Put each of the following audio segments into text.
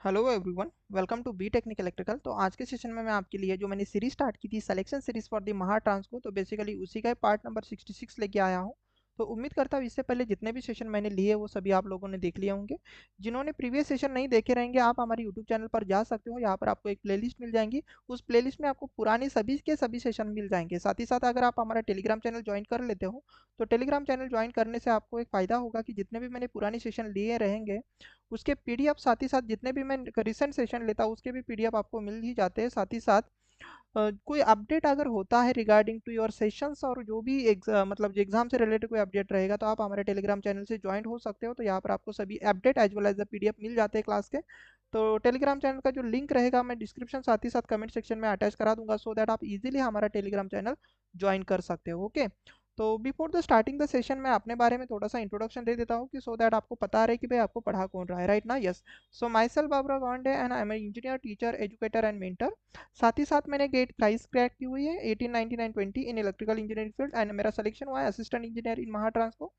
Hello everyone, welcome to B technical electrical. तो आज के सेशन में मैं आपके लिए जो मैंने सीरीज स्टार्ट की थी सिलेक्शन सीरीज फॉर द महा ट्रांसको, तो बेसिकली उसी का पार्ट नंबर 66 लेके आया हूँ। तो उम्मीद करता हूँ इससे पहले जितने भी सेशन मैंने लिए वो सभी आप लोगों ने देख लिए होंगे। जिन्होंने प्रीवियस सेशन नहीं देखे रहेंगे, आप हमारे यूट्यूब चैनल पर जा सकते हो। यहाँ पर आपको एक प्लेलिस्ट मिल जाएंगी। उस प्लेलिस्ट में आपको पुराने सभी के सभी सेशन मिल जाएंगे। साथ ही साथ अगर आप हमारा टेलीग्राम चैनल ज्वाइन कर लेते हो, तो टेलीग्राम चैनल ज्वाइन करने से आपको एक फ़ायदा होगा कि जितने भी मैंने पुराने सेशन लिए रहेंगे उसके पीडीएफ, साथ ही साथ जितने भी मैं रिसेंट सेशन लेता हूँ उसके भी पीडीएफ आपको मिल ही जाते हैं। साथ ही साथ कोई अपडेट अगर होता है रिगार्डिंग टू योर सेशंस और जो भी मतलब जो एग्जाम से रिलेटेड कोई अपडेट रहेगा, तो आप हमारे टेलीग्राम चैनल से ज्वाइन हो सकते हो। तो यहाँ पर आपको सभी update as well as the PDF मिल जाते हैं क्लास के। तो टेलीग्राम चैनल का जो लिंक रहेगा मैं डिस्क्रिप्शन साथ ही साथ कमेंट सेक्शन में अटैच करा दूंगा, सो दैट आप इजीली हमारा टेलीग्राम चैनल ज्वाइन कर सकते हो। ओके, तो before the starting the session मैं अपने बारे में थोड़ा सा इंट्रोडक्शन दे देता हूँ कि सो दैट आपको पता रहे कि भाई आपको पढ़ा कौन रहा है, राइट ना। Yes, so myself Babara Gonde and I am engineer, teacher, educator and mentor. साथ ही साथ मैंने गेट प्राइस क्रैक की हुई है 18, 19 and 20 in electrical engineering field, and मेरा सिलेक्शन हुआ है assistant engineer in Mahatransco,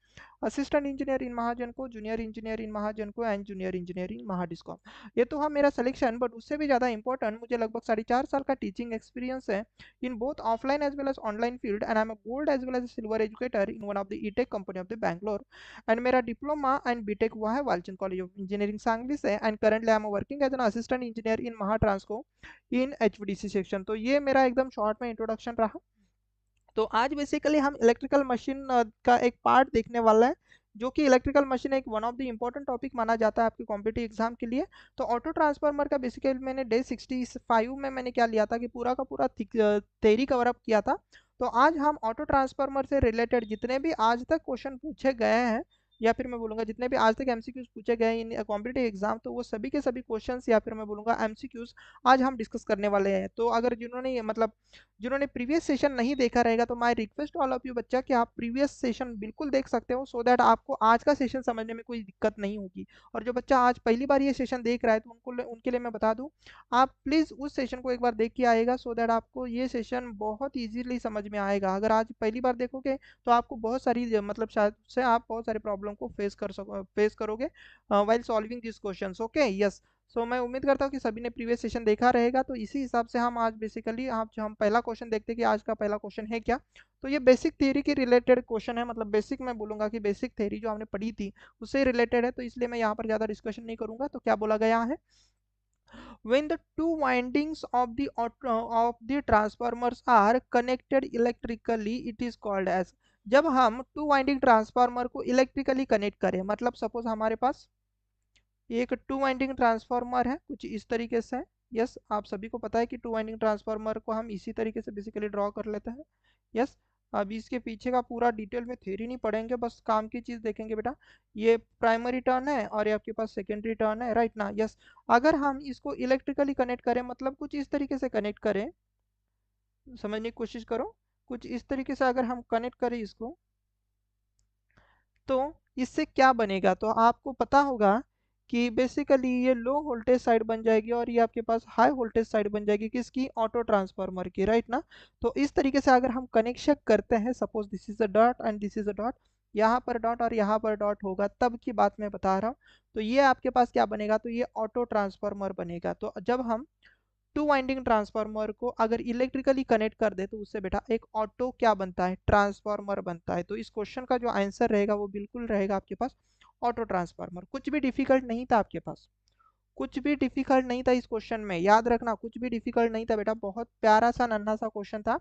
assistant engineer in Mahagenco, junior engineer in Mahagenco and junior engineer in Mahadiscom. ये तो हाँ मेरा सिलेक्शन, बट उससे भी ज़्यादा इंपॉर्टेंट मुझे लगभग 4.5 साल का टीचिंग एक्सपीरियंस है in both offline as well as online field, and I'm a gold as well as a silver educator in one of the E-Tech company of the Bangalore, and मेरा diploma and BTech हुआ है Walchand college of engineering Sangli से, and currently I am working as an assistant engineer in Mahatransco in HVDC section. तो ये मेरा एकदम short में introduction रहा। तो आज बेसिकली हम इलेक्ट्रिकल मशीन का एक पार्ट देखने वाला है, जो कि इलेक्ट्रिकल मशीन एक one of the important topic माना जाता है आपके कॉम्पिटिटिव एग्जाम के लिए। तो ऑटो ट्रांसफार्मर का बेसिकली मैंने डे 65 में मैंने क्या लिया था कि पूरा का पूरा थ्योरी कवर अप किया था। तो आज हम ऑटो ट्रांसफार्मर से रिलेटेड जितने भी आज तक क्वेश्चन पूछे गए हैं, या फिर मैं बोलूंगा जितने भी आज तक एमसीक्यूज पूछे गए इन कॉम्पिटिटिव एग्जाम, तो वो सभी के सभी क्वेश्चंस या फिर मैं बोलूंगा एमसीक्यूज आज हम डिस्कस करने वाले हैं। तो अगर जिन्होंने प्रीवियस सेशन नहीं देखा रहेगा, तो my request all of you बच्चा कि आप प्रीवियस सेशन बिल्कुल देख सकते हो, सो दैट आपको आज का सेशन समझने में कोई दिक्कत नहीं होगी। और जो बच्चा आज पहली बार ये सेशन देख रहा है, तो उनके लिए मैं बता दूं, आप प्लीज़ उस सेशन को एक बार देख के आएगा, सो दैट आपको ये सेशन बहुत ईजीली समझ में आएगा। अगर आज पहली बार देखोगे तो आपको बहुत सारी मतलब शायद से आप बहुत सारे प्रॉब्लम को फेस करोगे while solving this question. Okay, yes. So मैं उम्मीद करता हूँ कि सभी ने प्रीवियस सेशन देखा रहेगा। तो इसी हिसाब से हम आज बेसिकली आप जो हम पहला क्वेश्चन देखते हैं कि आज का पहला क्वेश्चन है क्या। तो ये बेसिक थ्योरी के रिलेटेड क्वेश्चन है, मतलब बेसिक मैं बोलूंगा कि बेसिक थ्योरी जो हमने पढ़ी थी उससे रिलेटेड है, तो इसलिए मैं यहाँ पर ज़्यादा डिस्कशन नहीं करूंगा। तो क्या बोला गया है, when the two windings of the transformers are connected electrically, it is called as। जब हम टू वाइंडिंग ट्रांसफार्मर को इलेक्ट्रिकली कनेक्ट करें, मतलब सपोज हमारे पास एक टू वाइंडिंग ट्रांसफार्मर है कुछ इस तरीके से। यस, आप सभी को पता है कि टू वाइंडिंग ट्रांसफार्मर को हम इसी तरीके से बेसिकली ड्रॉ कर लेते हैं। यस, अभी इसके पीछे का पूरा डिटेल में थ्योरी नहीं पढ़ेंगे, बस काम की चीज़ देखेंगे बेटा। ये प्राइमरी टर्न है और ये आपके पास सेकेंडरी टर्न है, राइट ना। यस, अगर हम इसको इलेक्ट्रिकली कनेक्ट करें, मतलब कुछ इस तरीके से कनेक्ट करें, समझने की कोशिश करो, कुछ इस तरीके से अगर हम कनेक्ट करें इसको, तो इससे क्या बनेगा, तो आपको पता होगा कि बेसिकली ये लो वोल्टेज साइड बन जाएगी और ये आपके पास हाई वोल्टेज साइड बन जाएगी, किसकी, ऑटो ट्रांसफार्मर की, राइट ना। तो इस तरीके से अगर हम कनेक्शन करते हैं, suppose this is a dot and this is a dot, यहाँ पर डॉट और यहाँ पर डॉट होगा, तब की बात मैं बता रहा हूँ। तो ये आपके पास क्या बनेगा, तो ये ऑटो ट्रांसफार्मर बनेगा। तो जब हम टू वाइंडिंग ट्रांसफार्मर को अगर इलेक्ट्रिकली कनेक्ट कर दे, तो उससे बेटा एक ऑटो क्या बनता है, ट्रांसफार्मर बनता है। तो इस क्वेश्चन का जो आंसर रहेगा वो बिल्कुल रहेगा आपके पास ऑटो ट्रांसफार्मर। कुछ भी डिफिकल्ट नहीं था आपके पास, कुछ भी डिफिकल्ट नहीं था इस क्वेश्चन में, याद रखना कुछ भी डिफिकल्ट नहीं था बेटा। बहुत प्यारा सा नन्हा सा क्वेश्चन था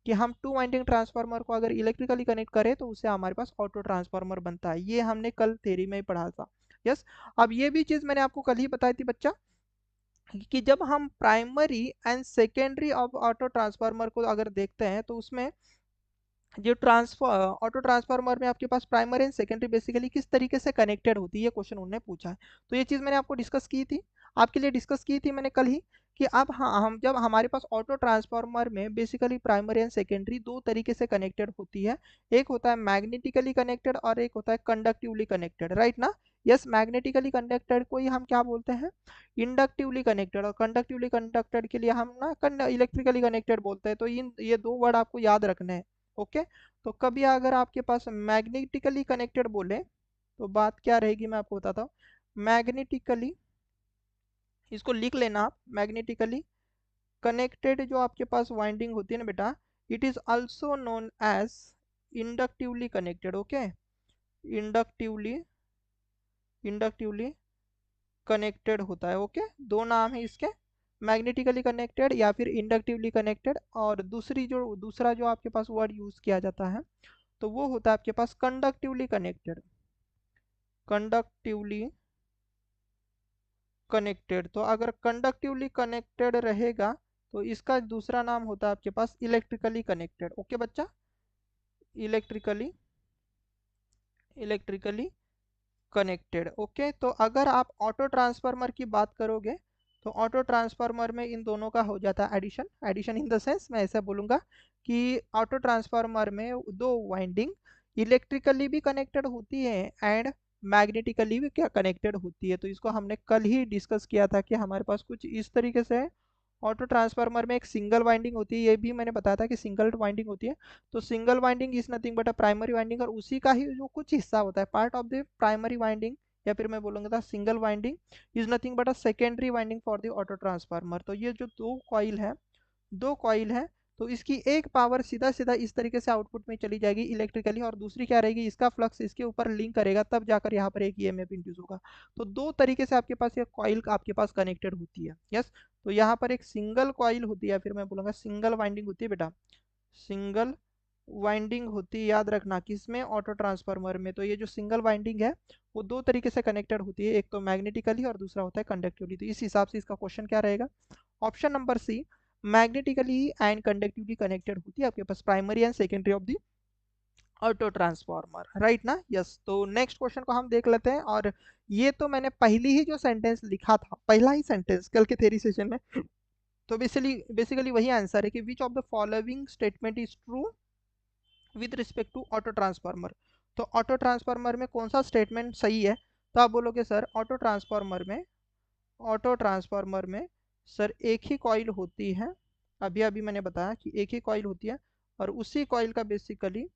कि हम टू वाइंडिंग ट्रांसफार्मर को अगर इलेक्ट्रिकली कनेक्ट करें तो उससे हमारे पास ऑटो ट्रांसफार्मर बनता है। ये हमने कल थ्योरी में ही पढ़ा था। यस, अब ये भी चीज मैंने आपको कल ही बताई थी बच्चा, कि जब हम primary and secondary of auto transformer को अगर देखते हैं, तो उसमें जो ट्रांसफर ऑटो ट्रांसफार्मर में आपके पास प्राइमरी एंड सेकेंडरी बेसिकली किस तरीके से कनेक्टेड होती है, ये क्वेश्चन उन्होंने पूछा है। तो ये चीज़ मैंने आपको डिस्कस की थी, आपके लिए डिस्कस की थी मैंने कल ही, कि अब हाँ हम जब हमारे पास ऑटो ट्रांसफार्मर में बेसिकली प्राइमरी एंड सेकेंडरी दो तरीके से कनेक्टेड होती है। एक होता है मैग्नेटिकली कनेक्टेड और एक होता है कंडक्टिवली कनेक्टेड, राइट ना। यस, मैग्नेटिकली कनेक्टेड को ही हम क्या बोलते हैं, इंडक्टिवली कनेक्टेड, और कंडक्टिवली कनेक्टेड के लिए हम ना इलेक्ट्रिकली कनेक्टेड बोलते हैं। तो इन ये दो वर्ड आपको याद रखने हैं। ओके, तो कभी अगर आपके पास मैग्नेटिकली कनेक्टेड बोले, तो बात क्या रहेगी मैं आपको बताता हूँ। मैग्नेटिकली इसको लिख लेना आप, मैग्नेटिकली कनेक्टेड जो आपके पास वाइंडिंग होती है ना बेटा, it is also known as inductively connected. Okay, inductively inductively connected होता है। ओके, दो नाम है इसके, मैग्नेटिकली कनेक्टेड या फिर इंडक्टिवली कनेक्टेड। और दूसरा जो आपके पास वर्ड यूज किया जाता है तो वो होता है आपके पास कंडक्टिवली कनेक्टेड। कंडक्टिवली कनेक्टेड, तो अगर कंडक्टिवली कनेक्टेड रहेगा तो इसका दूसरा नाम होता है आपके पास इलेक्ट्रिकली कनेक्टेड। ओके बच्चा, इलेक्ट्रिकली इलेक्ट्रिकली कनेक्टेड। ओके, तो अगर आप ऑटो ट्रांसफार्मर की बात करोगे तो ऑटो ट्रांसफार्मर में इन दोनों का हो जाता है addition. Addition in the sense मैं ऐसा बोलूंगा कि ऑटो ट्रांसफार्मर में दो वाइंडिंग इलेक्ट्रिकली भी कनेक्टेड होती है एंड मैग्नेटिकली भी क्या कनेक्टेड होती है। तो इसको हमने कल ही डिस्कस किया था कि हमारे पास कुछ इस तरीके से है। ऑटो ट्रांसफार्मर में एक सिंगल वाइंडिंग होती है, ये भी मैंने बताया था कि सिंगल वाइंडिंग होती है। तो single winding is nothing but a primary winding, और उसी का ही जो कुछ हिस्सा होता है part of the primary winding, या फिर मैं बोलूंगा था single winding is nothing but a secondary winding for the auto transformer. तो ये जो दो कॉइल है तो इसकी एक पावर सीधा सीधा इस तरीके से आउटपुट में चली जाएगी इलेक्ट्रिकली, और दूसरी क्या रहेगी, इसका फ्लक्स इसके ऊपर लिंक करेगा तब जाकर यहाँ पर एक ईएमएफ इंड्यूस होगा। तो दो तरीके से आपके पास ये कॉइल आपके पास कनेक्टेड होती है। यस, तो यहाँ पर एक सिंगल कॉइल होती है, फिर मैं बोलूंगा सिंगल वाइंडिंग होती है बेटा, सिंगल वाइंडिंग होती है, याद रखना किसमें, ऑटो ट्रांसफार्मर में। तो ये जो सिंगल वाइंडिंग है वो दो तरीके से कनेक्टेड होती है, एक तो मैग्नेटिकली और दूसरा होता है कंडक्टिवली। तो इस हिसाब से इसका क्वेश्चन क्या रहेगा, option number C, magnetically and conductively connected होती है आपके पास primary and secondary of the auto transformer, right ना। यस, तो नेक्स्ट क्वेश्चन को हम देख लेते हैं। और ये तो मैंने पहली ही जो सेंटेंस लिखा था, पहला ही सेंटेंस कल के थ्योरी सेशन में, तो बेसिकली वही आंसर है कि which of the following statement is true with respect to auto transformer. तो ऑटो ट्रांसफार्मर में कौन सा स्टेटमेंट सही है, तो आप बोलोगे सर ऑटो ट्रांसफार्मर में सर एक ही कॉइल होती है। अभी अभी मैंने बताया कि एक ही कॉइल होती है, और उसी कॉइल का बेसिकली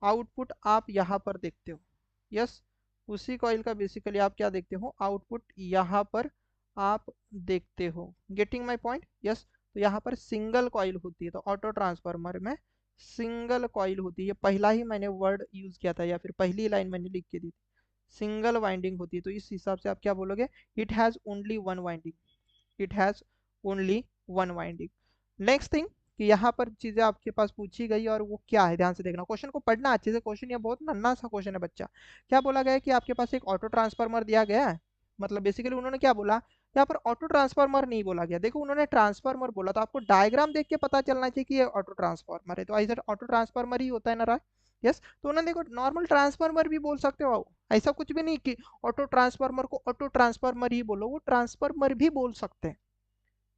आउटपुट आप यहाँ पर देखते हो। यस, उसी कॉइल का बेसिकली आप क्या देखते हो, आउटपुट यहाँ पर आप देखते हो। Getting my point. यस, तो यहाँ पर सिंगल कॉइल होती है, तो ऑटो ट्रांसफार्मर में सिंगल कॉइल होती है। ये पहला ही मैंने वर्ड यूज किया था, या फिर पहली लाइन मैंने लिख के दी थी, सिंगल वाइंडिंग होती है। तो इस हिसाब से आप क्या बोलोगे, it has only one winding, it has only one winding. Next thing कि यहाँ पर चीजें आपके पास पूछी गई और वो क्या है, ध्यान से देखना, क्वेश्चन को पढ़ना अच्छे से। क्वेश्चन ये बहुत नन्हा सा क्वेश्चन है बच्चा। क्या बोला गया है कि आपके पास एक ऑटो ट्रांसफार्मर दिया गया है, मतलब बेसिकली उन्होंने क्या बोला, यहाँ पर ऑटो ट्रांसफार्मर नहीं बोला गया, देखो उन्होंने ट्रांसफार्मर बोला, तो आपको डायग्राम देख के पता चलना चाहिए कि ये ऑटो ट्रांसफार्मर है, तो ऐसा ऑटो ट्रांसफार्मर ही होता है ना राय। यस, तो उन्होंने देखो नॉर्मल ट्रांसफार्मर भी बोल सकते हो, ऐसा कुछ भी नहीं कि ऑटो ट्रांसफार्मर को ऑटो ट्रांसफार्मर ही बोलो, वो ट्रांसफार्मर भी बोल सकते हैं।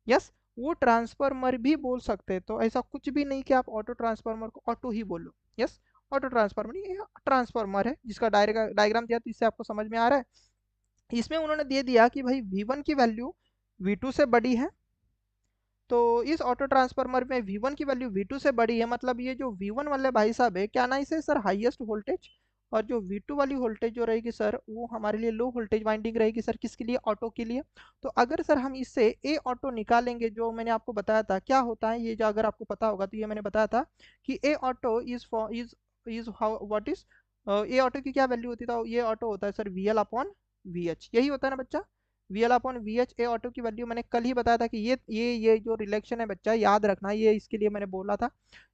यस, वो ट्रांसफार्मर भी बोल सकते हैं, तो ऐसा कुछ भी नहीं कि आप ऑटो ट्रांसफार्मर को ऑटो ही बोलो। यस, ऑटो ट्रांसफार्मर नहीं, ये ट्रांसफार्मर है जिसका डायग्राम दिया, तो इससे आपको समझ में आ रहा है। इसमें उन्होंने दे दिया कि भाई V1 की वैल्यू V2 से बड़ी है, तो इस ऑटो ट्रांसफार्मर में V1 की वैल्यू V2 से बड़ी है, मतलब ये जो V1 वाले भाई साहब है, क्या ना इसे सर हाईएस्ट वोल्टेज, और जो V2 वाली वोल्टेज जो रहेगी सर वो हमारे लिए लो वोल्टेज वाइंडिंग रहेगी सर, किसके लिए, ऑटो के लिए। तो अगर सर हम इससे ए ऑटो निकालेंगे, जो मैंने आपको बताया था क्या होता है ये, जो अगर आपको पता होगा तो ये मैंने बताया था कि a auto is how what is a auto की क्या वैल्यू होती है, ये ऑटो होता है सर VL/VH, यही होता है ना बच्चा, VL/VH। ए ऑटो की वैल्यू मैंने कल ही बताया था कि ये जो रिलेक्शन है बच्चा, याद रखना, ये इसके लिए मैंने बोला था,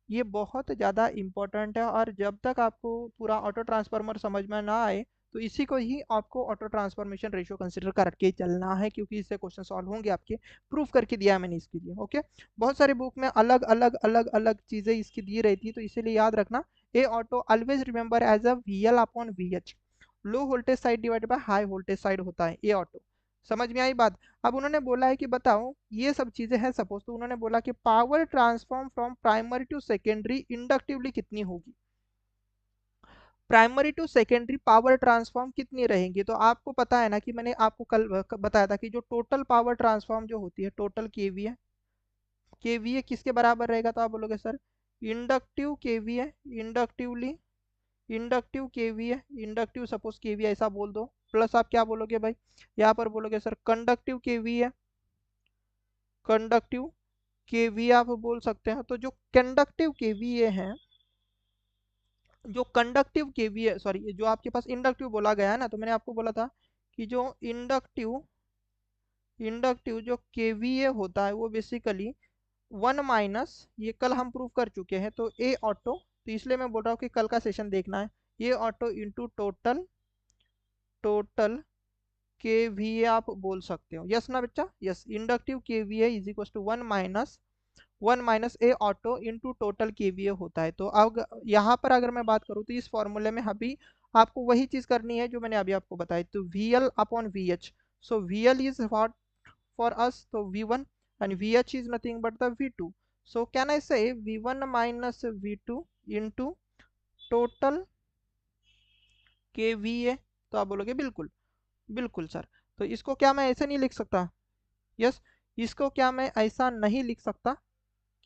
ये बहुत ज़्यादा इंपॉर्टेंट है। और जब तक आपको पूरा ऑटो ट्रांसफार्मर समझ में ना आए तो इसी को ही आपको ऑटो ट्रांसफॉर्मेशन रेशियो कंसिडर करके चलना है, क्योंकि इससे क्वेश्चन सॉल्व होंगे आपके, प्रूफ करके दिया है मैंने इसके लिए। ओके, बहुत सारे बुक में अलग अलग अलग अलग चीज़ें इसकी दी रहती है, तो इसीलिए याद रखना, a auto always remember as a VL/VH, low voltage side divided by high voltage side होता है ए ऑटो। समझ में आई बात। अब उन्होंने बोला है कि बताओ ये सब चीजें हैं सपोज, तो उन्होंने बोला कि power transform from primary to secondary inductively कितनी होगी, primary to secondary power transform कितनी रहेंगी। तो आपको पता है ना कि मैंने आपको कल बताया था कि जो टोटल पावर ट्रांसफॉर्म जो होती है, टोटल केवीए किसके बराबर रहेगा, तो आप बोलोगे sir inductive KVA, inductive KVA, inductive suppose KVA ऐसा बोल दो, प्लस आप क्या बोलोगे भाई, यहाँ पर बोलोगे sir conductive KVA, conductive KVA आप बोल सकते हैं। तो जो कंडक्टिव केवीए है, जो कंडक्टिव केवीए, सॉरी, जो आपके पास इंडक्टिव बोला गया है ना, तो मैंने आपको बोला था कि जो इंडक्टिव इंडक्टिव जो केवीए होता है वो बेसिकली 1 - ये कल हम प्रूव कर चुके हैं, तो ए ऑटो, तो इसलिए मैं बोल रहा हूँ कि कल का सेशन देखना है। A auto into total total KVA आप बोल सकते हो। यस ना बच्चा? Yes, inductive KVA is equal to 1 - a auto into total KVA होता है। तो अब यहाँ पर अगर मैं बात करूँ तो इस फॉर्मूले में अभी आपको वही चीज करनी है जो मैंने अभी आपको बताई, तो V L upon V H. So V L is what for us, तो V one, and V H is nothing but the V two. So can I say V one minus V two into total KVA. तो आप बोलोगे बिल्कुल, बिल्कुल sir. तो इसको क्या मैं ऐसे नहीं लिख सकता? यस, इसको क्या मैं ऐसा नहीं लिख सकता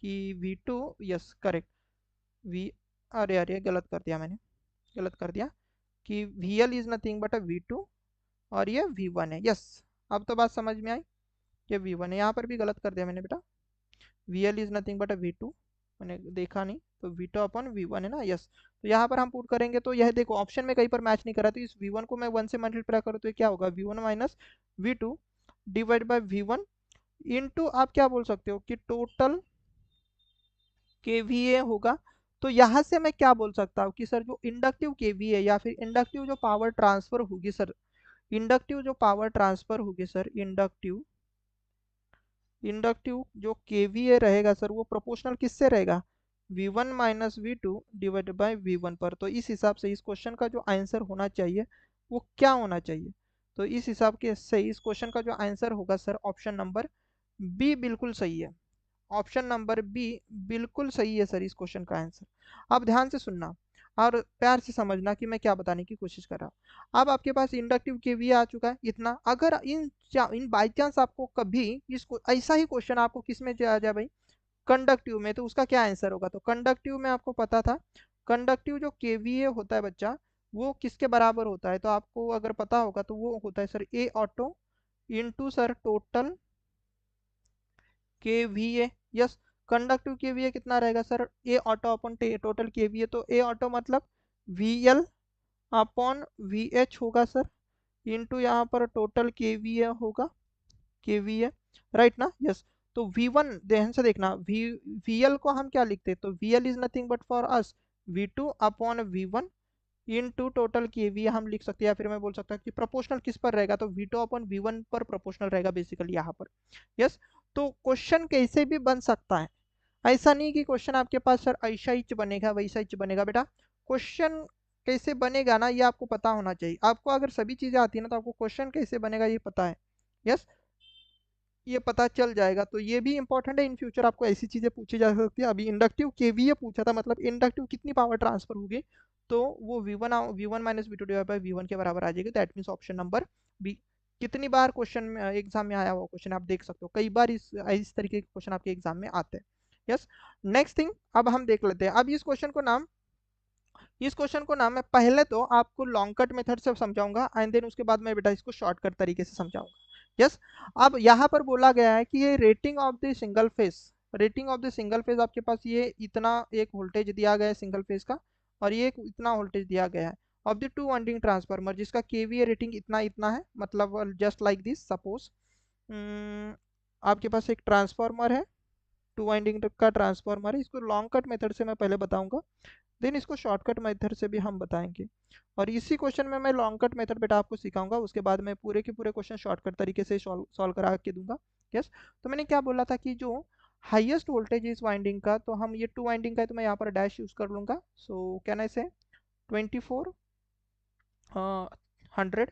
कि V two, yes correct, V, अरे अरे गलत कर दिया मैंने, गलत कर दिया, कि V L is nothing but a V two और ये वी वन है। यस, अब तो बात समझ में आई, ये वी वन है। यहाँ पर भी गलत कर दिया मैंने बेटा, V L is nothing but a V two, मैंने देखा नहीं, तो V two upon V one है ना। यस, तो यहाँ पर हम पुट करेंगे तो यह देखो ऑप्शन में कहीं पर मैच नहीं करा, तो इस वी वन को मैं वन से मल्टीप्लाई करूँ तो ये क्या होगा, V one minus V two divide by V one into आप क्या बोल सकते हो कि टोटल केवीए होगा। तो यहाँ से मैं क्या बोल सकता हूँ कि सर जो इंडक्टिव केवीए या फिर इंडक्टिव जो पावर ट्रांसफर होगी सर, इंडक्टिव जो पावर ट्रांसफर होगी सर, इंडक्टिव इंडक्टिव जो केवीए रहेगा सर वो प्रोपोर्शनल किससे रहेगा, V one minus V two divide by V one पर। तो इस हिसाब से इस क्वेश्चन का जो आंसर होना चाहिए वो क्या होना चाहिए, तो इस हिसाब के से इस क्वेश्चन का जो आंसर होगा सर ऑप्शन नंबर बी बिल्कुल सही है। ऑप्शन नंबर बी बिल्कुल सही है सर इस क्वेश्चन का आंसर। अब ध्यान से सुनना और प्यार से समझना कि मैं क्या बताने की कोशिश कर रहा हूँ। अब आपके पास इंडक्टिव केवीए आ चुका है इतना, अगर इन बाई चांस आपको कभी इसको ऐसा ही क्वेश्चन आपको किस में आ जाए भाई, कंडक्टिव में, तो उसका क्या आंसर होगा। तो कंडक्टिव में आपको पता था, कंडक्टिव जो केवीए होता है बच्चा वो किसके बराबर होता है, तो आपको अगर पता होगा तो वो होता है sir a auto into sir total KVA. Yes, conductive KVA कितना रहेगा sir, a auto upon total KVA, तो ए ऑटो मतलब V L upon V H होगा सर, इंटू यहाँ पर टोटल केवीए होगा, केवीए, राइट ना। यस, तो वी वन ध्यान से देखना, वी एल को हम क्या लिखते हैं, तो V L is nothing but for us V two upon V one into total KVA हम लिख सकते हैं, या फिर मैं बोल सकता हूँ कि प्रोपोर्शनल किस पर रहेगा, तो V two upon V one पर प्रोपोर्शनल रहेगा बेसिकली यहाँ पर। यस, तो क्वेश्चन कैसे भी बन सकता है, ऐसा नहीं कि क्वेश्चन आपके पास सर ऐसा ही बनेगा वैसा ही बनेगा। बेटा क्वेश्चन कैसे बनेगा ना ये आपको पता होना चाहिए। आपको अगर सभी चीजें आती है ना तो आपको क्वेश्चन कैसे बनेगा ये पता है। यस, ये पता चल जाएगा, तो ये भी इंपॉर्टेंट है। इन फ्यूचर आपको ऐसी चीजें पूछी जा सकती है। अभी इंडक्टिव केवीए पूछा था, मतलब इंडक्टिव कितनी पावर ट्रांसफर होगी, तो वो V one minus V two divide by V one के बराबर आ जाएगी। That means option number B. कितनी बार क्वेश्चन में एग्जाम में आया हुआ क्वेश्चन आप देख सकते हो, कई बार इस तरीके के क्वेश्चन आपके एग्जाम में आते हैं। यस, नेक्स्ट थिंग अब हम देख लेते हैं। अब इस क्वेश्चन को ना मैं पहले तो आपको लॉन्ग कट मेथड से समझाऊंगा एंड देन उसके बाद मैं बेटा इसको शॉर्टकट तरीके से समझाऊंगा। यस, अब यहाँ पर बोला गया है कि ये rating of the single phase, rating of the single phase आपके पास ये इतना एक वोल्टेज दिया गया है सिंगल फेज का, और ये एक इतना वोल्टेज दिया गया है of the two winding transformer जिसका केवीए रेटिंग इतना इतना है। मतलब जस्ट लाइक दिस सपोज आपके पास एक ट्रांसफार्मर है, टू वाइंडिंग का ट्रांसफार्मर है। इसको लॉन्ग कट मेथड से मैं पहले बताऊंगा, देन इसको शॉर्टकट मेथड से भी हम बताएंगे। और इसी क्वेश्चन में मैं लॉन्ग कट मेथड बेटा आपको सिखाऊंगा, उसके बाद मैं पूरे के पूरे क्वेश्चन शॉर्टकट तरीके से सॉल्व करा के दूंगा। यस, तो मैंने क्या बोला था कि जो हाईएस्ट वोल्टेज इस वाइंडिंग का, तो हम ये टू वाइंडिंग का है तो मैं यहाँ पर डैश यूज कर लूंगा। सो कैन आई से 24 100,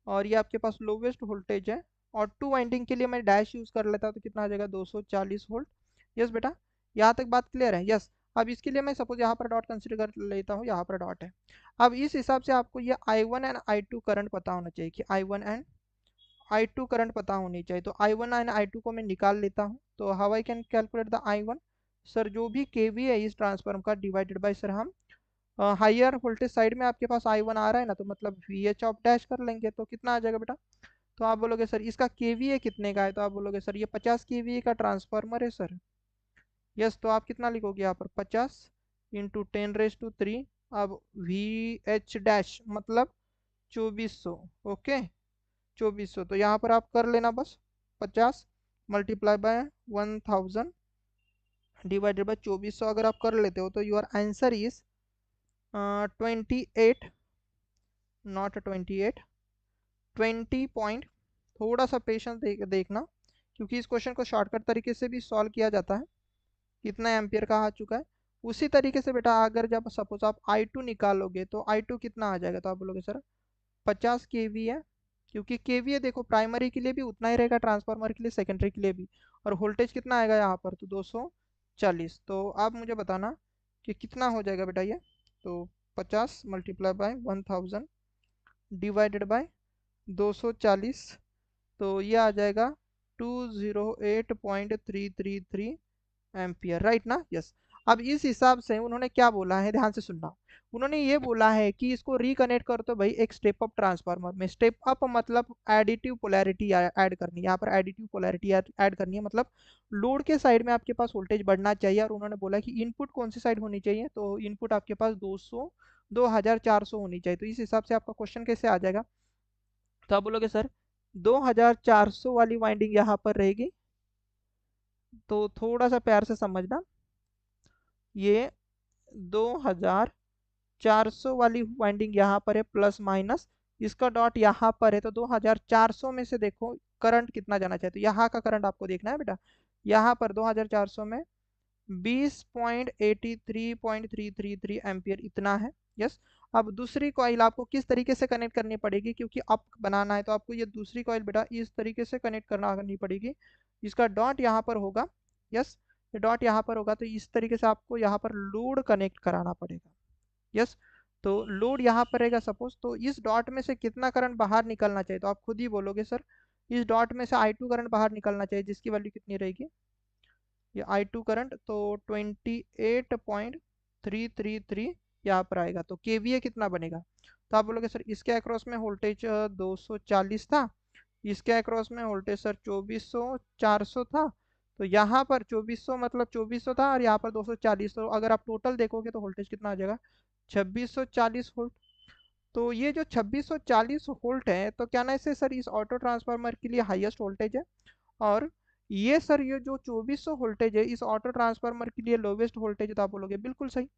और ये आपके पास लोवेस्ट वोल्टेज है, और टू वाइंडिंग के लिए मैं डैश यूज कर लेता तो कितना आ जाएगा 240 वोल्ट। यस बेटा, यहाँ तक बात क्लियर है। यस, अब इसके लिए मैं सपोज यहाँ पर डॉट कंसिडर कर लेता हूँ, यहाँ पर डॉट है। अब इस हिसाब से आपको ये I1 एंड I2 करंट पता होना चाहिए कि I1 एंड I2 करंट पता होनी चाहिए। तो I1 एंड I2 को मैं निकाल लेता हूँ। तो how I can calculate the I1, sir जो भी केवी है इस ट्रांसफार्मर का डिवाइडेड बाय सर हम हायर वोल्टेज साइड में आपके पास I1 आ रहा है ना, तो मतलब VH ऑफ डैश कर लेंगे तो कितना आ जाएगा बेटा, तो आप बोलोगे सर इसका केवीए कितने का है, तो आप बोलोगे सर ये 50 केवीए का ट्रांसफार्मर है सर। यस, तो आप कितना लिखोगे यहाँ पर 50 इंटू 10⁻³ अब वी एच डैश मतलब 2400। ओके 2400, तो यहाँ पर आप कर लेना बस 50 मल्टीप्लाई बाय 1000 डिवाइडेड बाय 2400 अगर आप कर लेते हो तो your answer is 28, not 28, 20 point. थोड़ा सा पेशेंस देखना, क्योंकि इस क्वेश्चन को शॉर्टकट तरीके से भी सॉल्व किया जाता है। कितना एम्पियर का आ चुका है, उसी तरीके से बेटा अगर जब सपोज आप I2 निकालोगे तो I2 कितना आ जाएगा, तो आप बोलोगे सर 50 केवी है, क्योंकि केवीए देखो प्राइमरी के लिए भी उतना ही रहेगा, ट्रांसफार्मर के लिए, सेकेंडरी के लिए भी। और वोल्टेज कितना आएगा यहाँ पर, तो 240। तो आप मुझे बताना कि कितना हो जाएगा बेटा ये। तो 50 मल्टीप्लाई बाय 1000 डिवाइडेड बाय 240, तो ये आ जाएगा 208.333 एम्पियर, राइट ना। यस। अब इस हिसाब से उन्होंने क्या बोला है, ध्यान से सुनना। उन्होंने ये बोला है कि इसको रिकनेक्ट कर तो भाई एक स्टेप अप ट्रांसफार्मर में। स्टेप अप मतलब एडिटिव पोलैरिटी ऐड करनी है, यहाँ पर एडिटिव पोलैरिटी ऐड करनी है, मतलब लोड के साइड में आपके पास वोल्टेज बढ़ना चाहिए। और उन्होंने बोला कि इनपुट कौन सी साइड होनी चाहिए, तो इनपुट आपके पास 2400 होनी चाहिए। तो इस हिसाब से आपका क्वेश्चन कैसे आ जाएगा, तो आप बोलोगे सर 2400 वाली वाइंडिंग यहाँ पर रहेगी। तो थोड़ा सा प्यार से समझना, ये 2400 वाली वाइंडिंग यहाँ पर है प्लस माइनस, इसका डॉट यहाँ पर है। तो 2400 में से देखो करंट कितना जाना चाहिए, तो यहाँ का करंट आपको देखना है बेटा। यहाँ पर 2400 में 20.83.333 एम्पियर इतना है। यस। अब दूसरी कॉइल आपको किस तरीके से कनेक्ट करनी पड़ेगी, क्योंकि अप बनाना है तो आपको ये दूसरी कॉइल बेटा इस तरीके से कनेक्ट करनी पड़ेगी। इसका डॉट यहाँ पर होगा। यस, ये डॉट यहाँ पर होगा, तो इस तरीके से आपको यहाँ पर लोड कनेक्ट कराना पड़ेगा। यस, तो लोड यहाँ पर रहेगा सपोज, तो इस डॉट में से कितना करंट बाहर निकलना चाहिए, तो आप खुद ही बोलोगे सर इस डॉट में से I2 करंट बाहर निकलना चाहिए, जिसकी वैल्यू कितनी रहेगी, ये I2 करंट तो 28.333 यहाँ पर आएगा। तो केवीए कितना बनेगा, तो आप बोलोगे सर इसके अक्रॉस में वोल्टेज 240 था, इसके अक्रॉस में वोल्टेज सर 2400 400 था। तो यहाँ पर 2400 मतलब 2400 था, और यहाँ पर 240। तो अगर आप टोटल देखोगे तो वोल्टेज कितना आ जाएगा, 2640 वोल्ट। तो ये जो 2640 वोल्ट है, तो क्या ना इसे सर इस ऑटो ट्रांसफार्मर के लिए हाईएस्ट वोल्टेज है। और ये सर ये जो 2400 वोल्टेज है इस ऑटो ट्रांसफार्मर के लिए लोवेस्ट वोल्टेज है। तो आप बोलोगे बिल्कुल सही।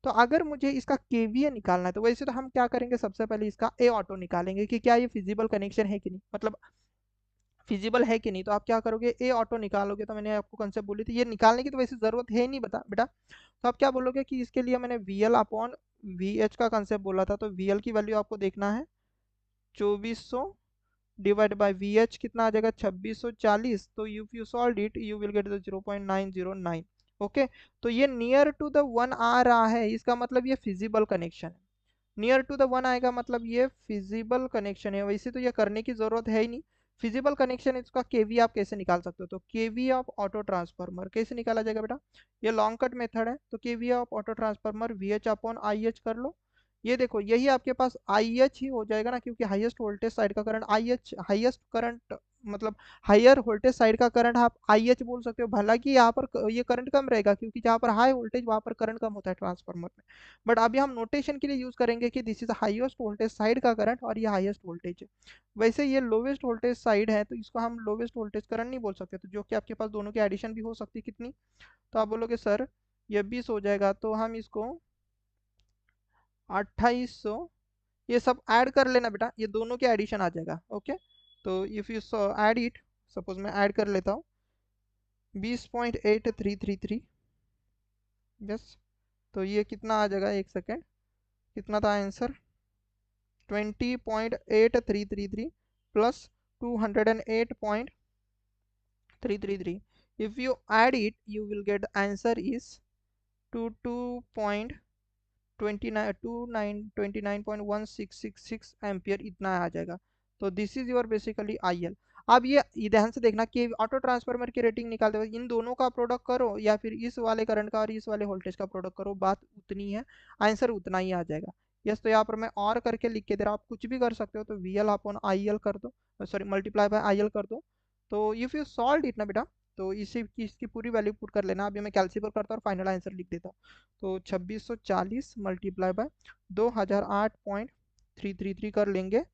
तो अगर मुझे इसका केवीए निकालना है, तो वैसे तो हम क्या करेंगे, सबसे पहले इसका ए ऑटो निकालेंगे कि क्या ये फिजिबल कनेक्शन है कि नहीं, मतलब फिजिबल है कि नहीं। तो आप क्या करोगे, ए ऑटो निकालोगे। तो मैंने आपको कंसेप्ट बोली थी, ये निकालने की तो वैसे जरूरत है नहीं बता बेटा। तो आप क्या बोलोगे कि इसके लिए मैंने VL अपॉन VH का कंसेप्ट बोला था, तो VL की वैल्यू आपको देखना है 2400 डिवाइड बाय VH कितना आ जाएगा 2640। तो if you solve it you will get the 0.909। Okay, तो ये नियर टू द 1 आ रहा है, इसका मतलब ये फिजिबल कनेक्शन है। नियर टू द 1 आएगा मतलब ये फिजिबल कनेक्शन है, वैसे तो ये करने की जरूरत है ही नहीं। फिजिबल कनेक्शन है, इसका केवी आप कैसे निकाल सकते हो, तो केवी ऑफ ऑटो ट्रांसफार्मर कैसे निकाला जाएगा बेटा, ये लॉन्ग कट मेथड है। तो KV of auto transformer VH upon IH कर लो। ये देखो यही आपके पास IH ही हो जाएगा ना, क्योंकि हाईएस्ट वोल्टेज साइड का करंट IH, हाईएस्ट करंट मतलब हायर वोल्टेज साइड का करंट आप IH बोल सकते हो। भला कि यहाँ पर ये करंट कम रहेगा, क्योंकि जहाँ पर हाई वोल्टेज वहाँ पर करंट कम होता है ट्रांसफार्मर में। बट अभी हम नोटेशन के लिए यूज करेंगे कि this is highest voltage side का करंट और ये हाईएस्ट वोल्टेज है। वैसे ये लोवेस्ट वोल्टेज साइड है, तो इसको हम लोवेस्ट वोल्टेज करंट नहीं बोल सकते, तो जो कि आपके पास दोनों की एडिशन भी हो सकती है कितनी, तो आप बोलोगे सर ये 20 हो जाएगा। तो हम इसको 2800 ये सब ऐड कर लेना बेटा, ये दोनों के एडिशन आ जाएगा। ओके, तो if you add it, suppose मैं ऐड कर लेता हूँ 20.8333। यस, तो ये कितना आ जाएगा, एक सेकेंड, कितना था answer 20.8333 plus 208.333। if you add it you will get the answer is 29.1666 ampere इतना आ जाएगा। तो this is your basically IL। अब ये ध्यान से देखना कि ऑटो ट्रांसफार्मर की रेटिंग निकालते हुए इन दोनों का प्रोडक्ट करो या फिर इस वाले करंट का और इस वाले वोल्टेज का प्रोडक्ट करो, बात उतनी है, आंसर उतना ही आ जाएगा। यस, तो यहाँ पर मैं और करके लिख के दे रहा हूँ, आप कुछ भी कर सकते हो, तो V L upon I L कर दो, sorry multiply by I L कर दो। तो इफ यू सॉल्व इट ना बेटा, तो इसी की इसकी पूरी वैल्यू पुट कर लेना। अभी मैं कैलकुलेट करता हूँ और फाइनल आंसर लिख देता हूँ। तो 2640 मल्टीप्लाई बाय 2008.333 कर लेंगे,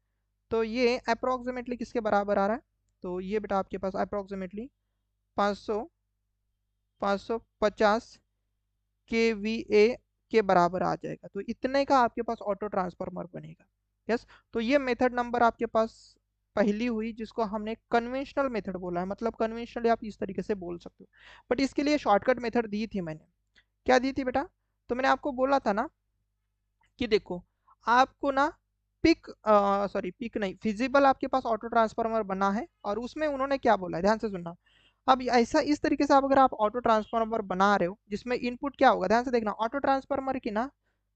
तो ये अप्रोक्सीमेटली किसके बराबर आ रहा है? तो ये बेटा आपके पास अप्रोक्सीमेटली 550 के वी ए के बराबर आ जाएगा। तो इतने का आपके पास ऑटो ट्रांसफार्मर बनेगा। यस, तो ये मेथड नंबर आपके पास पहली हुई, जिसको हमने कन्वेंशनल मेथड बोला है। मतलब कन्वेंशनली आप इस तरीके से बोल सकते हो, बट इसके लिए शॉर्टकट मेथड दी थी मैंने। क्या दी थी बेटा? तो मैंने आपको बोला था ना कि देखो, आपको ना पिक सॉरी पिक नहीं, फिजिबल आपके पास ऑटो ट्रांसफार्मर बना है, और उसमें उन्होंने क्या बोला है, ध्यान से सुनना। अब ऐसा इस तरीके से आप अगर आप ऑटो ट्रांसफार्मर बना रहे हो, जिसमें इनपुट क्या होगा, ध्यान से देखना। ऑटो ट्रांसफार्मर की ना,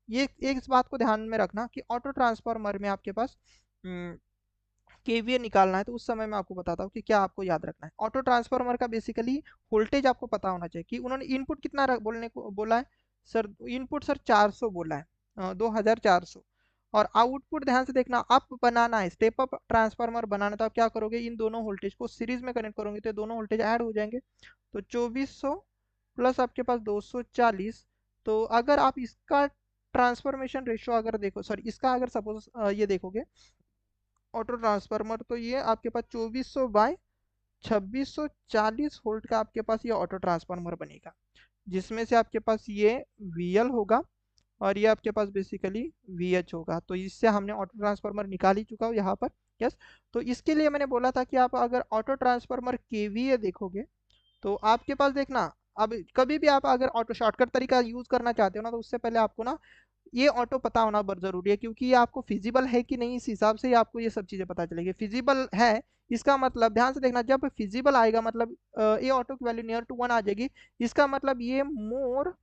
ये एक इस बात को ध्यान में रखना कि ऑटो ट्रांसफार्मर में आपके पास केवीए निकालना है, तो उस समय मैं आपको बताता हूँ कि क्या आपको याद रखना है। ऑटो ट्रांसफार्मर का बेसिकली वोल्टेज आपको पता होना चाहिए कि उन्होंने इनपुट कितना बोलने को बोला है। सर इनपुट सर 400 बोला है, 2400। और आउटपुट ध्यान से देखना, अप बनाना है, स्टेप अप ट्रांसफार्मर बनाना है, तो आप क्या करोगे, इन दोनों वोल्टेज को सीरीज में कनेक्ट करोगे, तो दोनों वोल्टेज ऐड हो जाएंगे। तो 2400 प्लस आपके पास 240। तो अगर आप इसका ट्रांसफॉर्मेशन रेशियो अगर देखो, सॉरी इसका अगर सपोज ये देखोगे ऑटो ट्रांसफार्मर, तो ये आपके पास 2400 बाय 2640 वोल्ट का आपके पास ये ऑटो ट्रांसफार्मर बनेगा, जिसमें से आपके पास ये वीएल होगा और ये आपके पास बेसिकली वीएच होगा। तो इससे हमने ऑटो ट्रांसफार्मर निकाल ही चुका हूँ यहाँ पर। यस, तो इसके लिए मैंने बोला था कि आप अगर ऑटो ट्रांसफार्मर केवीए देखोगे, तो आपके पास देखना, अब कभी भी आप अगर ऑटो शॉर्टकट तरीका यूज करना चाहते हो ना, तो उससे पहले आपको ना ये ऑटो पता होना बहुत जरूरी है, क्योंकि ये आपको फिजिबल है कि नहीं, इस हिसाब से ही आपको ये सब चीजें पता चलेगी। फिजिबल है, इसका मतलब ध्यान से देखना, जब फिजिबल आएगा मतलब ये ऑटो की वैल्यू नियर टू 1 आ जाएगी, इसका मतलब ये मोर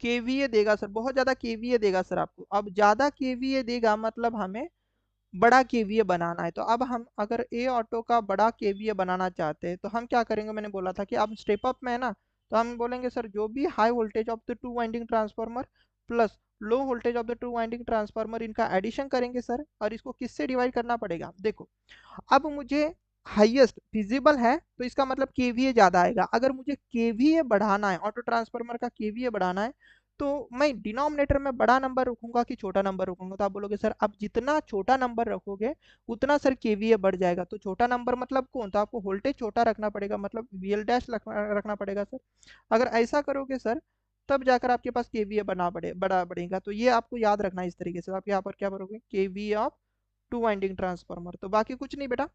केवीए देगा सर, बहुत ज्यादा केवीए देगा सर आपको। अब ज्यादा केवीए देगा मतलब हमें बड़ा केवीए बनाना है। तो अब हम अगर ए ऑटो का बड़ा केवीए बनाना चाहते हैं, तो हम क्या करेंगे, मैंने बोला था कि अब स्टेप अप में है ना, तो हम बोलेंगे सर जो भी high voltage of the two winding transformer plus low voltage of the two winding transformer, इनका एडिशन करेंगे सर। और इसको किससे डिवाइड करना पड़ेगा, देखो अब मुझे हाईएस्ट फिजिबल है, तो इसका मतलब केवीए ज्यादा आएगा। अगर मुझे केवीए बढ़ाना है, ऑटो ट्रांसफार्मर का केवीए बढ़ाना है, तो मैं डिनोमिनेटर में बड़ा नंबर रखूंगा कि छोटा नंबर रखूंगा। तो आप बोलोगे सर अब जितना छोटा नंबर रखोगे उतना सर केवीए बढ़ जाएगा। तो छोटा नंबर मतलब कौन, तो आपको वोल्टेज छोटा रखना पड़ेगा, मतलब वीएल डैश रखना पड़ेगा सर। अगर ऐसा करोगे सर, तब जाकर आपके पास केवीए बड़ा बढ़ेगा। तो ये आपको याद रखना है इस तरीके से। आप यहाँ पर क्या करोगे, KVA of two winding transformer, तो बाकी कुछ नहीं बेटा।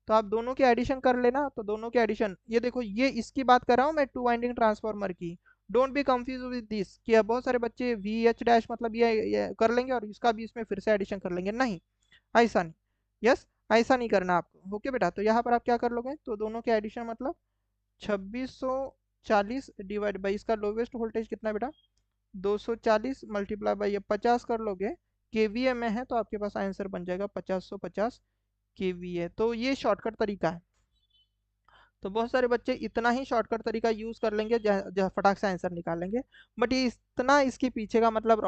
तो आप दोनों के एडिशन कर लेना। तो दोनों के एडिशन, ये देखो ये इसकी बात कर रहा हूँ मैं, टू वाइंडिंग ट्रांसफार्मर की। Don't be confuse with this कि अब बहुत सारे बच्चे वी एच डैश मतलब ये कर लेंगे और इसका भी इसमें फिर से एडिशन कर लेंगे, नहीं ऐसा नहीं। यस, ऐसा नहीं करना आपको। ओके बेटा, तो यहाँ पर आप क्या कर लोगे, तो दोनों के एडिशन मतलब 2640 डिवाइड बाई इसका लोवेस्ट वोल्टेज कितना बेटा, 240 मल्टीप्लाई बाई ये 50 कर लोगे, केवीए में है, तो आपके पास आंसर बन जाएगा 5050 केवीए। तो ये शॉर्टकट तरीका है। तो बहुत सारे बच्चे इतना ही शॉर्टकट तरीका यूज कर लेंगे, फटाक से आंसर निकाल लेंगे। बट ये इतना इसके पीछे का मतलब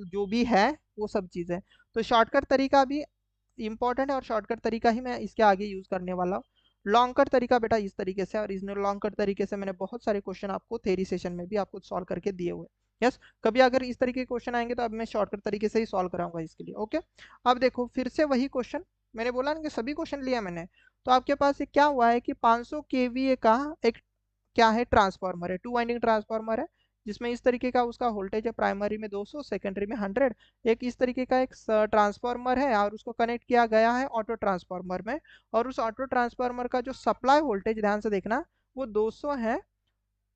जो भी है वो सब चीज़ है। तो शॉर्टकट तरीका भी इंपॉर्टेंट है, और शॉर्टकट तरीका ही मैं इसके आगे यूज करने वाला हूँ। लॉन्ग कट तरीका बेटा इस तरीके से, और इसने लॉन्ग कट तरीके से मैंने बहुत सारे क्वेश्चन आपको थेरी सेशन में भी आपको सॉल्व करके दिए हुए। यस, कभी अगर इस तरीके के क्वेश्चन आएंगे तो अब मैं शॉर्टकट तरीके से ही सॉल्व कराऊंगा इसके लिए। ओके, अब देखो फिर से वही क्वेश्चन, मैंने बोला ना कि सभी क्वेश्चन लिया मैंने। तो आपके पास ये क्या हुआ है कि 500 केवीए का एक क्या है, ट्रांसफार्मर है, टू वाइंडिंग ट्रांसफार्मर है, जिसमें इस तरीके का उसका वोल्टेज है, प्राइमरी में 200, सेकेंडरी में 100। एक इस तरीके का एक ट्रांसफार्मर है, और उसको कनेक्ट किया गया है ऑटो ट्रांसफार्मर में। और उस ऑटो ट्रांसफार्मर का जो सप्लाई वोल्टेज, ध्यान से देखना, वो 200 है।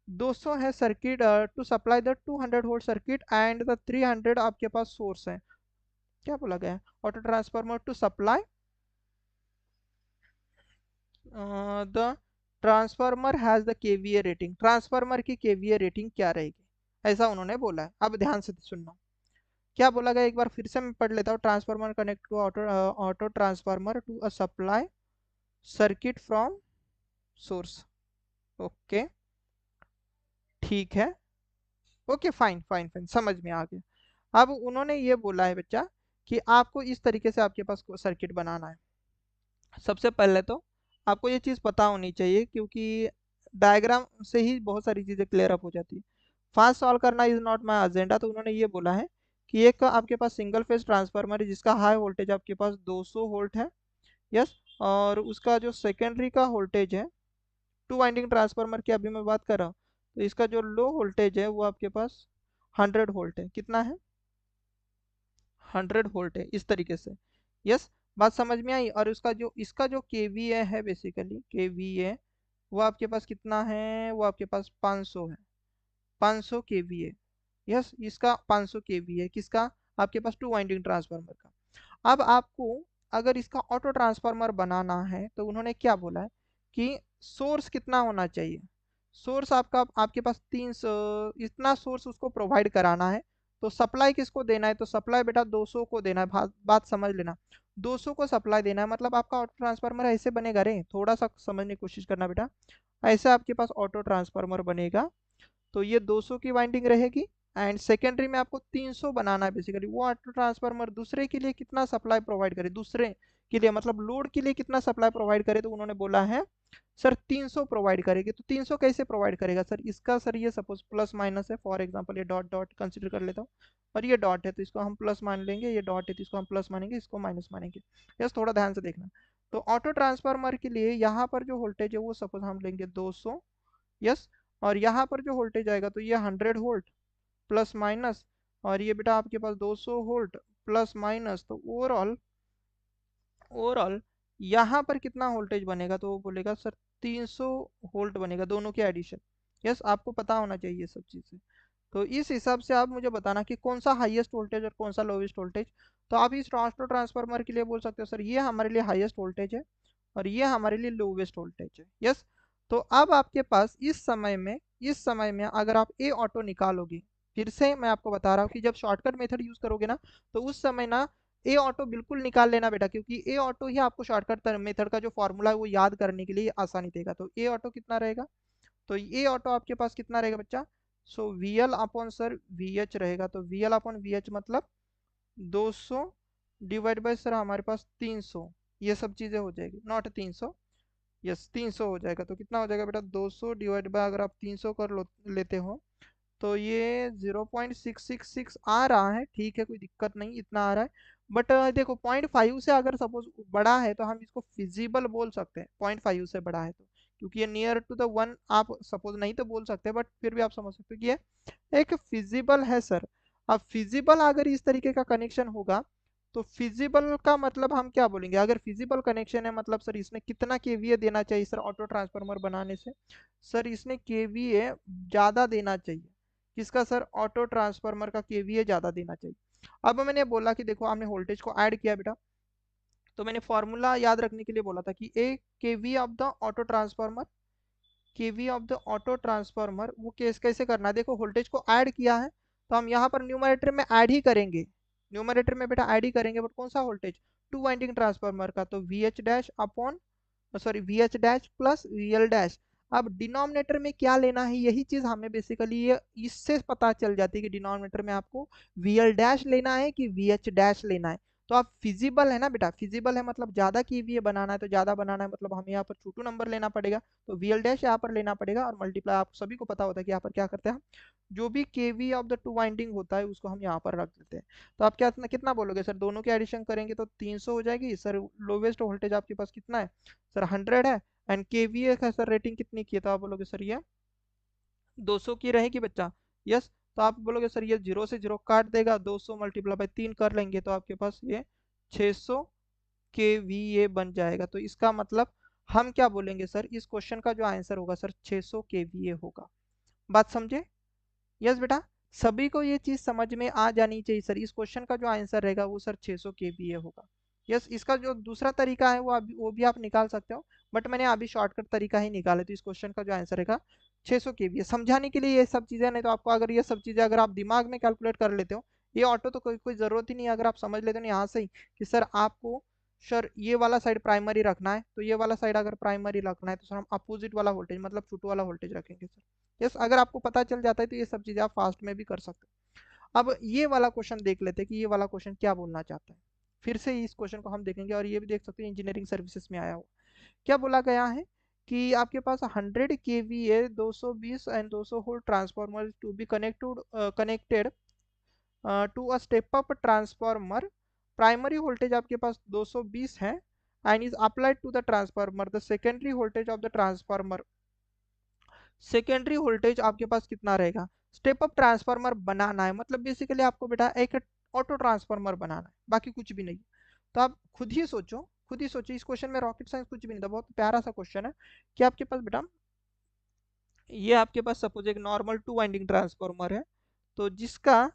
200 है circuit to supply the 200 volt circuit, and the 300 आपके पास सोर्स है। क्या बोला गया है, auto transformer to supply the transformer has the KVA rating, transformer की केवीए रेटिंग क्या रहेगी, ऐसा उन्होंने बोला है। अब ध्यान से सुनना क्या बोला गया, एक बार फिर से मैं पढ़ लेता हूँ। Transformer connect to auto auto transformer to a supply circuit from source. Okay, ठीक है, ओके फाइन फाइन फाइन, समझ में आ गया। अब उन्होंने ये बोला है बच्चा कि आपको इस तरीके से आपके पास सर्किट बनाना है। सबसे पहले तो आपको ये चीज़ पता होनी चाहिए, क्योंकि डायग्राम से ही बहुत सारी चीज़ें क्लियर अप हो जाती है। फास्ट सॉल्व करना इज नॉट माई एजेंडा। तो उन्होंने ये बोला है कि एक आपके पास सिंगल फेज ट्रांसफार्मर है जिसका हाई वोल्टेज आपके पास 200 वोल्ट है। यस, और उसका जो सेकेंडरी का वोल्टेज है, टू वाइंडिंग ट्रांसफार्मर की अभी मैं बात कर रहा हूँ, तो इसका जो लो वोल्टेज है वो आपके पास 100 वोल्ट है। कितना है? 100 वोल्ट है, इस तरीके से। यस, बात समझ में आई। और उसका जो इसका जो केवीए है, बेसिकली केवीए वो आपके पास कितना है? वो आपके पास 500 है, 500 केवीए। यस, इसका 500 केवीए किसका? आपके पास टू वाइंडिंग ट्रांसफार्मर का। अब आपको अगर इसका ऑटो ट्रांसफार्मर बनाना है तो उन्होंने क्या बोला है कि सोर्स कितना होना चाहिए। सोर्स आपका आपके पास 300, इतना सोर्स उसको प्रोवाइड कराना है। तो सप्लाई किसको देना है? तो सप्लाई बेटा 200 को देना है। बात समझ लेना, 200 को सप्लाई देना है। मतलब आपका ऑटो ट्रांसफार्मर ऐसे बनेगा रे, थोड़ा सा समझने की कोशिश करना बेटा। ऐसे आपके पास ऑटो ट्रांसफार्मर बनेगा। तो ये 200 की वाइंडिंग रहेगी एंड सेकेंडरी में आपको 300 बनाना है। बेसिकली वो ऑटो ट्रांसफार्मर दूसरे के लिए कितना सप्लाई प्रोवाइड करे, दूसरे के लिए मतलब लोड के लिए कितना सप्लाई प्रोवाइड करे। तो उन्होंने बोला है सर 300 प्रोवाइड करेगी। तो 300 कैसे प्रोवाइड करेगा सर? इसका सर ये सपोज प्लस माइनस है, फॉर एग्जांपल ये डॉट डॉट कंसिडर कर लेता हूँ, और ये डॉट है तो इसको हम प्लस मान लेंगे, ये डॉट है तो इसको हम प्लस मानेंगे, इसको माइनस मानेंगे। यस, थोड़ा ध्यान से देखना। तो ऑटो ट्रांसफार्मर के लिए यहाँ पर जो वोल्टेज है वो सपोज हम लेंगे 200। यस, और यहाँ पर जो वोल्टेज आएगा तो ये 100 वोल्ट प्लस माइनस, और ये बेटा आपके पास 200 वोल्ट प्लस माइनस। तो ओवरऑल ओवरऑल यहाँ पर कितना वोल्टेज बनेगा? तो वो बोलेगा सर 300 वोल्ट बनेगा, दोनों के एडिशन। यस, आपको पता होना चाहिए ये सब चीज़ें। तो इस हिसाब से आप मुझे बताना कि कौन सा हाईएस्ट वोल्टेज और कौन सा लोवेस्ट वोल्टेज। तो आप इस ऑटो ट्रांसफार्मर के लिए बोल सकते हो सर ये हमारे लिए हाईएस्ट वोल्टेज है और ये हमारे लिए लोवेस्ट वोल्टेज है। यस, तो अब आपके पास इस समय में अगर आप ए ऑटो निकालोगे, फिर से मैं आपको बता रहा हूँ कि जब शॉर्टकट मेथड यूज करोगे ना, तो उस समय ना ए ऑटो बिल्कुल निकाल लेना बेटा, क्योंकि ए ऑटो ही आपको शॉर्टकट मेथड का जो फॉर्मूला है वो याद करने के लिए आसानी देगा। तो ए ऑटो कितना रहेगा? तो ए ऑटो आपके पास कितना रहेगा बच्चा? सो V L upon sir V H रहेगा। तो V L upon V H मतलब 200 डिवाइड बाय सर हमारे पास 300। ये सब चीज़ें हो जाएगी, नॉट 300। यस, 300 हो जाएगा। तो कितना हो जाएगा बेटा? 200 डिवाइड बाय अगर आप 300 कर लो लेते हो तो ये 0.666 आ रहा है। ठीक है, कोई दिक्कत नहीं, इतना आ रहा है। बट देखो 0.5 से अगर सपोज बड़ा है तो हम इसको फिजिबल बोल सकते हैं। 0.5 से बड़ा है तो, क्योंकि ये नियर टू द 1 आप सपोज नहीं तो बोल सकते, बट फिर भी आप समझ सकते हो कि ये एक फिजिबल है सर। अब फिजिबल अगर इस तरीके का कनेक्शन होगा तो फिजिबल का मतलब हम क्या बोलेंगे? अगर फिजिबल कनेक्शन है मतलब सर इसने कितना केवीए देना चाहिए सर ऑटो ट्रांसफार्मर बनाने से? सर इसने केवीए ज़्यादा देना चाहिए। किसका सर? ऑटो ट्रांसफार्मर का केवीए ज़्यादा देना चाहिए। अब मैंने बोला कि देखो हमने वोल्टेज को ऐड किया बेटा, तो मैंने फॉर्मूला याद रखने के लिए बोला था कि a KV of the auto transformer, KV of the auto transformer वो केस कैसे करना है? देखो वोल्टेज को ऐड किया है तो हम यहाँ पर न्यूमरेटर में ऐड ही करेंगे, न्यूमरेटर में बेटा ऐड ही करेंगे। बट कौन सा वोल्टेज? टू वाइंडिंग ट्रांसफार्मर का। तो we H dash upon sorry we H dash plus V L dash. अब डिनोमिनेटर में क्या लेना है यही चीज हमें बेसिकली ये इससे पता चल जाती है कि डिनोमिनेटर में आपको वी एल डैश लेना है कि वी एच डैश लेना है। तो आप फिजिबल है ना बेटा, फिजिबल है मतलब ज्यादा केवीए बनाना है, तो ज्यादा बनाना है मतलब हमें यहाँ पर छोटू नंबर लेना पड़ेगा। तो वी एल डैश यहाँ पर लेना पड़ेगा और मल्टीप्लाई, आप सभी को पता होता है कि यहाँ पर क्या करते हैं हम, जो भी केवी ऑफ द टू वाइंडिंग होता है उसको हम यहाँ पर रख देते हैं। तो आप क्या कितना बोलोगे सर? दोनों के एडिशन करेंगे तो 300 हो जाएगी सर। लोवेस्ट वोल्टेज आपके पास कितना है सर? 100 है। एंड केवीए का सर रेटिंग कितनी की है? तो आप बोलोगे सर ये 200 की रहेगी बच्चा। यस, तो आप बोलोगे सर ये 0 से 0 काट देगा, 200 मल्टीप्लाई बाय 3 कर लेंगे तो आपके पास ये 600 केवीए बन जाएगा। तो इसका मतलब हम क्या बोलेंगे सर? इस क्वेश्चन का जो आंसर होगा सर 600 केवीए होगा। बात समझे? यस बेटा, सभी को ये चीज समझ में आ जानी चाहिए सर। इस क्वेश्चन का जो आंसर रहेगा वो सर 600 केवीए होगा। यस, इसका जो दूसरा तरीका है वो भी आप निकाल सकते हो, बट मैंने अभी शॉर्टकट तरीका ही निकाला। तो इस क्वेश्चन का जो आंसर रहेगा 600 केवीए। समझाने के लिए ये सब चीजें, नहीं तो आपको अगर ये सब चीजें अगर आप दिमाग में कैलकुलेट कर लेते हो, ये ऑटो तो कोई जरूरत ही नहीं है। अगर आप समझ लेते हो यहाँ से ही कि सर आपको सर ये वाला साइड प्राइमरी रखना है, तो ये वाला साइड अगर प्राइमरी रखना है तो सर हम अपोजिट वाला वोल्टेज मतलब छोटू वाला वोल्टेज रखेंगे सर। यस, अगर आपको पता चल जाता है तो ये सब चीज़ें आप फास्ट में भी कर सकते हो। अब ये वाला क्वेश्चन देख लेते हैं कि ये वाला क्वेश्चन क्या बोलना चाहता है। फिर से इस क्वेश्चन को हम देखेंगे और ये भी देख सकते हैं इंजीनियरिंग सर्विसेज में आया हो। क्या बोला गया है कि आपके पास 100 kVA 220 and 200 volt transformer to be connected to a step up transformer. Primary voltage आपके पास 220 है and is applied to the transformer. The secondary voltage of the transformer, secondary voltage आपके पास कितना रहेगा। स्टेप अप ट्रांसफार्मर बनाना है, मतलब basically आपको बेटा एक ऑटो ट्रांसफार्मर बनाना है, बाकी कुछ भी नहीं। तो आप खुद ही सोचो, खुद ही सोचो, इस क्वेश्चन में रॉकेट साइंस कुछ भी नहीं था, बहुत प्यारा सा क्वेश्चन है कि आपके पास बेटा ये आपके पास सपोज एक नॉर्मल 2 वाइंडिंग ट्रांसफार्मर है, तो जिसका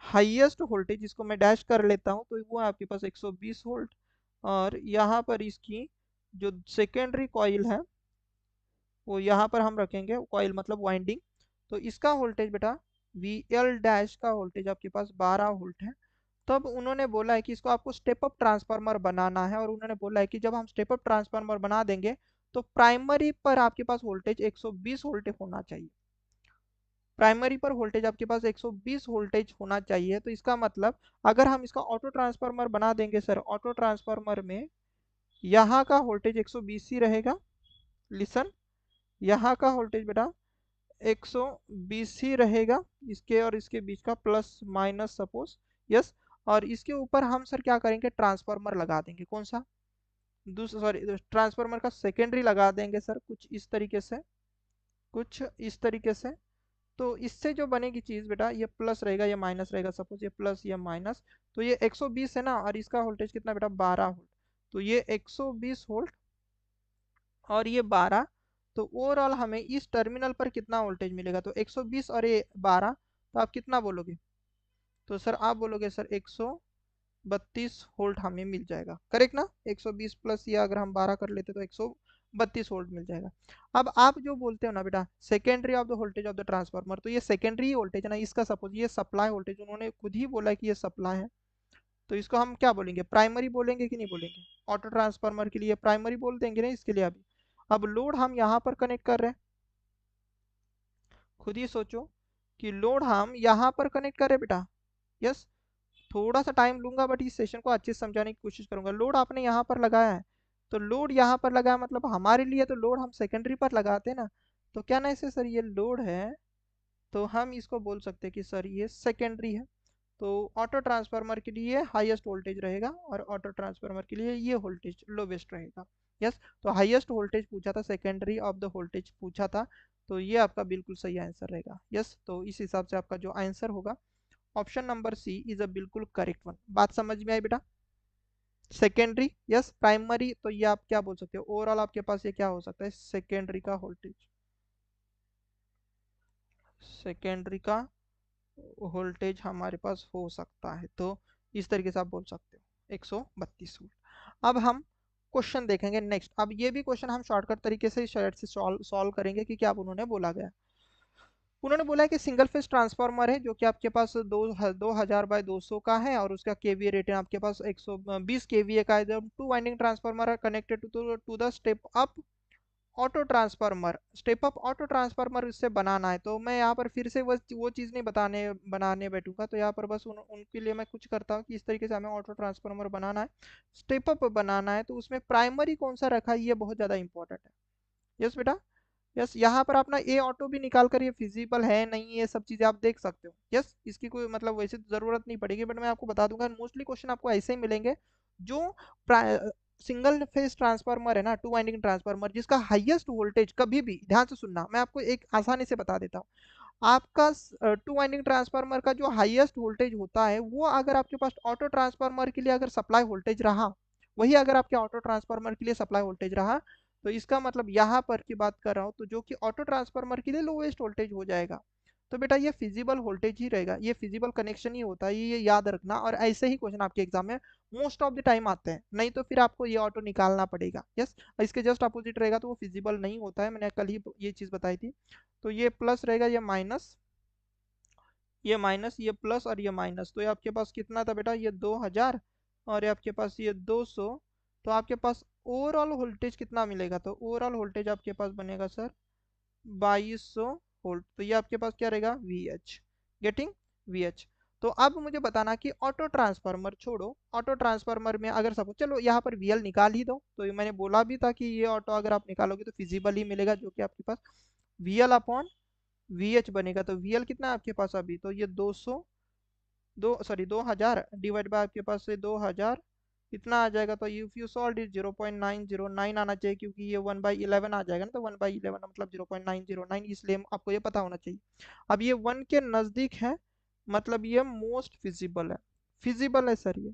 हाईएस्ट वोल्टेज, जिसको मैं डैश कर लेता हूँ, तो वो है आपके पास 120 वोल्ट। और यहाँ पर इसकी जो सेकेंडरी कॉइल है वो यहाँ पर हम रखेंगे, कॉइल मतलब वाइंडिंग। तो इसका वोल्टेज बेटा वी एल डैश का वोल्टेज आपके पास 12 वोल्ट है। तब उन्होंने बोला है कि इसको आपको स्टेप अप ट्रांसफार्मर बनाना है, और उन्होंने बोला है कि जब हम स्टेप अप ट्रांसफार्मर बना देंगे तो प्राइमरी पर आपके पास वोल्टेज 120 वोल्ट होना चाहिए। प्राइमरी पर वोल्टेज आपके पास 120 वोल्टेज होना चाहिए। तो इसका मतलब अगर हम इसका ऑटो ट्रांसफार्मर बना देंगे सर, ऑटो ट्रांसफार्मर में यहाँ का वोल्टेज 120 ही रहेगा। लिसन, यहाँ का वोल्टेज बेटा 120 ही रहेगा, इसके और इसके बीच का प्लस माइनस सपोज, यस। और इसके ऊपर हम सर क्या करेंगे, ट्रांसफार्मर लगा देंगे। कौन सा, दूसरा, सॉरी, ट्रांसफार्मर का सेकेंडरी लगा देंगे सर, कुछ इस तरीके से, कुछ इस तरीके से। तो इससे जो बनेगी चीज बेटा, ये प्लस रहेगा, ये माइनस रहेगा, सपोज ये प्लस ये माइनस। तो ये 120 है ना, और इसका वोल्टेज कितना बेटा 12 वोल्ट। तो ये 120 वोल्ट और ये 12। तो ओवरऑल हमें इस टर्मिनल पर कितना वोल्टेज मिलेगा, तो 120 और ये 12, तो आप कितना बोलोगे, तो सर आप बोलोगे सर 132 वोल्ट हमें मिल जाएगा, करेक्ट ना। 120 प्लस ये अगर हम 12 कर लेते तो 132 वोल्ट मिल जाएगा। अब आप जो बोलते हो ना बेटा secondary of the voltage of the transformer, तो ये सेकेंडरी वोल्टेज है ना, इसका सपोज ये सप्लाई वोल्टेज, उन्होंने खुद ही बोला कि ये सप्लाई है। तो इसको हम क्या बोलेंगे, प्राइमरी बोलेंगे कि नहीं बोलेंगे। ऑटो ट्रांसफार्मर के लिए प्राइमरी बोल देंगे ना इसके लिए अभी। अब लोड हम यहाँ पर कनेक्ट कर रहे हैं, खुद ही सोचो कि लोड हम यहाँ पर कनेक्ट कर रहे हैं बेटा, यस। थोड़ा सा टाइम लूंगा बट इस सेशन को अच्छे से समझाने की कोशिश करूंगा। लोड आपने यहाँ पर लगाया है, तो लोड यहाँ पर लगाया मतलब हमारे लिए तो लोड हम सेकेंडरी पर लगाते हैं ना। तो क्या ना इसे सर ये लोड है, तो हम इसको बोल सकते हैं कि सर ये सेकेंडरी है। तो ऑटो ट्रांसफार्मर के लिए हाईएस्ट वोल्टेज रहेगा और ऑटो ट्रांसफार्मर के लिए ये वोल्टेज लोवेस्ट रहेगा, यस। तो हाईएस्ट वोल्टेज पूछा था, सेकेंडरी ऑफ द वोल्टेज पूछा था, तो ये आपका बिल्कुल सही आंसर रहेगा, यस। तो इस हिसाब से आपका जो आंसर होगा option number C is a बिल्कुल करेक्ट वन। बात समझ में आई बेटा। सेकेंडरी यस, प्राइमरी तो ये आप क्या बोल सकते हो, ओवरऑल आपके पास ये क्या हो सकता है, सेकेंडरी का वोल्टेज, सेकेंडरी का वोल्टेज हमारे पास हो सकता है। तो इस तरीके से आप बोल सकते हो 132 वोल्ट। अब हम क्वेश्चन देखेंगे नेक्स्ट। अब ये भी क्वेश्चन हम शॉर्टकट तरीके से शायद से सॉल्व करेंगे कि क्या उन्होंने बोला गया। उन्होंने बोला है कि सिंगल फेज ट्रांसफार्मर है जो कि आपके पास 2000/200 का है, और उसका केवीए रेटिंग आपके पास 120 केवीए का है। जब टू वाइंडिंग ट्रांसफार्मर है connected to the step up auto transformer, step up auto transformer इससे बनाना है। तो मैं यहाँ पर फिर से वो चीज़ नहीं बनाने बैठूंगा, तो यहाँ पर बस उनके लिए मैं कुछ करता हूँ कि इस तरीके से हमें ऑटो ट्रांसफार्मर बनाना है, स्टेप अप बनाना है, तो उसमें प्राइमरी कौन सा रखा है ये बहुत ज़्यादा इंपॉर्टेंट है, यस बेटा। यस, यहाँ पर अपना ए ऑटो भी निकाल कर ये फिजिबल है नहीं, ये सब चीज़ें आप देख सकते हो, यस। इसकी कोई मतलब वैसे तो ज़रूरत नहीं पड़ेगी, बट मैं आपको बता दूंगा मोस्टली क्वेश्चन आपको ऐसे ही मिलेंगे जो सिंगल फेज ट्रांसफार्मर है ना, टू वाइंडिंग ट्रांसफार्मर, जिसका हाईएस्ट वोल्टेज कभी भी, ध्यान से सुनना, मैं आपको एक आसानी से बता देता हूँ। आपका टू वाइंडिंग ट्रांसफार्मर का जो हाईएस्ट वोल्टेज होता है, वो अगर आपके पास ऑटो ट्रांसफार्मर के लिए अगर सप्लाई वोल्टेज रहा, वही अगर आपके ऑटो ट्रांसफार्मर के लिए सप्लाई वोल्टेज रहा, तो इसका मतलब यहाँ पर की बात कर रहा हूँ, तो जो कि ऑटो ट्रांसफार्मर के लिए लोवेस्ट वोल्टेज हो जाएगा। तो बेटा ये फिजिबल वोल्टेज ही रहेगा, ये फिजिबल कनेक्शन ही होता है, ये याद रखना। और ऐसे ही क्वेश्चन आपके एग्जाम में मोस्ट ऑफ द टाइम आते हैं, नहीं तो फिर आपको ये ऑटो निकालना पड़ेगा, यस। इसके जस्ट अपोजिट रहेगा तो वो फिजिबल नहीं होता है, मैंने कल ही ये चीज़ बताई थी। तो ये प्लस रहेगा, ये माइनस, ये माइनस, ये प्लस और ये माइनस। तो ये आपके पास कितना था बेटा, ये 2000 और ये आपके पास ये 200। तो आपके पास ओवरऑल वोल्टेज कितना मिलेगा, तो ओवरऑल वोल्टेज आपके पास बनेगा सर 2200 वोल्ट। तो ये आपके पास क्या रहेगा, वी एच, गेटिंग। VH। तो अब मुझे बताना कि ऑटो ट्रांसफार्मर छोड़ो, ऑटो ट्रांसफार्मर में अगर सपोज चलो यहाँ पर VL निकाल ही दो, तो ये मैंने बोला भी था कि ये ऑटो अगर आप निकालोगे तो फिजिबल ही मिलेगा, जो कि आपके पास VL अपॉन VH बनेगा। तो VL कितना है आपके पास अभी, तो ये 200, 2000 डिवाइड बाय आपके पास से 2000 कितना आ जाएगा, तो इफ यू सॉल्व इट 0.909 आना चाहिए, क्योंकि ये 1/11 आ जाएगा ना, तो 1/11 मतलब 0.909, इसलिए आपको ये पता होना चाहिए। अब ये 1 के नज़दीक है, मतलब ये मोस्ट फिजिबल है। फिजिबल है सर ये,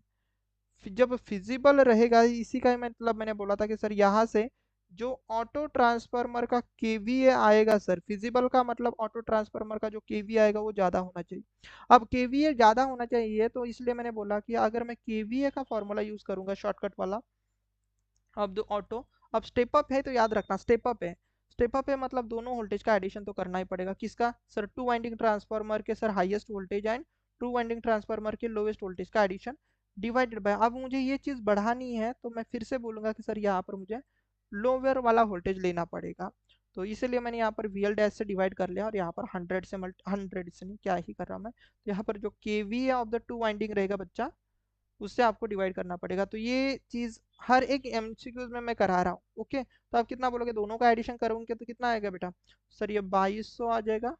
जब फिजिबल रहेगा, इसी का ही मतलब मैंने बोला था कि सर यहाँ से जो ऑटो ट्रांसफार्मर का केवीए आएगा सर, फिजिबल का मतलब ऑटो ट्रांसफार्मर का जो केवीए आएगा वो ज़्यादा होना चाहिए। अब केवीए ज़्यादा होना चाहिए, तो इसलिए मैंने बोला कि अगर मैं केवीए का फॉर्मूला यूज़ करूंगा शॉर्टकट वाला, अब दो ऑटो, अब स्टेप अप है तो याद रखना स्टेप अप है। स्टेप अप है मतलब दोनों वोल्टेज का एडिशन तो करना ही पड़ेगा, किसका सर, टू वाइंडिंग ट्रांसफार्मर के sir highest voltage and to winding transformer के लोवेस्ट वोल्टेज का एडिशन डिवाइडेड बाय, अब मुझे ये चीज़ बढ़ानी है तो मैं फिर से बोलूंगा कि सर यहाँ पर मुझे लोअर वाला वोल्टेज लेना पड़ेगा। तो इसीलिए मैंने यहाँ पर VL डैश से डिवाइड कर लिया, और यहाँ पर 100 से नहीं, क्या ही कर रहा हूँ मैं, तो यहाँ पर जो KV of the two winding रहेगा बच्चा, उससे आपको डिवाइड करना पड़ेगा। तो ये चीज़ हर एक MCQs में मैं करा रहा हूँ। ओके, तो आप कितना बोलोगे, दोनों का एडिशन करोगे तो कितना आएगा बेटा, सर ये 2200 आ जाएगा,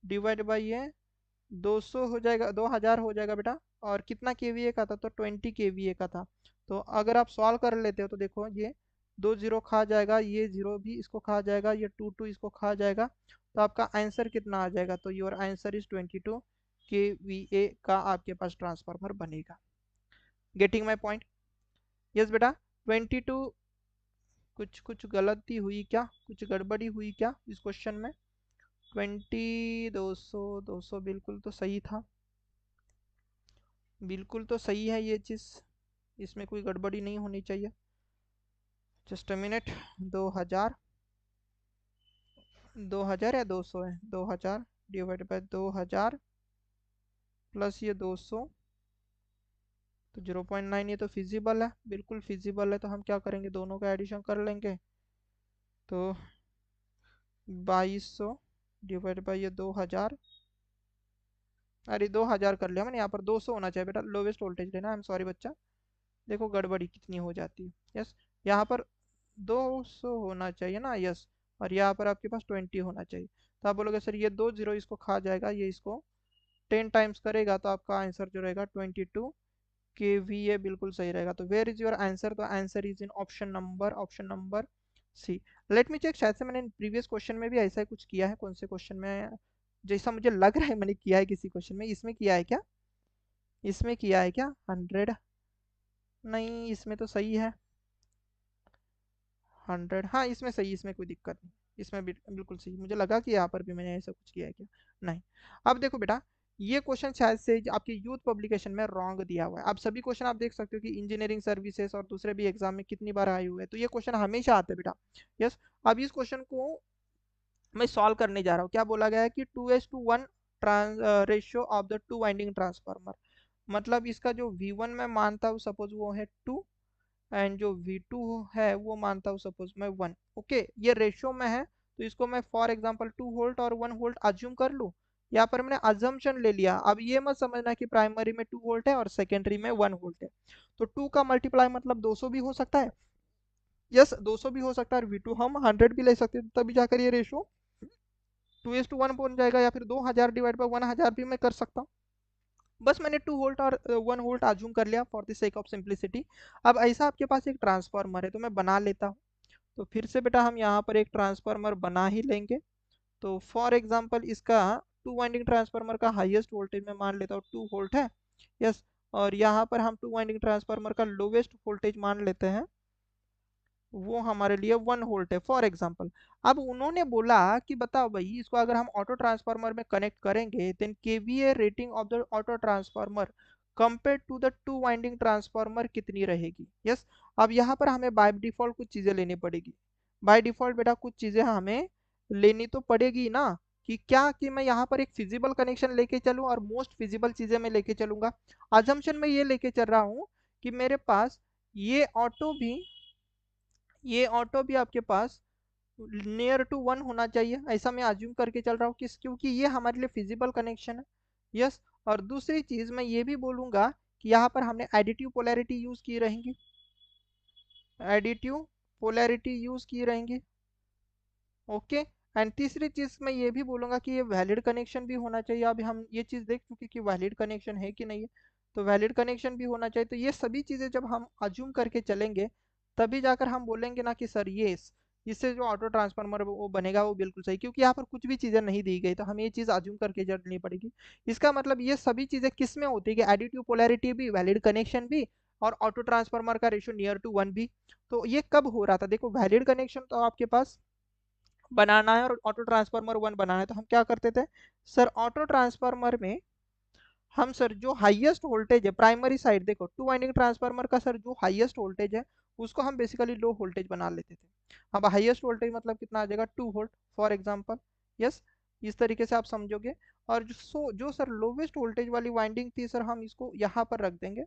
डिवाइड बाई ये 200 हो जाएगा, 2000 हो जाएगा बेटा। और कितना KVA का था, तो 20 KVA का था। तो अगर आप सॉल्व कर लेते हो तो देखो ये 2 जीरो खा जाएगा, ये जीरो भी इसको खा जाएगा, ये 2 इसको खा जाएगा, तो आपका आंसर कितना आ जाएगा, तो योर आंसर इज 22 KVA का आपके पास ट्रांसफार्मर बनेगा। Getting my point? यस बेटा, 22। कुछ कुछ गलती हुई क्या, कुछ गड़बड़ी हुई क्या इस क्वेश्चन में? 200 बिल्कुल तो सही था, बिल्कुल तो सही है ये चीज़, इसमें कोई गड़बड़ी नहीं होनी चाहिए। जस्ट अ मिनट, 2000, 2000 या 200 है, 2000 डिवाइड बाय 2000 प्लस ये 200, तो 0.9, ये तो फिजिबल है, बिल्कुल फिजिबल है। तो हम क्या करेंगे, दोनों का एडिशन कर लेंगे, तो 2200 डिवाइड बाई ये 2000, अरे 2000 कर लिया मैंने, यहाँ पर 200 होना चाहिए बेटा, लोवेस्ट वोल्टेज लेना। आई एम सॉरी बच्चा, देखो गड़बड़ी कितनी हो जाती है। यस, यहाँ पर 200 होना चाहिए ना, यस, और यहाँ पर आपके पास 20 होना चाहिए। तो आप बोलोगे सर ये 2 जीरो इसको खा जाएगा, ये इसको 10 टाइम्स करेगा, तो आपका आंसर जो रहेगा 22 KVA बिल्कुल सही रहेगा। तो वेयर इज योर आंसर, तो answer is in option number C. Let me check, शायद से मैंने प्रीवियस क्वेश्चन में भी ऐसा ही कुछ किया है, कौन से क्वेश्चन में, जैसा मुझे लग रहा है मैंने किया है किसी क्वेश्चन में, इसमें किया है क्या, इसमें किया है क्या 100, नहीं इसमें तो सही है 100, हाँ इसमें सही, इसमें कोई दिक्कत नहीं, इसमें भी बिल्कुल सही, मुझे लगा कि यहाँ पर भी मैंने ऐसा कुछ किया है क्या, नहीं। अब देखो बेटा, ये क्वेश्चन शायद से आपके यूथ पब्लिकेशन में रॉन्ग दिया हुआ है। अब सभी क्वेश्चन आप देख सकते हो कि इंजीनियरिंग सर्विसेज और दूसरे भी एग्जाम में कितनी बार आए हुए हैं, तो ये क्वेश्चन हमेशा आते हैं बेटा। यस, अब इस क्वेश्चन को मैं सॉल्व करने जा रहा हूँ। क्या बोला गया है कि 2:1 turns ratio of the two winding transformer, मतलब इसका जो V1 में मानता हूँ सपोज वो है 2, एंड जो V2 है वो मानता हूँ सपोज मैं 1। ओके, ये रेशियो में है, तो इसको मैं फॉर एग्जांपल 2 वोल्ट और 1 वोल्ट अज्यूम कर लूँ। यहाँ पर मैंने अजम्पशन ले लिया। अब ये मत समझना कि प्राइमरी में 2 वोल्ट है और सेकेंडरी में 1 वोल्ट है, तो 2 का मल्टीप्लाई मतलब 200 भी हो सकता है। यस, 200 भी हो सकता है, और V2 हम 100 भी ले सकते हैं, तभी जाकर ये रेशियो 2:1 बन जाएगा, या फिर 2000 डिवाइड बाई 1000 भी मैं कर सकता हूँ। बस मैंने 2 वोल्ट और 1 वोल्ट अज्यूम कर लिया for the sake of simplicity. अब ऐसा आपके पास एक ट्रांसफार्मर है, तो मैं बना लेता हूँ। तो फिर से बेटा हम यहाँ पर एक ट्रांसफार्मर बना ही लेंगे। तो फॉर एग्जांपल इसका टू वाइंडिंग ट्रांसफार्मर का हाईएस्ट वोल्टेज मैं मान लेता हूँ 2 वोल्ट है। यस, और यहाँ पर हम टू वाइंडिंग ट्रांसफार्मर का लोवेस्ट वोल्टेज मान लेते हैं, वो हमारे लिए 1 वोल्ट है फॉर एग्जांपल। अब उन्होंने बोला कि बताओ भाई, इसको अगर हम ऑटो ट्रांसफार्मर में कनेक्ट करेंगे, then KVA rating of the auto transformer compare to the two winding transformer कितनी रहेगी। यस, अब यहाँ पर हमें बाय डिफॉल्ट कुछ चीजें लेनी पड़ेगी। बाय डिफॉल्ट बेटा कुछ चीजें हमें लेनी तो पड़ेगी ना, कि क्या कि मैं यहाँ पर एक फिजिबल कनेक्शन लेके चलूँ और मोस्ट फिजिबल चीजें मैं लेके चलूंगा। अजम्पशन में ये लेके चल रहा हूँ कि मेरे पास ये ऑटो भी ये ऑटो भी आपके पास नियर टू 1 होना चाहिए, ऐसा मैं अज्यूम करके चल रहा हूँ, किस क्योंकि ये हमारे लिए फिजिबल कनेक्शन है। यस। और दूसरी चीज मैं ये भी बोलूंगा कि यहाँ पर हमने एडिटिव पोलैरिटी यूज की रहेंगी, एडिटिव पोलैरिटी यूज की रहेंगी। ओके। एंड तीसरी चीज मैं ये भी बोलूंगा कि ये वैलिड कनेक्शन भी होना चाहिए। अभी हम ये चीज देख चुके कि वैलिड कनेक्शन है कि नहीं है, तो वैलिड कनेक्शन भी होना चाहिए। तो ये सभी चीजें जब हम अज्यूम करके चलेंगे तभी जाकर हम बोलेंगे ना कि सर ये इससे जो ऑटो ट्रांसफार्मर वो बनेगा वो बिल्कुल सही, क्योंकि यहाँ पर कुछ भी चीजें नहीं दी गई तो हमें ये चीज अज्यूम करके चलनी पड़ेगी। इसका मतलब ये सभी चीजें किस में होती है कि एडिटिव पोलैरिटी भी, वैलिड कनेक्शन भी, और ऑटो ट्रांसफार्मर का रेशियो नियर टू 1 भी। तो ये कब हो रहा था, देखो वैलिड कनेक्शन तो आपके पास बनाना है और ऑटो ट्रांसफार्मर 1 बनाना है, तो हम क्या करते थे सर, ऑटो ट्रांसफार्मर में हम सर जो हाईएस्ट वोल्टेज है प्राइमरी साइड, देखो टू वाइंडिंग ट्रांसफार्मर का सर जो हाईएस्ट वोल्टेज है उसको हम बेसिकली लो वोल्टेज बना लेते थे। अब हाईएस्ट वोल्टेज मतलब कितना आ जाएगा, 2 वोल्ट फॉर एग्जांपल। यस, इस तरीके से आप समझोगे। और जो सर लोवेस्ट वोल्टेज वाली वाइंडिंग थी सर, हम इसको यहाँ पर रख देंगे,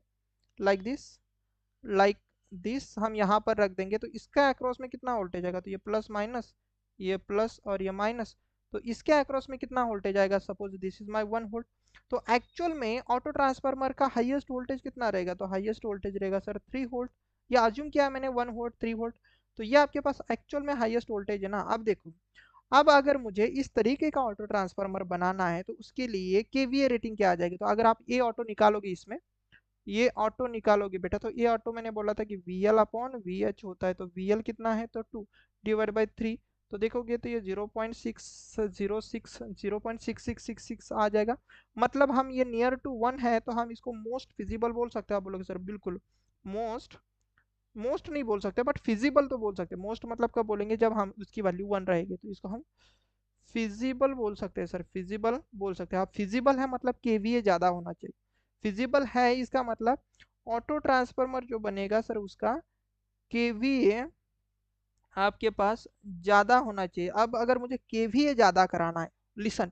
लाइक दिस, लाइक दिस हम यहाँ पर रख देंगे। तो इसका अक्रॉस में कितना वोल्टेज आएगा, तो ये प्लस माइनस, ये प्लस और ये माइनस, तो इसके अक्रॉस में कितना वोल्टेज आएगा, suppose this is my 1 volt. तो एक्चुअल में ऑटो ट्रांसफार्मर का हाईएस्ट वोल्टेज कितना रहेगा, तो हाईएस्ट वोल्टेज रहेगा सर 3 वोल्ट। ये अज्यूम किया मैंने 1 वोल्ट 3 वोल्ट, तो ये आपके पास एक्चुअल में हाईएस्ट वोल्टेज है ना। अब देखो, अब अगर मुझे इस तरीके का ऑटो ट्रांसफार्मर बनाना है तो उसके लिए केवीए रेटिंग क्या आ जाएगी, तो अगर आप ए ऑटो निकालोगे इसमें, ये ऑटो निकालोगे बेटा, तो ये ऑटो मैंने बोला था कि V L upon V H होता है, तो वी एल कितना है, तो 2 डिवाइड बाई 3। तो देखोगे तो ये 0.6 आ जाएगा। मतलब हम ये नियर टू 1 है तो हम इसको मोस्ट फिजिबल बोल सकते हैं। आप बोलोगे सर बिल्कुल मोस्ट, मोस्ट नहीं बोल सकते बट फिजिबल तो बोल सकते हैं। मोस्ट मतलब कब बोलेंगे, जब हम उसकी वैल्यू 1 रहेगी, तो इसको हम फिजिबल बोल सकते हैं सर, फिजिबल बोल सकते हैं आप। फिजिबल है मतलब केवीए ज्यादा होना चाहिए। फिजिबल है इसका मतलब ऑटो ट्रांसफार्मर जो बनेगा सर उसका केवीए आपके पास ज्यादा होना चाहिए। अब अगर मुझे केवीए ज्यादा कराना है, लिसन,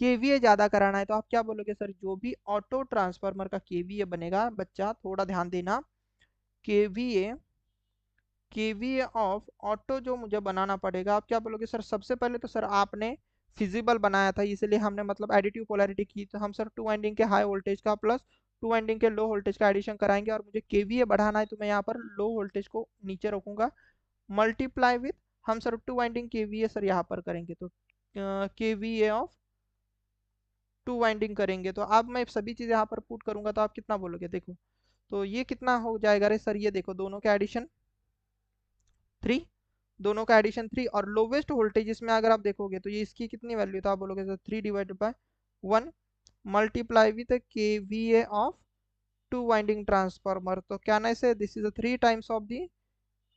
केवीए ज्यादा कराना है तो आप क्या बोलोगे सर, जो भी ऑटो ट्रांसफार्मर का केवीए बनेगा, बच्चा थोड़ा ध्यान देना, केवीए, केवीए ऑफ ऑटो जो मुझे बनाना पड़ेगा, आप क्या बोलोगे सर, सबसे पहले तो सर आपने फिजिबल बनाया था इसलिए हमने मतलब एडिटिव पोलैरिटी की, तो हम सर टू वाइंडिंग के हाई वोल्टेज का प्लस टू वाइंडिंग के लो वोल्टेज का एडिशन कराएंगे। और मुझे केवीए बढ़ाना है तो मैं यहाँ पर लो वोल्टेज को नीचे रखूंगा, मल्टीप्लाई विथ, हम sir two winding KVA sir यहाँ पर करेंगे, तो केवीए ऑफ टू वाइंडिंग करेंगे। तो अब मैं सभी चीज़ यहाँ पर पुट करूंगा तो आप कितना बोलोगे, देखो तो ये कितना हो जाएगा रे सर, ये देखो दोनों का एडिशन 3, दोनों का एडिशन 3, और लोवेस्ट वोल्टेज इसमें अगर आप देखोगे तो ये इसकी कितनी वैल्यू, तो आप बोलोगे sir 3/1 multiply with KVA of two winding transformer. तो क्या ना इसे, this is 3 times of the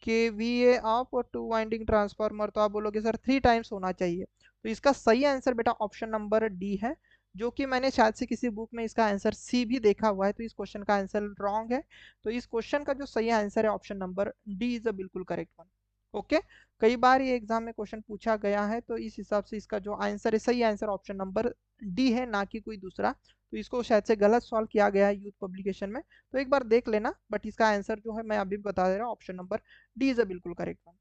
KVA of two winding transformer, तो आप बोलोगे सर 3 टाइम्स होना चाहिए। तो इसका सही आंसर बेटा ऑप्शन नंबर डी है, जो कि मैंने शायद से किसी बुक में इसका आंसर सी भी देखा हुआ है, तो इस क्वेश्चन का आंसर रॉन्ग है। तो इस क्वेश्चन का जो सही आंसर है option number D is a बिल्कुल करेक्ट वन। ओके, कई बार ये एग्जाम में क्वेश्चन पूछा गया है, तो इस हिसाब से इसका जो आंसर है, सही आंसर ऑप्शन नंबर डी है, ना कि कोई दूसरा। तो इसको शायद से गलत सॉल्व किया गया है यूथ पब्लिकेशन में, तो एक बार देख लेना। बट इसका आंसर जो है मैं अभी बता दे रहा हूँ, option number D is a बिल्कुल करेक्ट वन।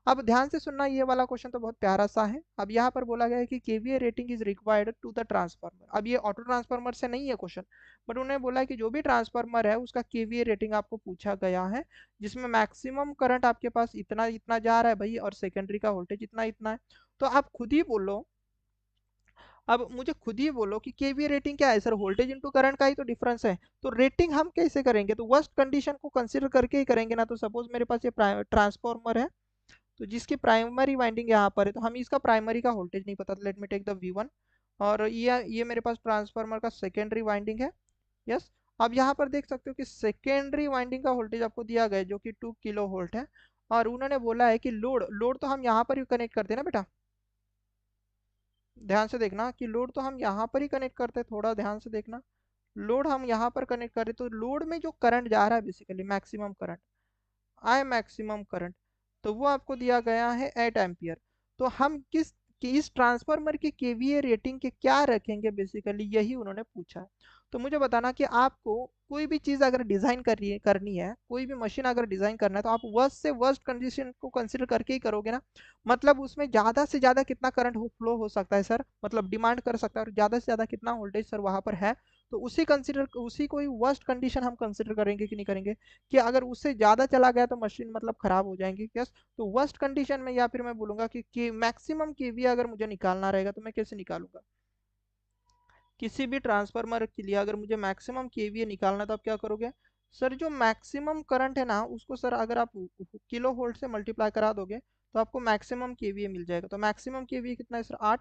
अब ध्यान से सुनना, ये वाला क्वेश्चन तो बहुत प्यारा सा है। अब यहाँ पर बोला गया है कि KVA rating is required to the transformer. अब ये ऑटो ट्रांसफार्मर से नहीं है क्वेश्चन, बट उन्होंने बोला है कि जो भी ट्रांसफार्मर है उसका केवीए रेटिंग आपको पूछा गया है, जिसमें मैक्सिमम करंट आपके पास इतना इतना जा रहा है भाई, और सेकेंडरी का वोल्टेज इतना इतना है। तो आप खुद ही बोलो, अब मुझे खुद ही बोलो कि केवीए रेटिंग क्या है सर, वोल्टेज इनटू करंट का ही तो डिफरेंस है। तो रेटिंग हम कैसे करेंगे, तो वर्स्ट कंडीशन को कंसीडर करके ही करेंगे ना। तो सपोज मेरे पास ये ट्रांसफार्मर है, तो जिसकी प्राइमरी वाइंडिंग यहाँ पर है, तो हमें इसका प्राइमरी का वोल्टेज नहीं पता, let me take the V1। और ये मेरे पास ट्रांसफार्मर का सेकेंडरी वाइंडिंग है। यस, अब यहाँ पर देख सकते हो कि सेकेंडरी वाइंडिंग का वोल्टेज आपको दिया गया है जो कि 2 किलो वोल्ट है। और उन्होंने बोला है कि लोड लोड तो हम यहाँ पर ही कनेक्ट करते हैं ना बेटा, ध्यान से देखना कि लोड तो हम यहाँ पर ही कनेक्ट करते हैं, थोड़ा ध्यान से देखना। लोड हम यहाँ पर कनेक्ट करें तो लोड में जो करंट जा रहा है basically maximum current, I maximum current, तो वो आपको दिया गया है 8 एम्पियर। तो हम कि इस ट्रांसफार्मर की केवीए रेटिंग के क्या रखेंगे बेसिकली, यही उन्होंने पूछा है। तो मुझे बताना कि आपको कोई भी चीज़ अगर डिज़ाइन करनी है, कोई भी मशीन अगर डिज़ाइन करना है, तो आप वर्स्ट से वर्स्ट कंडीशन को कंसिडर करके ही करोगे ना। मतलब उसमें ज़्यादा से ज़्यादा कितना करंट फ्लो हो सकता है सर, मतलब डिमांड कर सकता है, और ज़्यादा से ज़्यादा कितना वोल्टेज सर वहाँ पर है। तो उसी को ही वर्स्ट कंडीशन हम कंसिडर करेंगे कि नहीं करेंगे, कि अगर उससे ज़्यादा चला गया तो मशीन मतलब ख़राब हो जाएंगी। यस, तो वर्स्ट कंडीशन में, या फिर मैं बोलूँगा कि मैक्सिमम केवी अगर मुझे निकालना रहेगा तो मैं कैसे निकालूंगा। किसी भी ट्रांसफार्मर के लिए अगर मुझे मैक्सिमम केवीए निकालना है तो आप क्या करोगे सर, जो मैक्सिमम करंट है ना उसको सर अगर आप किलो वोल्ट से मल्टीप्लाई करा दोगे तो आपको मैक्सिमम केवीए मिल जाएगा। तो मैक्सिमम केवीए कितना है सर, 8।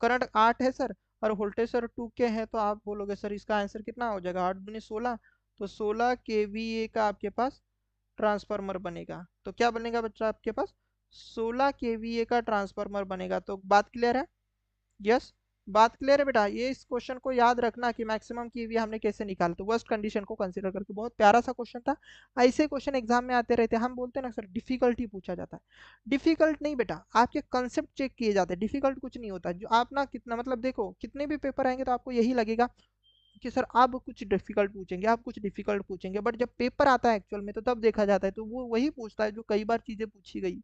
करंट 8 है सर, और वोल्टेज सर 2 के है, तो आप बोलोगे सर इसका आंसर कितना हो जाएगा, 8 दूनी 16। तो 16 केवीए का आपके पास ट्रांसफार्मर बनेगा। तो क्या बनेगा बच्चा आपके पास, 16 केवीए का ट्रांसफार्मर बनेगा। तो बात क्लियर है। यस, बात क्लियर है बेटा। ये इस क्वेश्चन को याद रखना कि मैक्सिमम कीवी हमने कैसे निकाला, तो वर्स्ट कंडीशन को कंसीडर करके। बहुत प्यारा सा क्वेश्चन था। ऐसे क्वेश्चन एग्जाम में आते रहते हैं। हम बोलते हैं ना सर डिफिकल्टी पूछा जाता है, डिफिकल्ट नहीं बेटा, आपके कंसेप्ट चेक किए जाते हैं। डिफिकल्ट कुछ नहीं होता। जो आप ना कितना मतलब देखो, कितने भी पेपर आएंगे तो आपको यही लगेगा कि सर आप कुछ डिफिकल्ट पूछेंगे, आप कुछ डिफिकल्ट पूछेंगे, बट जब पेपर आता है एक्चुअल में तो तब देखा जाता है तो वो वही पूछता है जो कई बार चीजें पूछी गई।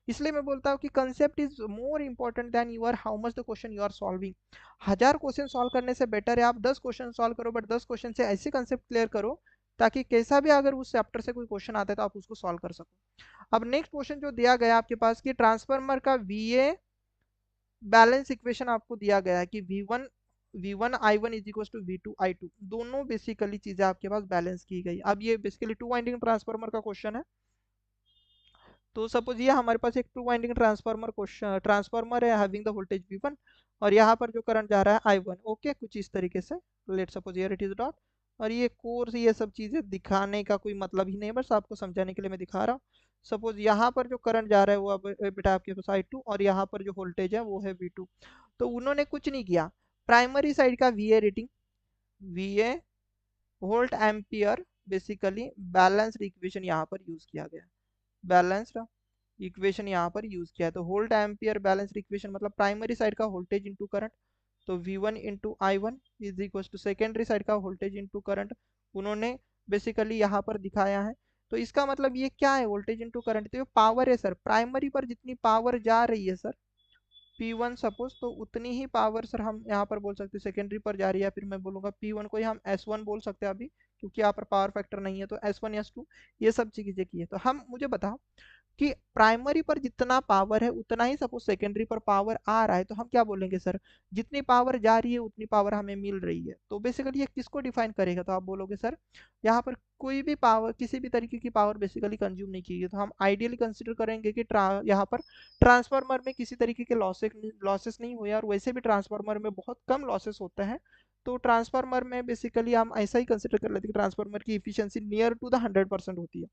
इसलिए मैं बोलता हूँ कि concept is more important than you are how much the question you are solving. 1000 question solve करने से बेटर है आप 10 क्वेश्चन सॉल्व करो, बट 10 क्वेश्चन से ऐसे कंसेप्ट क्लियर करो ताकि कैसा भी अगर उस चैप्टर से कोई क्वेश्चन आता है तो आप उसको सॉल्व कर सको। अब नेक्स्ट क्वेश्चन जो दिया गया आपके पास कि ट्रांसफार्मर का वीए बैलेंस इक्वेशन आपको दिया गया है कि V1 I1 is equal to V2 I2, दोनों बेसिकली चीजें आपके पास बैलेंस की गई। अब ये बेसिकली टू वाइंडिंग ट्रांसफार्मर का क्वेश्चन है। तो सपोज ये हमारे पास एक टू वाइंडिंग ट्रांसफार्मर है हैविंग द वोल्टेज V1, और यहाँ पर जो करंट जा रहा है I1। ओके, कुछ इस तरीके से let suppose here it is dot. और ये कोर्स ये सब चीजें दिखाने का कोई मतलब ही नहीं है, बस आपको समझाने के लिए मैं दिखा रहा हूँ। सपोज यहाँ पर जो करंट जा रहा है वो अब बेटा आपके पास I2, और यहाँ पर जो वोल्टेज है वो है V2। तो उन्होंने कुछ नहीं किया, प्राइमरी साइड का VA rating, VA volt ampere, basically balanced equation यहाँ पर यूज किया गया, बैलेंस्ड इक्वेशन यहाँ पर यूज किया है। तो वोल्ट एम्पियर बैलेंस्ड इक्वेशन मतलब प्राइमरी साइड का वोल्टेज इनटू करंट, तो V1 into I1 is equal to secondary side का वोल्टेज इनटू करंट, उन्होंने बेसिकली यहाँ पर दिखाया है। तो इसका मतलब ये क्या है, वोल्टेज इनटू करंट, तो ये पावर है सर। प्राइमरी पर जितनी पावर जा रही है सर P1 सपोज, तो उतनी ही पावर सर हम यहाँ पर बोल सकते हैं सेकेंडरी पर जा रही है। फिर मैं बोलूंगा P1 को ही हम S1 बोल सकते हैं अभी, क्योंकि यहाँ पर पावर फैक्टर नहीं है, तो S1 S2 ये सब चीजें की है। तो हम मुझे बताओ कि प्राइमरी पर जितना पावर है उतना ही सपोज सेकेंडरी पर पावर आ रहा है, तो हम क्या बोलेंगे सर, जितनी पावर जा रही है उतनी पावर हमें मिल रही है। तो बेसिकली ये किसको डिफाइन करेगा, तो आप बोलोगे सर यहाँ पर कोई भी पावर, किसी भी तरीके की पावर बेसिकली कंज्यूम नहीं की गई। तो हम आइडियली कंसिडर करेंगे कि यहाँ पर ट्रांसफार्मर में किसी तरीके के लॉसेस नहीं हुए, और वैसे भी ट्रांसफार्मर में बहुत कम लॉसेस होते हैं। तो ट्रांसफार्मर में बेसिकली हम ऐसा ही कंसिडर कर लेते हैं कि ट्रांसफार्मर की इफिशियंसी नियर टू द 100% होती है।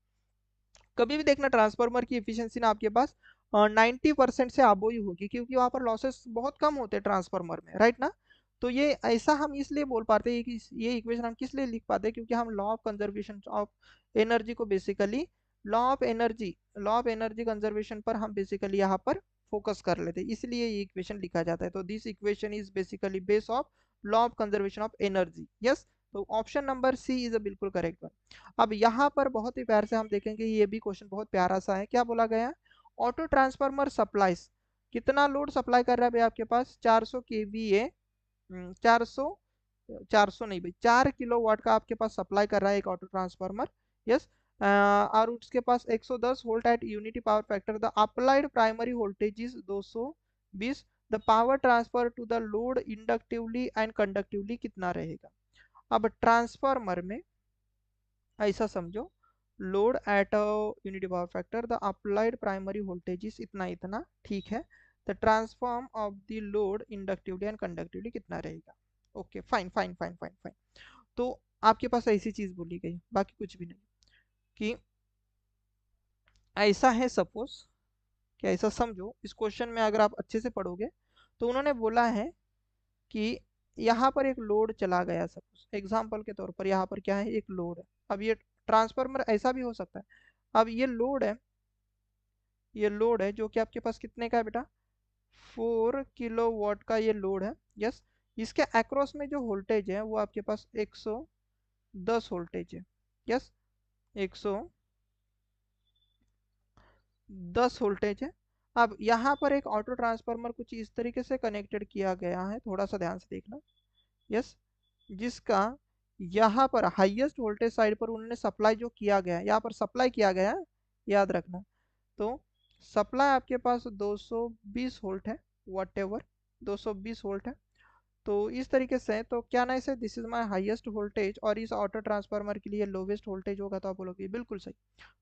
कभी भी देखना ट्रांसफार्मर की एफिशिएंसी ना आपके पास 90% से अबो ही होगी, क्योंकि वहां पर लॉसेस बहुत कम होते हैं ट्रांसफार्मर में, राइट ना। तो ये ऐसा हम इसलिए बोल पाते हैं कि ये इक्वेशन हम किस लिए लिख पाते हैं, क्योंकि हम law of conservation of energy को basically law of energy conservation पर हम बेसिकली यहाँ पर फोकस कर लेते हैं, इसलिए ये इक्वेशन लिखा जाता है। तो this equation is basically base of law of conservation of energy. Yes, तो option number C is a बिल्कुल करेक्ट वन। अब यहाँ पर बहुत ही प्यार से हम देखेंगे, ये भी क्वेश्चन बहुत प्यारा सा है। क्या बोला गया है, ऑटो ट्रांसफार्मर सप्लाईज, कितना लोड सप्लाई कर रहा है भाई आपके पास, 400 केवीए, 400, 400 नहीं भाई, 4 किलोवाट का आपके पास सप्लाई कर रहा है एक ऑटो ट्रांसफार्मर। यस, और उसके पास 110 volt at unity power factor, the applied primary voltage is 220, the power transfer to the load inductively and conductively कितना रहेगा। अब ट्रांसफार्मर में ऐसा समझो, load at unity power factor, the applied primary voltage is इतना इतना, ठीक है। The transform of the load inductively and conductively कितना रहेगा। Okay, fine fine fine fine fine. तो आपके पास ऐसी चीज बोली गई, बाकी कुछ भी नहीं, कि ऐसा है सपोज, कि ऐसा समझो, इस क्वेश्चन में अगर आप अच्छे से पढ़ोगे तो उन्होंने बोला है कि यहाँ पर एक लोड चला गया, सपोज एग्जाम्पल के तौर पर यहाँ पर क्या है, एक लोड है। अब ये ट्रांसफार्मर ऐसा भी हो सकता है। अब ये लोड है, ये लोड है जो कि आपके पास कितने का है बेटा, 4 किलोवाट का ये लोड है। यस, इसके अक्रॉस में जो वोल्टेज है वो आपके पास 110 वोल्टेज है। यस, 110 वोल्टेज है। अब यहाँ पर एक ऑटो ट्रांसफार्मर कुछ इस तरीके से कनेक्टेड किया गया है, थोड़ा सा ध्यान से देखना। यस, जिसका यहाँ पर हाईएस्ट वोल्टेज साइड पर उन्होंने सप्लाई जो किया गया है, यहाँ पर सप्लाई किया गया है, याद रखना। तो सप्लाई आपके पास 220 वोल्ट है, वट एवर 220 वोल्ट है। तो इस तरीके से तो क्या ना इसे this is my highest voltage और इस ऑटो ट्रांसफार्मर के लिए लोवेस्ट वोल्टेज होगा, तो आप बोलोगे बिल्कुल सही।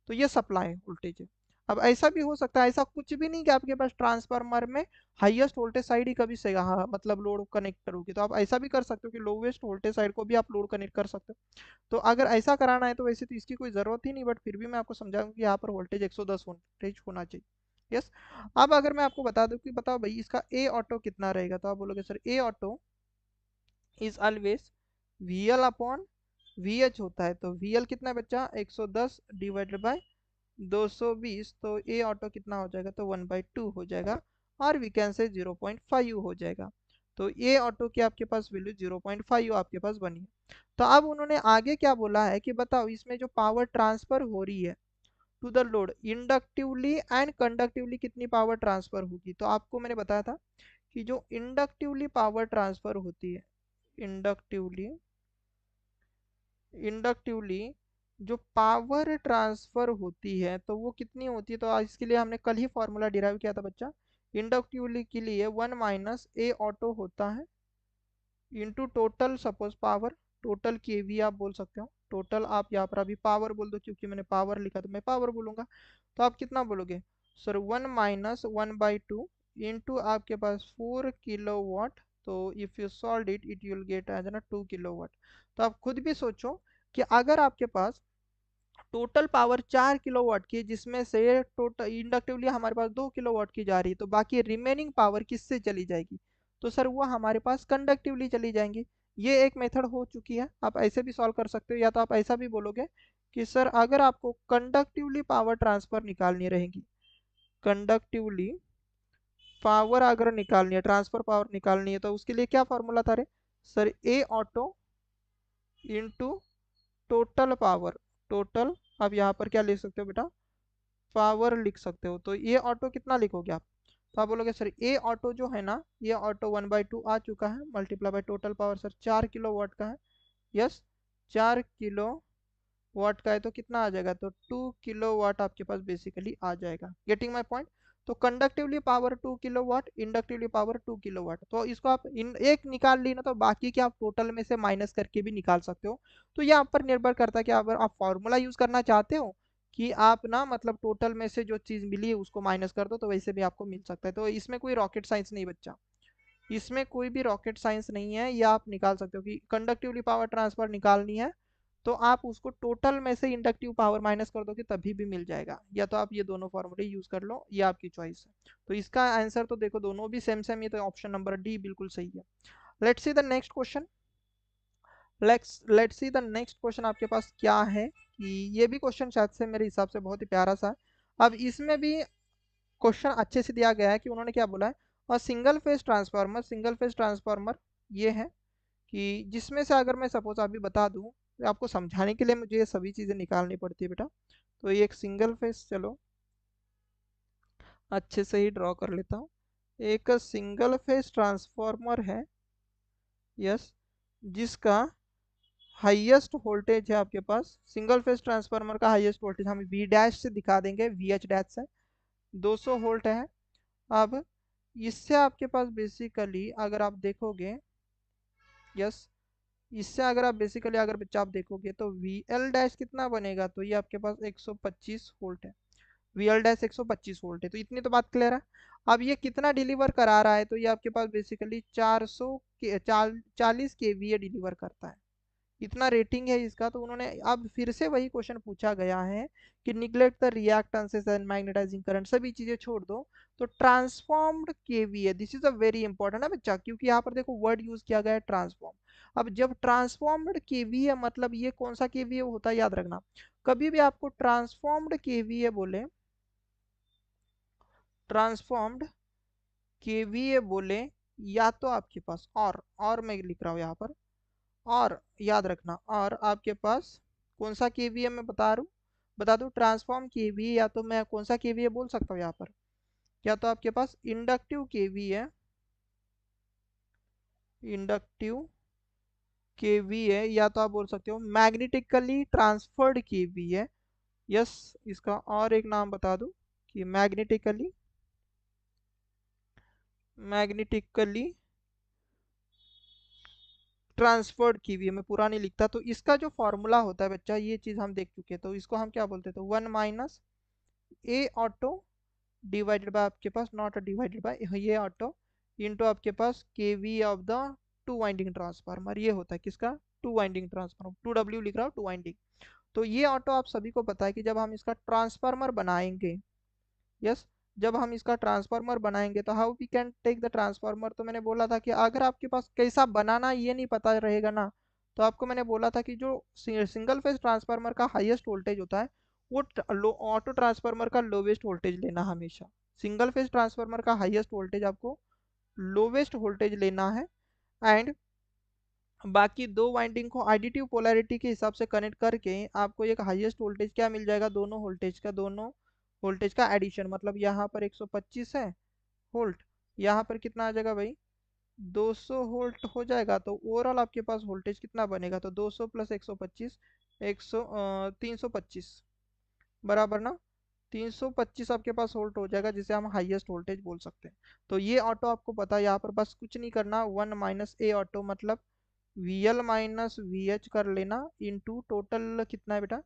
तो ये सप्लाई वोल्टेज है। अब ऐसा भी हो सकता है, ऐसा कुछ भी नहीं कि आपके पास ट्रांसफार्मर में हाईएस्ट वोल्टेज साइड ही कभी से हाँ मतलब लोड कनेक्ट करोगे, तो आप ऐसा भी कर सकते हो कि लोवेस्ट वोल्टेज साइड को भी आप लोड कनेक्ट कर सकते हो। तो अगर ऐसा कराना है तो वैसे तो इसकी कोई ज़रूरत ही नहीं, बट फिर भी मैं आपको समझाऊंगा कि यहाँ पर वोल्टेज 110 वोल्टेज होना चाहिए। यस, अब अगर मैं आपको बता दूं कि बताओ भाई इसका ए ऑटो कितना रहेगा, तो आप बोलोगे sir a auto is always VL upon VH होता है। तो VL कितना बच्चा 110 डिवाइडेड बाय 220, तो ए ऑटो कितना हो जाएगा, तो 1/2 हो जाएगा, और वी कैन से 0.5 हो जाएगा। तो ए ऑटो की आपके पास वैल्यू 0.5 आपके पास बनी है। तो अब उन्होंने आगे क्या बोला है कि बताओ इसमें जो पावर ट्रांसफर हो रही है to the load inductively and conductively कितनी पावर ट्रांसफर होगी। तो आपको मैंने बताया था कि जो इंडक्टिवली पावर ट्रांसफर होती है, इंडक्टिवली इंडक्टिवली जो पावर ट्रांसफर होती है तो वो कितनी होती है, तो इसके लिए हमने कल ही फॉर्मूला डिराइव किया था बच्चा। इंडक्टिवली के लिए 1 - ए ऑटो होता है into total suppose power, total KV आप बोल सकते हो, टोटल आप यहाँ पर अभी पावर बोल दो क्योंकि मैंने पावर लिखा तो मैं पावर बोलूंगा। तो आप कितना बोलोगे सर 1 - 1/2 इंटू आपके पास 4 किलोवाट। तो if you solve it it will get as ना 2 किलोवाट। तो आप खुद भी सोचो कि अगर आपके पास टोटल पावर 4 किलोवाट की है, जिसमें से टोटल इंडक्टिवली हमारे पास 2 किलोवाट की जा रही है, तो बाकी रिमेनिंग पावर किससे चली जाएगी, तो सर वो हमारे पास कंडक्टिवली चली जाएंगी। ये एक मेथड हो चुकी है, आप ऐसे भी सॉल्व कर सकते हो, या तो आप ऐसा भी बोलोगे कि सर अगर आपको कंडक्टिवली पावर ट्रांसफर निकालनी रहेगी, कंडक्टिवली पावर अगर निकालनी है, ट्रांसफर पावर निकालनी है, तो उसके लिए क्या फॉर्मूला था रे sir, a auto into total power, total आप यहाँ पर क्या लिख सकते हो बेटा, पावर लिख सकते हो। तो ये ऑटो कितना लिखोगे आप, तो आप बोलोगे सर ए ऑटो जो है ना, ये ऑटो 1/2 आ चुका है, multiply by total power sir 4 kilowatt का है। यस, 4 किलोवाट का है तो कितना आ जाएगा, तो 2 किलोवाट आपके पास बेसिकली आ जाएगा। Getting my point. तो conductively power 2 kilowatt, inductively power 2 kilowatt, तो इसको आप इन एक निकाल ली ना, तो बाकी के आप टोटल में से माइनस करके भी निकाल सकते हो। तो ये आप पर निर्भर करता है कि अगर आप फॉर्मूला यूज करना चाहते हो कि आप ना मतलब टोटल में से जो चीज मिली है उसको माइनस कर दो, तो वैसे भी आपको मिल सकता है। तो इसमें कोई रॉकेट साइंस नहीं बच्चा, इसमें कोई भी रॉकेट साइंस नहीं है, ये आप निकाल सकते हो कि कंडक्टिवली पावर ट्रांसफर निकालनी है तो आप उसको टोटल में से इंडक्टिव पावर माइनस कर दोगे तभी भी मिल जाएगा, या तो आप ये दोनों फॉर्मूले यूज कर लो, ये आपकी चॉइस है। तो इसका आंसर तो देखो दोनों भी सेम सेम ही, तो ऑप्शन नंबर डी बिल्कुल सही है। Let's see the next question, let's see the next question आपके पास क्या है, कि ये भी क्वेश्चन शायद से मेरे हिसाब से बहुत ही प्यारा सा है। अब इसमें भी क्वेश्चन अच्छे से दिया गया है कि उन्होंने क्या बोला है, और single phase transformer, single phase transformer ये है कि जिसमें से अगर मैं सपोज अभी बता दूं, तो आपको समझाने के लिए मुझे ये सभी चीज़ें निकालनी पड़ती है बेटा। तो ये एक सिंगल फेज, चलो अच्छे से ही ड्रॉ कर लेता हूँ। एक सिंगल फेज ट्रांसफार्मर है, यस, जिसका हाईएस्ट वोल्टेज है आपके पास, सिंगल फेज ट्रांसफार्मर का हाईएस्ट वोल्टेज हम वी डैश से दिखा देंगे, वी एच डैश से 200 वोल्ट है। अब इससे आपके पास बेसिकली अगर आप देखोगे, यस, इससे अगर आप बेसिकली अगर बच्चा आप देखोगे तो वी एल डैश कितना बनेगा, तो ये आपके पास 125 वोल्ट है, वी एल डैश 125 वोल्ट है। तो इतनी तो बात क्लियर है। अब ये कितना डिलीवर करा रहा है, तो ये आपके पास बेसिकली 400 के 40 kVA डिलीवर करता है, इतना रेटिंग है इसका। तो उन्होंने अब फिर से वही क्वेश्चन पूछा गया है कि neglect the reactances and magnetising current, सभी चीजें छोड़ दो, तो transformed KVA, this is a very important है बच्चा, क्योंकि यहाँ पर देखो वर्ड यूज किया गया है ट्रांसफॉर्म। अब जब ट्रांसफॉर्म्ड केवीए मतलब ये कौन सा केवीए होता है याद रखना, कभी भी आपको ट्रांसफॉर्म्ड केवीए बोले, ट्रांसफॉर्म्ड केवीए बोले या तो आपके पास और मैं लिख रहा हूँ यहाँ पर, और याद रखना, और आपके पास कौन सा केवीए मैं बता दूँ ट्रांसफॉर्म केवीए, या तो मैं कौन सा केवीए बोल सकता हूँ यहाँ पर, या तो आपके पास इंडक्टिव केवीए, इंडक्टिव केवीए, या तो आप बोल सकते हो मैग्नेटिकली ट्रांसफर्ड केवीए। यस, इसका और एक नाम बता दूं कि मैग्नेटिकली ट्रांसफर्ड कीवी, मैं पूरा नहीं लिखता। तो इसका जो फॉर्मूला होता है बच्चा, ये चीज हम देख चुके हैं, तो इसको हम क्या बोलते हैं, तो 1 - ए ऑटो डिवाइडेड बाय आपके पास, नॉट डिवाइडेड बाय ये ऑटो, इनटू आपके पास KV of the two winding transformer. ये होता है किसका, टू वाइंडिंग ट्रांसफार्मर, 2W लिख रहा हूँ, टू वाइंडिंग। तो ये ऑटो आप सभी को पता है कि जब हम इसका ट्रांसफार्मर बनाएंगे, यस, जब हम इसका ट्रांसफार्मर बनाएंगे तो how we can take the transformer, तो मैंने बोला था कि अगर आपके पास कैसा बनाना ये नहीं पता रहेगा ना, तो आपको मैंने बोला था कि जो सिंगल फेज ट्रांसफार्मर का हाईएस्ट वोल्टेज होता है, वो ऑटो ट्रांसफार्मर का लोवेस्ट वोल्टेज लेना हमेशा। सिंगल फेज ट्रांसफार्मर का हाईएस्ट वोल्टेज आपको लोवेस्ट वोल्टेज लेना है, एंड बाकी दो वाइंडिंग को एडिटिव पोलैरिटी के हिसाब से कनेक्ट करके आपको एक हाईएस्ट वोल्टेज क्या मिल जाएगा, दोनों वोल्टेज का एडिशन, मतलब यहाँ पर 125 है वोल्ट, यहाँ पर कितना आ जाएगा भाई, 200 वोल्ट हो जाएगा। तो ओवरऑल आपके पास वोल्टेज कितना बनेगा, तो 200 प्लस 125, 325 बराबर ना, 325 आपके पास वोल्ट हो जाएगा, जिसे हम हाईएस्ट वोल्टेज बोल सकते हैं। तो ये ऑटो आपको पता है, यहाँ पर बस कुछ नहीं करना, 1 - ए ऑटो मतलब VL माइनस VH कर लेना, इनटू टोटल कितना है बेटा,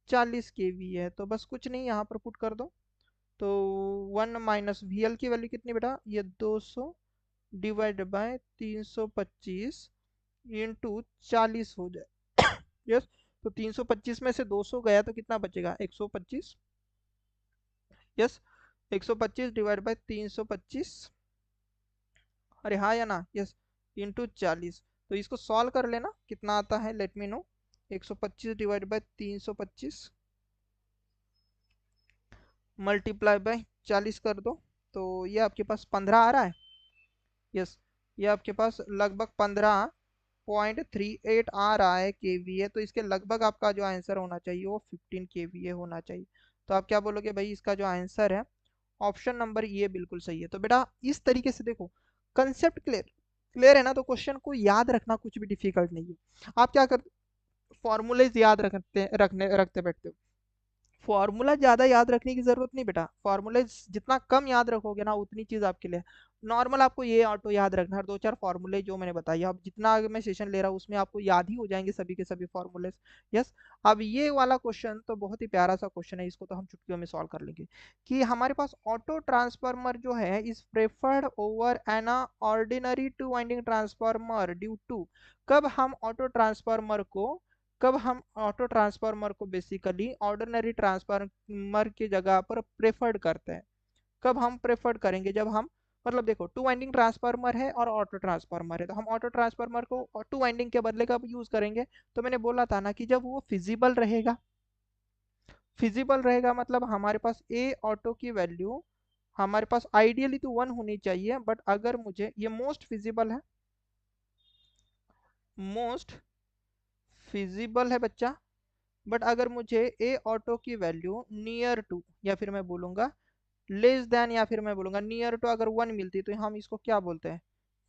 40 kV है, तो बस कुछ नहीं यहाँ पर पुट कर दो। तो 1 - VL की वैल्यू कितनी बेटा, ये 200 डिवाइड बाय 325 इंटू 40 हो जाए। यस, तो 325 में से 200 गया तो कितना बचेगा, 125। यस, 125 डिवाइड बाय 325, अरे हाँ या ना, यस, इंटू 40। तो इसको सॉल्व कर लेना, कितना आता है let me know, 125 divide by 325 multiply by 40 कर दो, तो ये आपके पास 15 आ रहा है। यस, ये आपके पास लगभग 15.38 आ रहा है केवीए, तो इसके लगभग आपका जो आंसर होना चाहिए वो 15 kVA होना चाहिए। तो आप क्या बोलोगे भाई, इसका जो आंसर है ऑप्शन नंबर ये बिल्कुल सही है। तो बेटा इस तरीके से देखो, कंसेप्ट क्लियर है ना, तो क्वेश्चन को याद रखना कुछ भी डिफिकल्ट नहीं है। आप क्या कर, फॉर्मूलेज याद रखते बैठते हो, फॉर्मूला ज्यादा याद रखने की जरूरत नहीं बेटा, फॉर्मूला जितना कम याद रखोगे ना उतनी चीज आपके लिए नॉर्मल। आपको ये ऑटो याद रखना है, दो चार फॉर्मूले जो मैंने बताई, अब जितना आगे मैं सेशन ले रहा हूँ उसमें आपको याद ही हो जाएंगे सभी के सभी फॉर्मूले। यस, अब ये वाला क्वेश्चन तो बहुत ही प्यारा सा क्वेश्चन है, इसको तो हम चुटकियों में सॉल्व कर लेंगे। कि हमारे पास ऑटो ट्रांसफार्मर जो है is preferred over an ordinary two winding transformer due to, कब हम ऑटो ट्रांसफार्मर को बेसिकली ऑर्डिनरी ट्रांसफार्मर की जगह पर प्रेफर्ड करते हैं। कब हम प्रेफर्ड करेंगे, जब हम, मतलब देखो टू वाइंडिंग ट्रांसफार्मर है और ऑटो ट्रांसफार्मर है, तो हम ऑटो ट्रांसफार्मर को टू वाइंडिंग के बदले कब यूज करेंगे, तो मैंने बोला था ना कि जब वो फिजिबल रहेगा। फिजिबल रहेगा मतलब हमारे पास ए ऑटो की वैल्यू हमारे पास आइडियली तो 1 होनी चाहिए, बट अगर मुझे ये मोस्ट फिजिबल है, मोस्ट फिजिबल है बच्चा, बट अगर मुझे ए ऑटो की वैल्यू नियर टू, या फिर मैं बोलूंगा लेस देन, या फिर मैं बोलूंगा नियर टू अगर 1 मिलती तो हम इसको क्या बोलते हैं,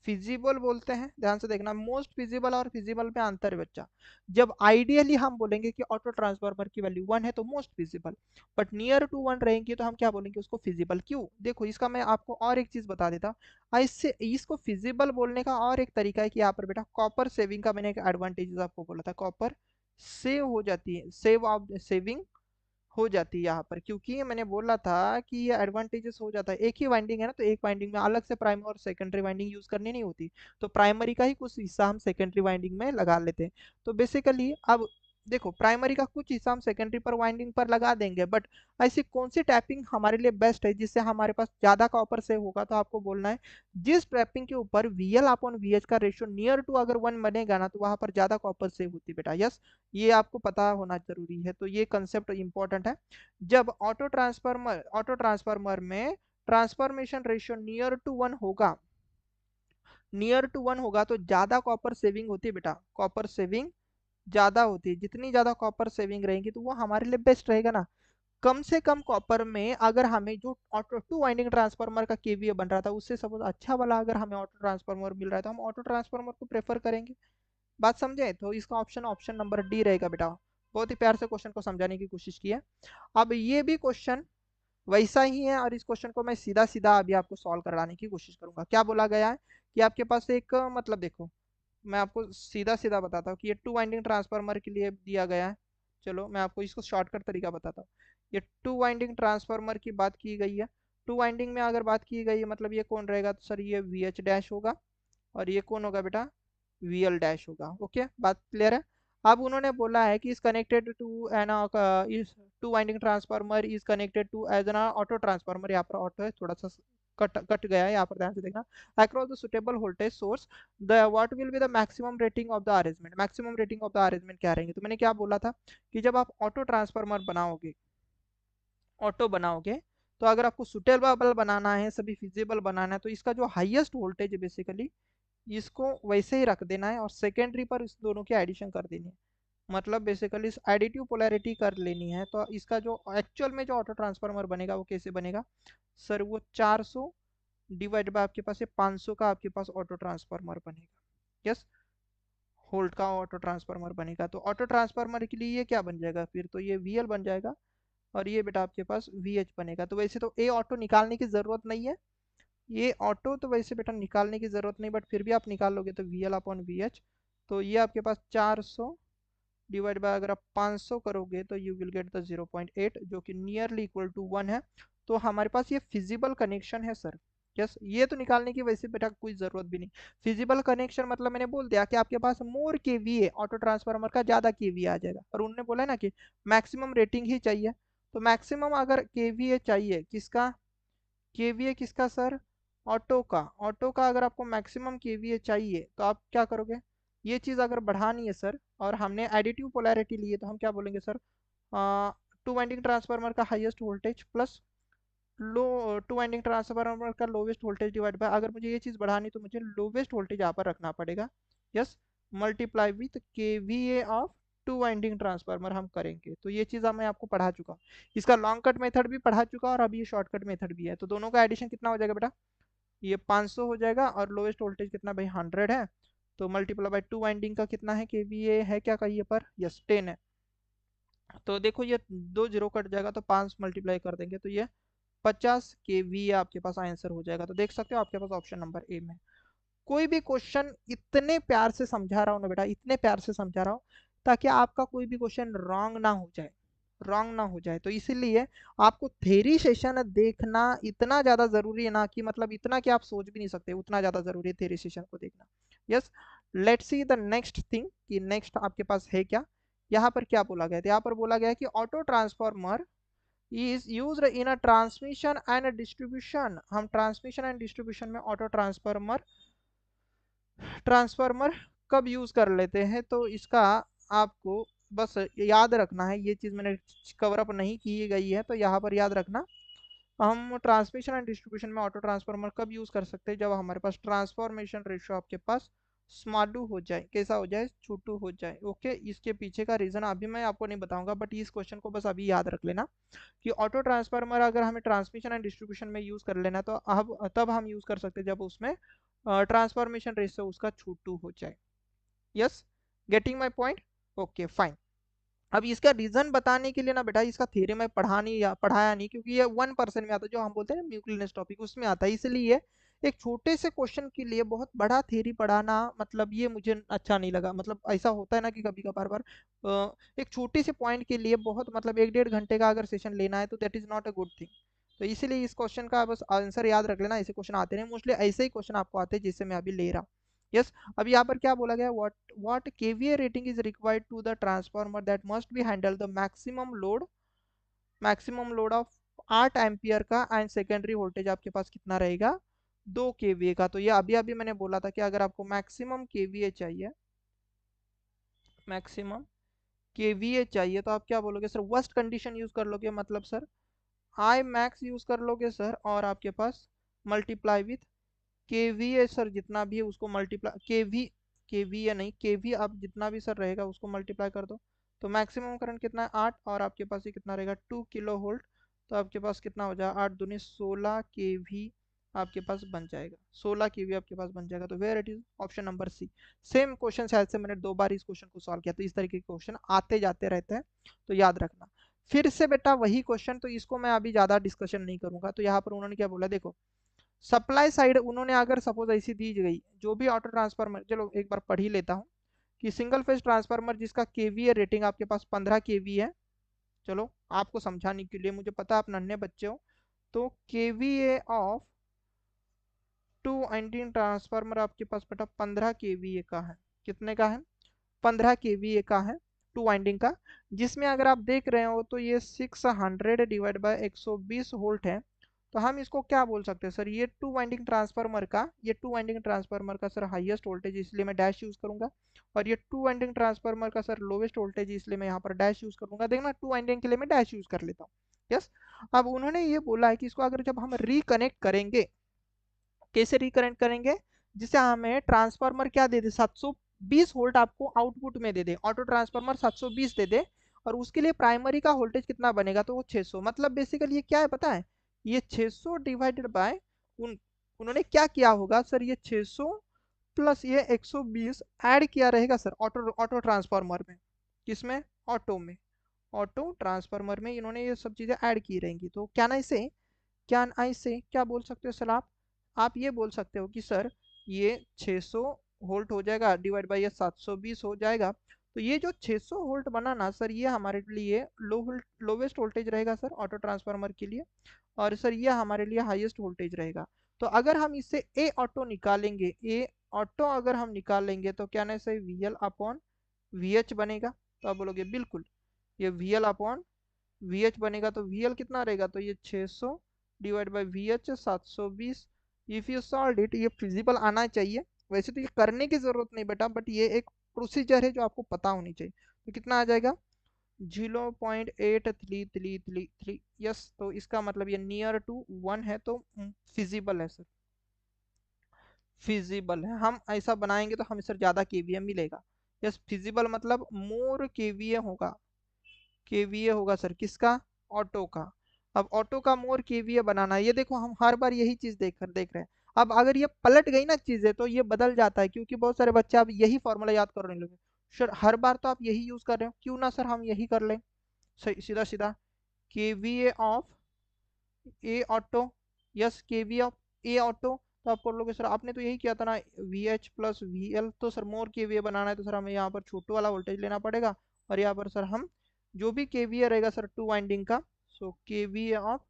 फिजिबल बोलते हैं। ध्यान से देखना, मोस्ट फिजिबल और फिजिबल में अंतर है बच्चा। जब आइडियली हम बोलेंगे कि ऑटो ट्रांसफार्मर की वैल्यू 1 है तो most feasible, but near to 1 रहेंगी तो हम क्या बोलेंगे उसको फिजिबल। क्यों, देखो इसका मैं आपको और एक चीज बता देता हूँ, इससे इसको फिजिबल बोलने का और एक तरीका है कि यहाँ पर बेटा कॉपर सेविंग का मैंने एक एडवांटेज आपको बोला था, कॉपर सेव हो जाती है, सेविंग हो जाती है यहाँ पर, क्योंकि मैंने बोला था कि ये एडवांटेजेस हो जाता है। एक ही वाइंडिंग है ना, तो एक वाइंडिंग में अलग से प्राइमरी और सेकेंडरी वाइंडिंग यूज करनी नहीं होती, तो प्राइमरी का ही कुछ हिस्सा हम सेकेंडरी वाइंडिंग में लगा लेते हैं। तो बेसिकली अब देखो, प्राइमरी का कुछ हिस्सा हम सेकेंडरी पर वाइंडिंग पर लगा देंगे, बट ऐसी कौन सी टैपिंग हमारे लिए बेस्ट है जिससे हमारे पास ज्यादा कॉपर सेव होगा, तो आपको बोलना है जिस टैपिंग के ऊपर VL अपॉन VH का रेशियो नियर टू अगर 1 बनेगा ना, तो वहां पर ज्यादा कॉपर सेव होती है बेटा। यस, ये आपको पता होना जरूरी है, तो ये कंसेप्ट इंपॉर्टेंट है। जब ऑटो ट्रांसफार्मर में ट्रांसफॉर्मेशन रेशियो नियर टू 1 होगा, नियर टू 1 होगा तो ज्यादा कॉपर सेविंग होती है बेटा, कॉपर सेविंग ज्यादा होती है। जितनी ज्यादा कॉपर सेविंग रहेगी तो वो हमारे लिए बेस्ट रहेगा ना। कम से कम कॉपर में अगर हमें जो ऑटो टू वाइंडिंग ट्रांसफार्मर का केवीए बन रहा था उससे सपोज अच्छा वाला अगर हमें ऑटो ट्रांसफार्मर मिल रहा है तो हम ऑटो ट्रांसफार्मर को प्रेफर करेंगे। बात समझे? तो इसका ऑप्शन ऑप्शन नंबर डी रहेगा बेटा। बहुत ही प्यार से क्वेश्चन को समझाने की कोशिश की है। अब ये भी क्वेश्चन वैसा ही है और इस क्वेश्चन को मैं सीधा सीधा अभी आपको सॉल्व कराने की कोशिश करूंगा। क्या बोला गया है कि आपके पास एक मतलब देखो, मैं आपको सीधा सीधा बताता हूँ कि ये टू वाइंडिंग ट्रांसफार्मर के लिए दिया गया है। चलो मैं आपको इसको शॉर्टकट तरीका बताता हूँ। ये टू वाइंडिंग ट्रांसफार्मर की बात की गई है। टू वाइंडिंग में अगर बात की गई है मतलब ये कौन रहेगा, तो सर ये वी एच डैश होगा और ये कौन होगा बेटा, वी एल डैश होगा। ओके, बात क्लियर है। अब उन्होंने बोला है कि इज कनेक्टेड टू एन इस two winding transformer is connected to as an auto transformer. यहाँ पर ऑटो है, थोड़ा सा कट कट गया है, यहाँ पर ध्यान से देखना। Across the suitable voltage source the what will be the maximum rating of the arrangement. Maximum rating of the arrangement क्या रहेंगे, तो मैंने क्या बोला था कि जब आप ऑटो ट्रांसफार्मर बनाओगे, ऑटो बनाओगे, तो अगर आपको सुटेबल बनाना है, सभी फिजिबल बनाना है, तो इसका जो हाईएस्ट वोल्टेज है बेसिकली इसको वैसे ही रख देना है और सेकेंडरी पर इस दोनों की एडिशन कर देनी है। मतलब बेसिकली इस एडिटिव पोलैरिटी कर लेनी है। तो इसका जो एक्चुअल में जो ऑटो ट्रांसफार्मर बनेगा वो कैसे बनेगा सर, वो 400 डिवाइड बाय आपके पास 500 का आपके पास ऑटो ट्रांसफार्मर बनेगा। यस, होल्ट का ऑटो ट्रांसफार्मर बनेगा। तो ऑटो ट्रांसफार्मर के लिए ये क्या बन जाएगा फिर, तो ये वीएल बन जाएगा और ये बेटा आपके पास वीएच बनेगा। तो वैसे तो ए ऑटो निकालने की जरूरत नहीं है, ये ऑटो तो वैसे बेटा निकालने की जरूरत नहीं, बट फिर भी आप निकाल लोगे तो V L upon V H. तो ये आपके पास 400 डिवाइड बाय अगर आप 500 करोगे तो यू विल गेट द 0.8 जो कि नियरली इक्वल टू 1 है। तो हमारे पास ये फिजिबल कनेक्शन है सर। यस, ये तो निकालने की वैसे बेटा कोई जरूरत भी नहीं। फिजिबल कनेक्शन मतलब मैंने बोल दिया कि आपके पास मोर केवीए ऑटो ट्रांसफार्मर का ज्यादा केवीए आ जाएगा और उन्होंने बोला ना कि मैक्सिमम रेटिंग ही चाहिए। तो मैक्सिमम अगर केवीए चाहिए किसका, केवीए किसका सर, ऑटो का। ऑटो का अगर आपको मैक्सिमम केवीए चाहिए तो आप क्या करोगे, ये चीज़ अगर बढ़ानी है सर और हमने एडिटिव पोलैरिटी ली है तो हम क्या बोलेंगे सर, टू वाइंडिंग ट्रांसफार्मर का highest voltage plus low to winding transformer का लोवेस्ट वोल्टेज डिवाइड बाय, अगर मुझे ये चीज़ बढ़ानी तो मुझे लोवेस्ट वोल्टेज यहाँ पर रखना पड़ेगा। Yes, multiply with KVA of two winding transformer हम करेंगे। तो ये चीज़ मैं आपको पढ़ा चुका हूँ, इसका लॉन्ग कट मेथड भी पढ़ा चुका और अभी ये शॉर्टकट मेथड भी है। तो दोनों का एडिशन कितना हो जाएगा बेटा, ये 500 हो जाएगा और लोवेस्ट वोल्टेज कितना भाई 100 है। तो मल्टीप्लाई बाय टू वाइंडिंग का कितना है, केवीए है क्या कहिए पर, यस 10 है। तो देखो ये दो जीरो कट जाएगा तो 5 मल्टीप्लाई कर देंगे तो ये 50 केवी आपके पास आंसर हो जाएगा। तो देख सकते हो आपके पास ऑप्शन नंबर ए में। कोई भी क्वेश्चन इतने प्यार से समझा रहा हूँ ना बेटा, इतने प्यार से समझा रहा हूँ ताकि आपका कोई भी क्वेश्चन रॉन्ग ना हो जाए, रॉन्ग ना हो जाए। तो इसीलिए आपको थेरी सेशन देखना इतना ज्यादा जरूरी है ना कि मतलब इतना कि आप सोच भी नहीं सकते, उतना ज्यादा जरूरी है थेरी सेशन को देखना। Yes, let's see the next thing कि नेक्स्ट आपके पास है क्या। यहाँ पर क्या बोला गया था, यहाँ पर बोला गया है कि auto transformer is used in a transmission and distribution। हम ट्रांसमिशन एंड डिस्ट्रीब्यूशन में ऑटो ट्रांसफार्मर ट्रांसफार्मर कब यूज कर लेते हैं, तो इसका आपको बस याद रखना है। ये चीज मैंने कवर अप नहीं की गई है तो यहाँ पर याद रखना। हम ट्रांसमिशन एंड डिस्ट्रीब्यूशन में ऑटो ट्रांसफार्मर कब यूज कर सकते हैं, जब हमारे पास ट्रांसफॉर्मेशन रेशियो आपके पास स्मॉलू हो जाए, कैसा हो जाए, छोटू हो जाए। ओके, इसके पीछे का रीजन अभी मैं आपको नहीं बताऊंगा, बट इस क्वेश्चन को बस अभी याद रख लेना कि ऑटो ट्रांसफार्मर अगर हमें ट्रांसमिशन एंड डिस्ट्रीब्यूशन में यूज कर लेना तो अब तब हम यूज कर सकते हैं जब उसमें ट्रांसफॉर्मेशन रेशियो उसका छोटू हो जाए। Yes, getting my point. Okay fine. अब इसका रीजन बताने के लिए ना बेटा इसका थ्योरी मैं पढ़ाया नहीं क्योंकि ये 1% में आता है, जो हम बोलते हैं न्यूक्लियस टॉपिक उसमें आता है। इसलिए एक छोटे से क्वेश्चन के लिए बहुत बड़ा थ्योरी पढ़ाना मतलब ये मुझे अच्छा नहीं लगा। मतलब ऐसा होता है ना कि कभी कभार बार एक छोटे से पॉइंट के लिए बहुत मतलब 1-1.5 घंटे का अगर सेशन लेना है तो that is not a good thing. तो इसीलिए इस क्वेश्चन का बस आंसर याद रख लेना, ऐसे क्वेश्चन आते नहीं मोस्टली, ऐसे ही क्वेश्चन आपको आते हैं जिससे मैं अभी ले रहा हूँ। यस, अब यहाँ पर क्या बोला गया, what kVA rating is required to the transformer that must be handle the maximum load of 8 ampere का एंड सेकेंडरी वोल्टेज आपके पास कितना रहेगा 2 kVA का। तो ये अभी अभी मैंने बोला था कि अगर आपको मैक्सिमम kVA चाहिए, मैक्सिमम kVA चाहिए तो आप क्या बोलोगे सर, वर्स्ट कंडीशन यूज कर लोगे, मतलब सर आई मैक्स यूज कर लोगे सर और आपके पास मल्टीप्लाई विथ केवीए सर जितना भी है उसको मल्टीप्लाई, केवीए नहीं, केवी आप जितना भी सर रहेगा उसको मल्टीप्लाई कर दो। तो मैक्सिमम करंट कितना है 8, और आपके पास ये कितना रहेगा 2 किलो वोल्ट। तो आपके पास कितना हो जाएगा 8 दूनी 16 केवी आपके पास बन जाएगा, 16 केवी आपके पास बन जाएगा। तो where it is option number C. Same question शायद से मैंने 2 बार इस क्वेश्चन को सॉल्व किया, तो इस तरीके के क्वेश्चन आते जाते रहते हैं, तो याद रखना। फिर से बेटा वही क्वेश्चन, तो इसको मैं अभी ज्यादा डिस्कशन नहीं करूंगा। तो यहाँ पर उन्होंने क्या बोला देखो, सप्लाई साइड उन्होंने अगर सपोज ऐसी दी गई, जो भी ऑटो ट्रांसफार्मर, चलो एक बार पढ़ ही लेता हूँ कि सिंगल फेज ट्रांसफार्मर जिसका केवीए रेटिंग आपके पास 15 केवी है। चलो आपको समझाने के लिए, मुझे पता आप नन्हे बच्चे हो, तो KVA of two winding transformer आपके पास बेटा 15 केवीए का है। कितने का है? 15 केवीए का है, टू वाइंडिंग का। जिसमें अगर आप देख रहे हो तो ये 600 डिवाइड बाय 120 वोल्ट है। तो हम इसको क्या बोल सकते हैं सर, ये टू वाइंडिंग ट्रांसफार्मर का सर हाईएस्ट वोल्टेज, इसलिए मैं डैश यूज करूंगा। और ये टू वाइंडिंग ट्रांसफार्मर का सर लोवेस्ट वोल्टेज, इसलिए मैं यहाँ पर डैश यूज करूंगा। देखना टू वाइंडिंग के लिए मैं डैश यूज कर लेता हूँ। यस। अब उन्होंने ये बोला है कि इसको अगर जब हम रिकनेक्ट करेंगे, कैसे रिकनेक्ट करेंगे, जिससे हमें ट्रांसफार्मर क्या दे दे, 720 वोल्ट आपको आउटपुट में दे दे, ऑटो ट्रांसफार्मर 720 दे दे। और उसके लिए प्राइमरी का वोल्टेज कितना बनेगा, तो वो 600। मतलब बेसिकली ये क्या है पता है, ये 600 डिवाइडेड बाय उन्होंने क्या किया होगा सर, ये 600 प्लस ये 120 ऐड किया रहेगा सर ऑटो ऑटो ट्रांसफार्मर में। किसमें? ऑटो में। ऑटो ट्रांसफार्मर में इन्होंने ये सब चीजें ऐड की रहेंगी। तो क्या ना इसे, क्या ऐसे क्या बोल सकते हो सर आप ये बोल सकते हो कि सर ये 600 वोल्ट हो जाएगा डिवाइड बाय ये 720 हो जाएगा। तो ये जो 600 वोल्ट बना ना सर, ये हमारे लिए लोवेस्ट वोल्टेज रहेगा सर ऑटो ट्रांसफार्मर के लिए। और सर ये हमारे लिए हाईएस्ट वोल्टेज रहेगा। तो अगर हम इससे ए ऑटो निकालेंगे, ए ऑटो अगर हम निकाल लेंगे, तो क्या ना sir V L upon V H बनेगा। तो आप बोलोगे बिल्कुल, ये we L upon V H बनेगा। तो वी एल कितना रहेगा, तो ये 600 divide by V H 720। If you solve it, ये फिजिबल आना चाहिए। वैसे तो ये करने की जरूरत नहीं बेटा, बट ये एक प्रोसीजर है जो आपको पता होनी चाहिए। तो कितना आ जाएगा 0.8333। यस, तो इसका मतलब ये नियर टू 1 है, तो फिजिबल है सर, फिजिबल है। हम ऐसा बनाएंगे तो हमें सर ज्यादा केवीए मिलेगा। यस, फिजिबल मतलब मोर केवीए होगा, केवीए होगा सर किसका, ऑटो का। अब ऑटो का मोर केवीए बनाना है, ये देखो हम हर बार यही चीज देख रहे हैं। अब अगर ये पलट गई ना चीजें, तो ये बदल जाता है, क्योंकि बहुत सारे बच्चे अब यही फॉर्मूला याद करने लगे। सर हर बार तो आप यही यूज कर रहे हो, क्यों ना सर हम यही कर लें। सीधा सीधा KVA of a auto. Yes, KVA of a auto. तो आप कर लोगे सर, आपने तो यही किया था ना, V H plus V L. तो सर मोर केवीए बनाना है, तो सर हमें यहाँ पर छोटू वाला वोल्टेज लेना पड़ेगा। और यहाँ पर सर हम जो भी केवीए रहेगा सर टू वाइंडिंग का, सो केवीए ऑफ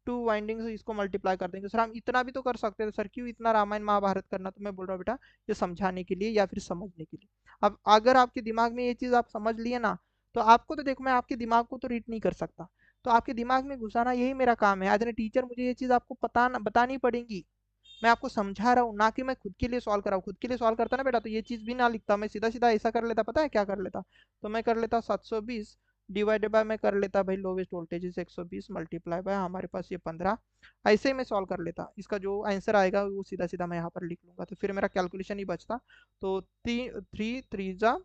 टू वाइंडिंग से इसको मल्टीप्लाई कर देंगे। सर हम इतना भी तो कर सकते थे सर, क्यों इतना रामायण महाभारत करना। तो मैं बोल रहा हूँ बेटा, ये समझाने के लिए या फिर समझने के लिए। अब अगर आपके दिमाग में ये चीज आप समझ लिए ना, तो आपको तो देखो, मैं आपके दिमाग को तो रीड नहीं कर सकता, तो आपके दिमाग में घुसाना यही मेरा काम है एज ए टीचर। मुझे ये चीज आपको पता बतानी पड़ेगी। मैं आपको समझा रहा हूँ, ना कि मैं खुद के लिए सॉल्व कर रहा हूँ। खुद के लिए सॉल्व करता ना बेटा, तो ये चीज भी ना लिखता, मैं सीधा सीधा ऐसा कर लेता। पता है क्या कर लेता, तो मैं कर लेता 720 डिवाइडेड बाय, मैं कर लेता भाई lowest voltage is 120 multiply by हमारे पास ये 15। ऐसे ही मैं सॉल्व कर लेता, इसका जो आंसर आएगा वो सीधा सीधा मैं यहाँ पर लिख लूंगा, तो फिर मेरा कैलकुलेशन ही बचता। तो 3 3 जा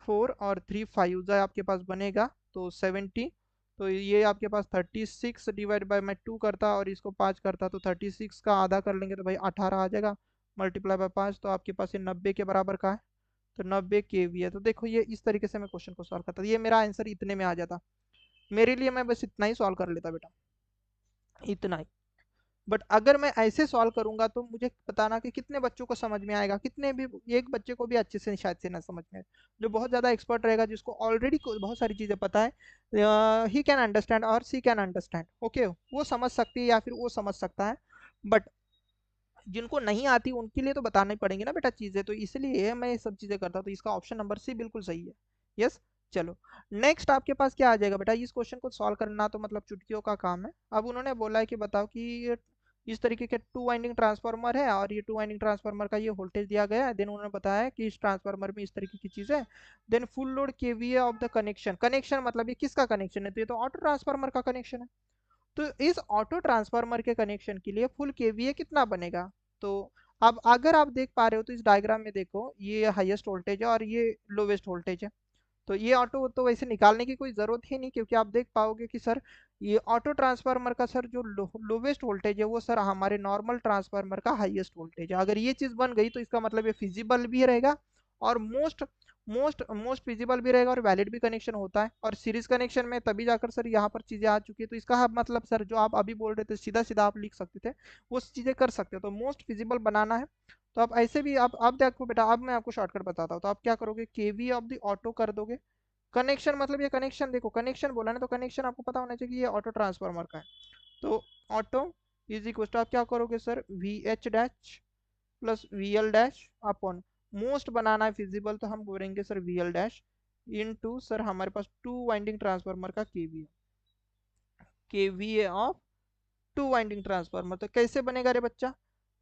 4 और 3 5 जा आपके पास बनेगा तो 70। तो ये आपके पास 36 डिवाइड बाय, मैं 2 करता और इसको 5 करता, तो 36 का आधा कर लेंगे तो भाई 18 आ जाएगा, मल्टीप्लाई बाय 5। तो आपके पास ये 90 के बराबर का है, तो 90 केवी है। तो देखो ये इस तरीके से मैं क्वेश्चन को सॉल्व करता, ये मेरा आंसर इतने में आ जाता। मेरे लिए मैं बस इतना ही सॉल्व कर लेता बेटा, इतना ही। बट अगर मैं ऐसे सॉल्व करूंगा, तो मुझे बताना कि कितने बच्चों को समझ में आएगा, कितने भी, एक बच्चे को भी अच्छे से शायद से ना समझ में आए। जो बहुत ज्यादा एक्सपर्ट रहेगा, जिसको ऑलरेडी बहुत सारी चीजें पता है, ही कैन अंडरस्टैंड और सी कैन अंडरस्टैंड, ओके, वो समझ सकती है या फिर वो समझ सकता है। बट जिनको नहीं आती उनके लिए तो बतानी पड़ेंगी ना बेटा चीजें, तो इसलिए मैं ये सब चीजें करता। तो इसका ऑप्शन नंबर सी बिल्कुल सही है। यस। चलो नेक्स्ट आपके पास क्या आ जाएगा बेटा, इस क्वेश्चन को सॉल्व करना तो मतलब चुटकियों का काम है। अब उन्होंने बोला है कि बताओ कि ये इस तरीके के टू वाइंडिंग ट्रांसफार्मर है, और ये टू वाइंडिंग ट्रांसफार्मर का ये वोल्टेज दिया गया है। देन उन्होंने बताया कि इस ट्रांसफार्मर में इस तरीके की चीज है। Then full load KVA of the connection, connection मतलब ये किसका कनेक्शन है, तो ये तो ऑटो ट्रांसफार्मर का कनेक्शन है। तो इस ऑटो ट्रांसफार्मर के कनेक्शन के लिए फुल केवीए कितना बनेगा, तो अब अगर आप देख पा रहे हो तो इस डायग्राम में देखो, ये हाईएस्ट वोल्टेज है और ये लोवेस्ट वोल्टेज है। तो ये ऑटो तो वैसे निकालने की कोई ज़रूरत ही नहीं, क्योंकि आप देख पाओगे कि सर ये ऑटो ट्रांसफार्मर का सर जो लोवेस्ट वोल्टेज है वो सर हमारे नॉर्मल ट्रांसफार्मर का हाईएस्ट वोल्टेज है। अगर ये चीज़ बन गई तो इसका मतलब ये फिजिबल भी रहेगा और मोस्ट मोस्ट मोस्ट फिजिबल भी रहेगा और वैलिड भी कनेक्शन होता है। और सीरीज कनेक्शन में तभी जाकर सर यहाँ पर चीज़ें आ चुकी है। तो इसका मतलब सर जो आप अभी बोल रहे थे सीधा सीधा आप लिख सकते थे, वो चीज़ें कर सकते हो। तो मोस्ट फिजिबल बनाना है तो आप ऐसे भी आप देखो बेटा, अब मैं आपको शॉर्टकट बताता हूँ। तो आप क्या करोगे, केवी ऑफ द ऑटो कर दोगे। कनेक्शन मतलब ये कनेक्शन, देखो कनेक्शन बोला ना, तो कनेक्शन आपको पता होना चाहिए कि ये ऑटो ट्रांसफार्मर का है। तो ऑटो इज इक्वल टू आप क्या करोगे sir, V H dash plus V L dash upon, most बनाना है फिजिबल तो हम बोलेंगे sir V L dash into sir हमारे पास टू वाइंडिंग ट्रांसफार्मर का KVA of two winding transformer. तो कैसे बनेगा रे बच्चा,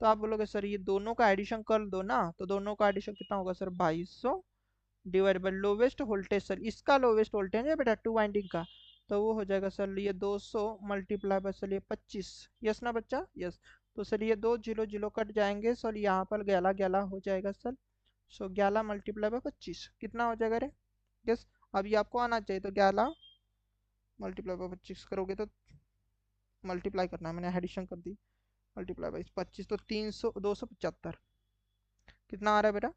तो आप बोलोगे सर ये दोनों का एडिशन कर दो ना, तो दोनों का एडिशन कितना होगा sir 2200 divide by lowest voltage, sir इसका लोवेस्ट वोल्टेज है बेटा टू वाइंडिंग का, तो वो हो जाएगा सर ये 200 मल्टीप्लाई बाय सर ये 25। यस ना बच्चा, यस। तो सर ये दो जीरो जीरो कट जाएंगे सर, यहाँ पर 11 11 हो जाएगा सर। सो 11 × 25 कितना हो जाएगा रे, यस। अब ये आपको आना चाहिए, तो 11 × 25 करोगे तो मल्टीप्लाई करना है, मैंने एडिशन कर दी, मल्टीप्लाई बाई 25 तो 300 275 कितना आ रहा है बेटा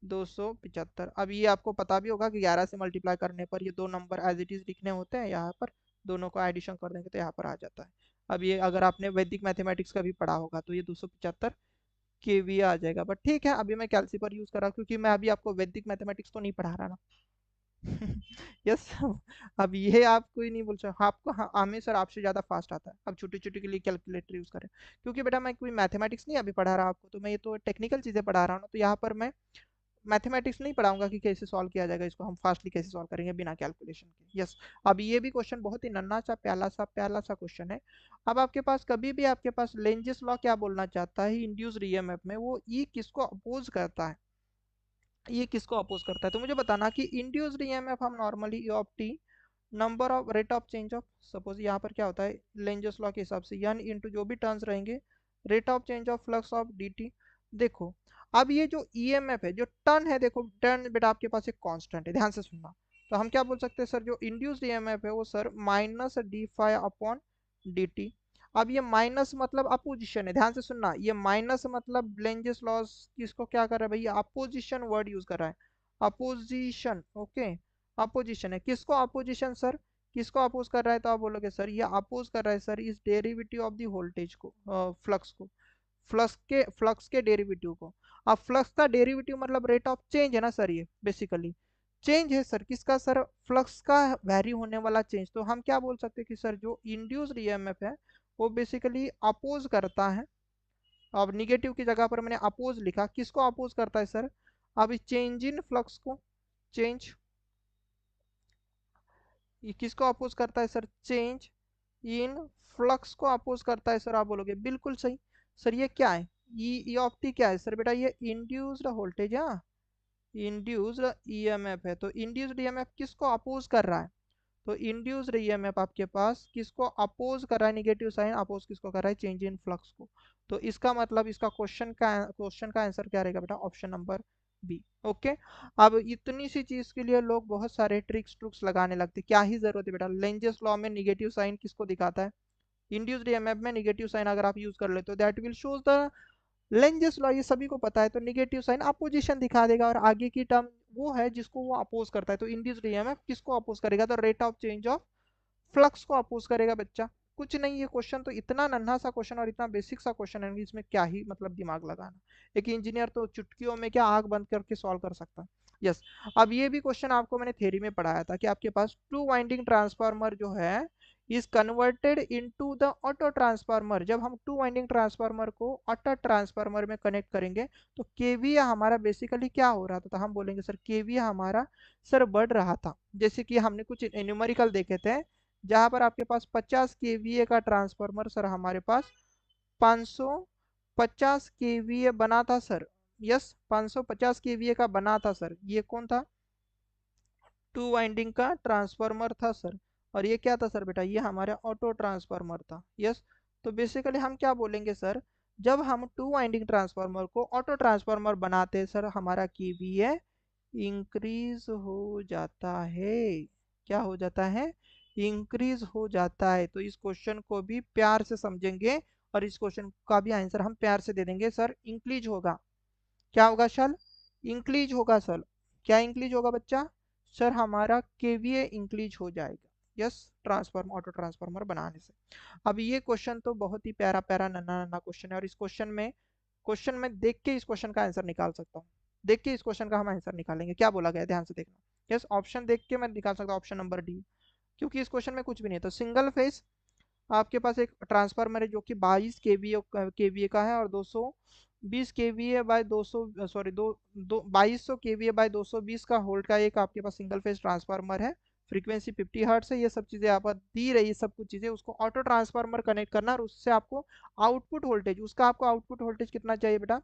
275। अब ये आपको पता भी होगा कि 11 से मल्टीप्लाई करने पर ये दो नंबर एज इट इज लिखने होते हैं, यहाँ पर दोनों को एडिशन कर देंगे तो यहाँ पर आ जाता है। अब ये अगर आपने वैदिक मैथमेटिक्स का भी पढ़ा होगा तो ये 275 केवी आ जाएगा। बट ठीक है, अभी मैं कैलसीपर यूज कर रहा हूँ क्योंकि मैं अभी आपको वैदिक मैथमेटिक्स तो नहीं पढ़ा रहा ना। यस। अब ये आप कोई नहीं बोल सकते आपको, हाँ हमें सर आपसे ज़्यादा फास्ट आता है। अब छोटी छोटी के लिए कैलकुलेटर यूज़ करें, क्योंकि बेटा मैं कोई मैथमेटिक्स नहीं अभी पढ़ा रहा आपको, तो मैं ये तो टेक्निकल चीज़ें पढ़ा रहा हूँ ना, तो यहाँ पर मैं मैथमेटिक्स नहीं पढ़ाऊंगा कि कैसे सॉल्व किया जाएगा, इसको हम फास्टली कैसे सॉल्व करेंगे बिना कैलकुलेशन के। यस। अब ये भी क्वेश्चन बहुत ही नन्हा सा प्याला सा क्वेश्चन है। अब आपके पास कभी भी आपके पास लेंजेस लॉ क्या बोलना चाहता है, इंड्यूस्ड ईएमएफ में वो ई किसको अपोज करता है, ये किसको अपोज करता है। तो मुझे बताना कि इंड्यूस्ड ईएमएफ हम normally E of T number of rate of change of, suppose यहाँ पर क्या होता है लेंजस लॉ के हिसाब से एन इंटू जो भी टर्न्स रहेंगे rate of change of flux of dt। देखो अब ये जो ईएमएफ है, जो टर्न है, देखो टर्न बेटा आपके पास एक कांस्टेंट है, ध्यान से सुनना। तो हम क्या बोल सकते हैं सर, जो इंड्यूस्ड ईएमएफ है वो sir minus D phi upon dt। अब ये माइनस मतलब अपोजिशन है, ध्यान से सुनना, ये माइनस मतलब लेंजेस लॉस किसको क्या कर रहा है भैया, अपोजिशन वर्ड यूज कर रहा है, अपोजिशन। ओके, अपोजिशन है, किसको अपोजिशन सर, किसको अपोज कर रहा है, तो आप बोलोगे सर ये अपोज कर रहा है सर इस डेरिवेटिव ऑफ द वोल्टेज को, फ्लक्स को, फ्लक्स के डेरिवेटिव को। अब फ्लक्स का डेरिवेटिव मतलब रेट ऑफ चेंज है ना सर, ये बेसिकली चेंज है सर किसका सर, फ्लक्स का वैरी होने वाला चेंज। तो हम क्या बोल सकते हैं कि सर जो इंड्यूस्ड ईएमएफ है वो बेसिकली अपोज करता है। अब निगेटिव की जगह पर मैंने अपोज लिखा, किसको अपोज करता है सर, अब चेंज इन फ्लक्स को, चेंज, ये किसको अपोज करता है सर, चेंज इन फ्लक्स को अपोज करता है सर। आप बोलोगे बिल्कुल सही सर, ये क्या है, ई ऑफ टी क्या है सर बेटा, ये इंड्यूस्ड वोल्टेज है, इंड्यूस्ड ईएमएफ है। तो इंड्यूस्ड ईएमएफ किसको अपोज कर रहा है, तो इंड्यूस्ड ईएमएफ आपके पास किसको अपोज कर रहा है, निगेटिव साइन अपोज किसको कर रहा है, चेंज इन फ्लक्स को। तो इसका मतलब इसका क्वेश्चन का आंसर क्या रहेगा बेटा, ऑप्शन नंबर बी। ओके। अब इतनी सी चीज के लिए लोग बहुत सारे ट्रिक्स ट्रुक्स लगाने लगते, क्या ही जरूरत है बेटा, लेंजेस लॉ में निगेटिव साइन किसको दिखाता है, इंड्यूस्ड ईएमएफ में निगेटिव साइन अगर आप यूज कर लेते हो that will shows the Lenz's law, ये सभी को पता है। तो निगेटिव साइन अपोजिशन दिखा देगा और आगे की टर्म वो है जिसको वो अपोज करता है। तो इंड्यूस्ड ईएमएफ किसको अपोज करेगा, तो rate of change of flux को अपोज करेगा बच्चा। कुछ नहीं, ये क्वेश्चन तो इतना नन्हा सा क्वेश्चन और इतना बेसिक सा क्वेश्चन है कि इसमें क्या ही मतलब दिमाग लगाना, एक इंजीनियर तो चुटकियों में क्या आग बंद करके सॉल्व कर सकता है। यस। अब ये भी क्वेश्चन आपको मैंने थ्योरी में पढ़ाया था कि आपके पास टू वाइंडिंग ट्रांसफार्मर जो है is converted into the auto transformer. जब हम टू वाइंडिंग ट्रांसफार्मर को ऑटो ट्रांसफार्मर में कनेक्ट करेंगे तो केवीए हमारा बेसिकली क्या हो रहा था, तो हम बोलेंगे सर केवीए हमारा सर बढ़ रहा था। जैसे कि हमने कुछ न्यूमेरिकल देखे थे जहां पर आपके पास 50 केवीए का ट्रांसफार्मर सर हमारे पास 550 केवीए बना था सर। यस, 550 केवीए का बना था सर, ये कौन था, टू वाइंडिंग का ट्रांसफार्मर था सर। और ये क्या था सर बेटा, ये हमारा ऑटो ट्रांसफार्मर था। यस। तो बेसिकली हम क्या बोलेंगे सर, जब हम टू वाइंडिंग ट्रांसफार्मर को ऑटो ट्रांसफार्मर बनाते हैं सर, हमारा केवीए इंक्रीज हो जाता है। क्या हो जाता है? इंक्रीज हो जाता है। तो इस क्वेश्चन को भी प्यार से समझेंगे और इस क्वेश्चन का भी आंसर हम प्यार से दे देंगे सर, इंक्रीज होगा। क्या होगा सर? इंक्रीज होगा सर। क्या इंक्रीज होगा बच्चा? सर हमारा केवीए इंक्रीज हो जाएगा। यस, ट्रांसफार्मर ऑटो ट्रांसफार्मर बनाने से। अब ये क्वेश्चन तो बहुत ही प्यारा प्यारा नन्ना नन्ना क्वेश्चन है, और इस क्वेश्चन में देख के इस क्वेश्चन का आंसर निकाल सकता हूँ। देख के इस क्वेश्चन का हम आंसर निकालेंगे। क्या बोला गया है, ध्यान से देखना। यस, ऑप्शन देख के मैं निकाल सकता हूँ, ऑप्शन नंबर डी। क्योंकि इस क्वेश्चन में कुछ भी नहीं है। तो सिंगल फेज आपके पास एक ट्रांसफार्मर है जो कि 22 केवीए का है, और 220 केवीए बाय 200, सॉरी, दो दो 2200 केवीए बाय 220 का होल्ट का एक आपके पास सिंगल फेज ट्रांसफार्मर है। फ्रीक्वेंसी 50 हर्ट्ज है। ये सब चीजें यहाँ पर दी रही है, सब कुछ चीजें। उसको ऑटो ट्रांसफार्मर कनेक्ट करना, और उससे आपको आउटपुट वोल्टेज, उसका आपको आउटपुट वोल्टेज कितना चाहिए बेटा?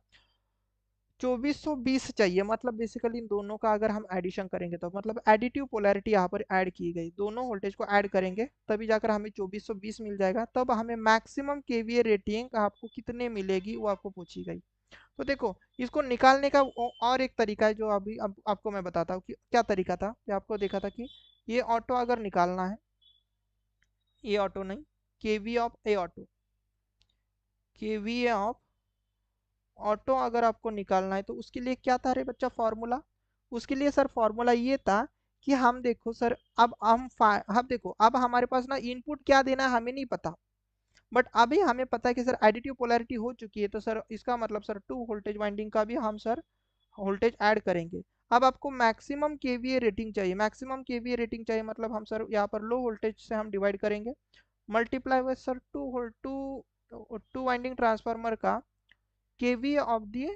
2420 चाहिए। मतलब बेसिकली इन दोनों का अगर हम एडिशन करेंगे तो मतलब एडिटिव पोलैरिटी यहाँ पर ऐड की गई, दोनों वोल्टेज को ऐड करेंगे तभी जाकर हमें 2420 मिल जाएगा। तब हमें मैक्सिमम केवीए रेटिंग आपको कितने मिलेगी वो आपको पूछी गई। तो देखो, इसको निकालने का और एक तरीका है जो अभी अब आपको मैं बताता हूँ कि क्या तरीका था। कि आपको देखा था कि ये ऑटो अगर निकालना है, ये ऑटो नहीं, KV of a auto, KVA of auto अगर आपको निकालना है तो उसके लिए क्या था रे बच्चा फॉर्मूला? उसके लिए सर फॉर्मूला ये था कि हम देखो सर, अब देखो, अब हमारे पास ना इनपुट क्या देना है हमें नहीं पता। बट अभी हमें पता है कि सर एडिटिव पोलैरिटी हो चुकी है, तो सर इसका मतलब सर टू वोल्टेज वाइंडिंग का भी हम सर वोल्टेज ऐड करेंगे। अब आपको मैक्सिमम केवीए रेटिंग चाहिए, मैक्सिमम केवीए रेटिंग चाहिए, मतलब हम सर यहाँ पर लो वोल्टेज से हम डिवाइड करेंगे, multiply with sir two winding transformer का KVA of the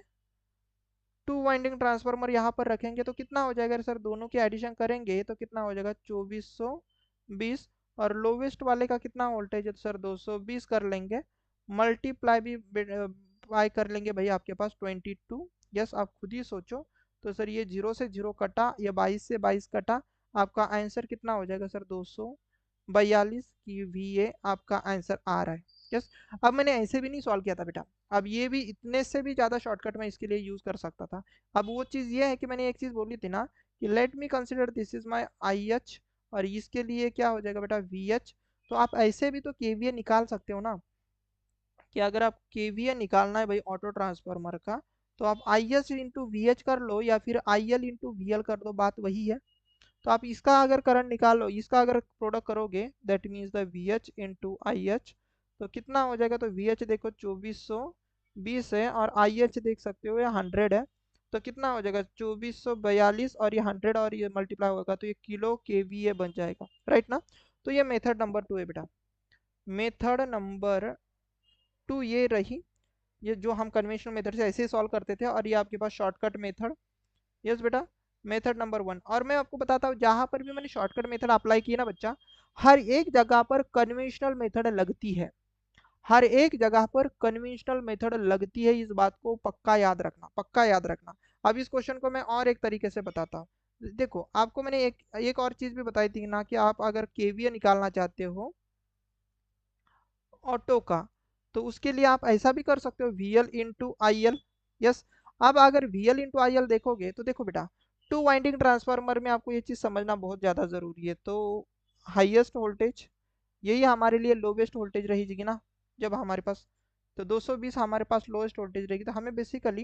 two winding transformer यहाँ पर रखेंगे तो कितना हो जाएगा सर? दोनों की एडिशन करेंगे तो कितना हो जाएगा? 2420। और लोवेस्ट वाले का कितना वोल्टेज है तो सर 220 कर लेंगे, मल्टीप्लाई भी बाय कर लेंगे भाई आपके पास 22। यस, आप खुद ही सोचो। तो सर ये 0 से 0 कटा, या 22 से 22 कटा, आपका आंसर कितना हो जाएगा सर? 242 की वी आपका आंसर आ रहा है। यस। अब मैंने ऐसे भी नहीं सॉल्व किया था बेटा, अब ये भी इतने से भी ज़्यादा शॉर्टकट मैं इसके लिए यूज़ कर सकता था। अब वो चीज़ ये है कि मैंने एक चीज़ बोली थी ना कि let me consider this is my I H, और इसके लिए क्या हो जाएगा बेटा? V H. तो आप ऐसे भी तो केवीए निकाल सकते हो ना, कि अगर आप केवीए निकालना है भाई ऑटो ट्रांसफार्मर का, तो आप I H into V H कर लो, या फिर I L into V L कर दो, बात वही है। तो आप इसका अगर करंट निकालो, इसका अगर प्रोडक्ट करोगे, that means the V H into I H, तो कितना हो जाएगा? तो वी एच देखो 2420 है, और आई एच देख सकते हो ये 100 है। तो कितना हो जाएगा? 2442, और ये 100 और ये मल्टीप्लाई होगा तो ये किलो केवीए बन जाएगा, राइट ना? तो ये मेथड नंबर 2 है बेटा। मेथड नंबर 2 ये रही, ये जो हम कन्वेंशनल मेथड से ऐसे ही सॉल्व करते थे, और ये आपके पास शॉर्टकट मेथड। यस बेटा, मेथड नंबर 1। और मैं आपको बताता हूँ, जहां पर भी मैंने शॉर्टकट मेथड अप्लाई किया ना बच्चा, हर एक जगह पर कन्वेंशनल मेथड लगती है। हर एक जगह पर कन्वेंशनल मेथड लगती है, इस बात को पक्का याद रखना, पक्का याद रखना। अब इस क्वेश्चन को मैं और एक तरीके से बताता हूँ। देखो, आपको मैंने एक एक और चीज भी बताई थी ना, कि आप अगर केवीए निकालना चाहते हो ऑटो का, तो उसके लिए आप ऐसा भी कर सकते हो, V L into I L. Yes. अब अगर V L into I L देखोगे तो देखो बेटा, टू वाइंडिंग ट्रांसफार्मर में आपको ये चीज़ समझना बहुत ज़्यादा ज़रूरी है। तो हाईएस्ट वोल्टेज, यही हमारे लिए लोवेस्ट वोल्टेज रहेगी ना, जब हमारे पास, तो 220 हमारे पास लोवेस्ट वोल्टेज रहेगी। तो हमें बेसिकली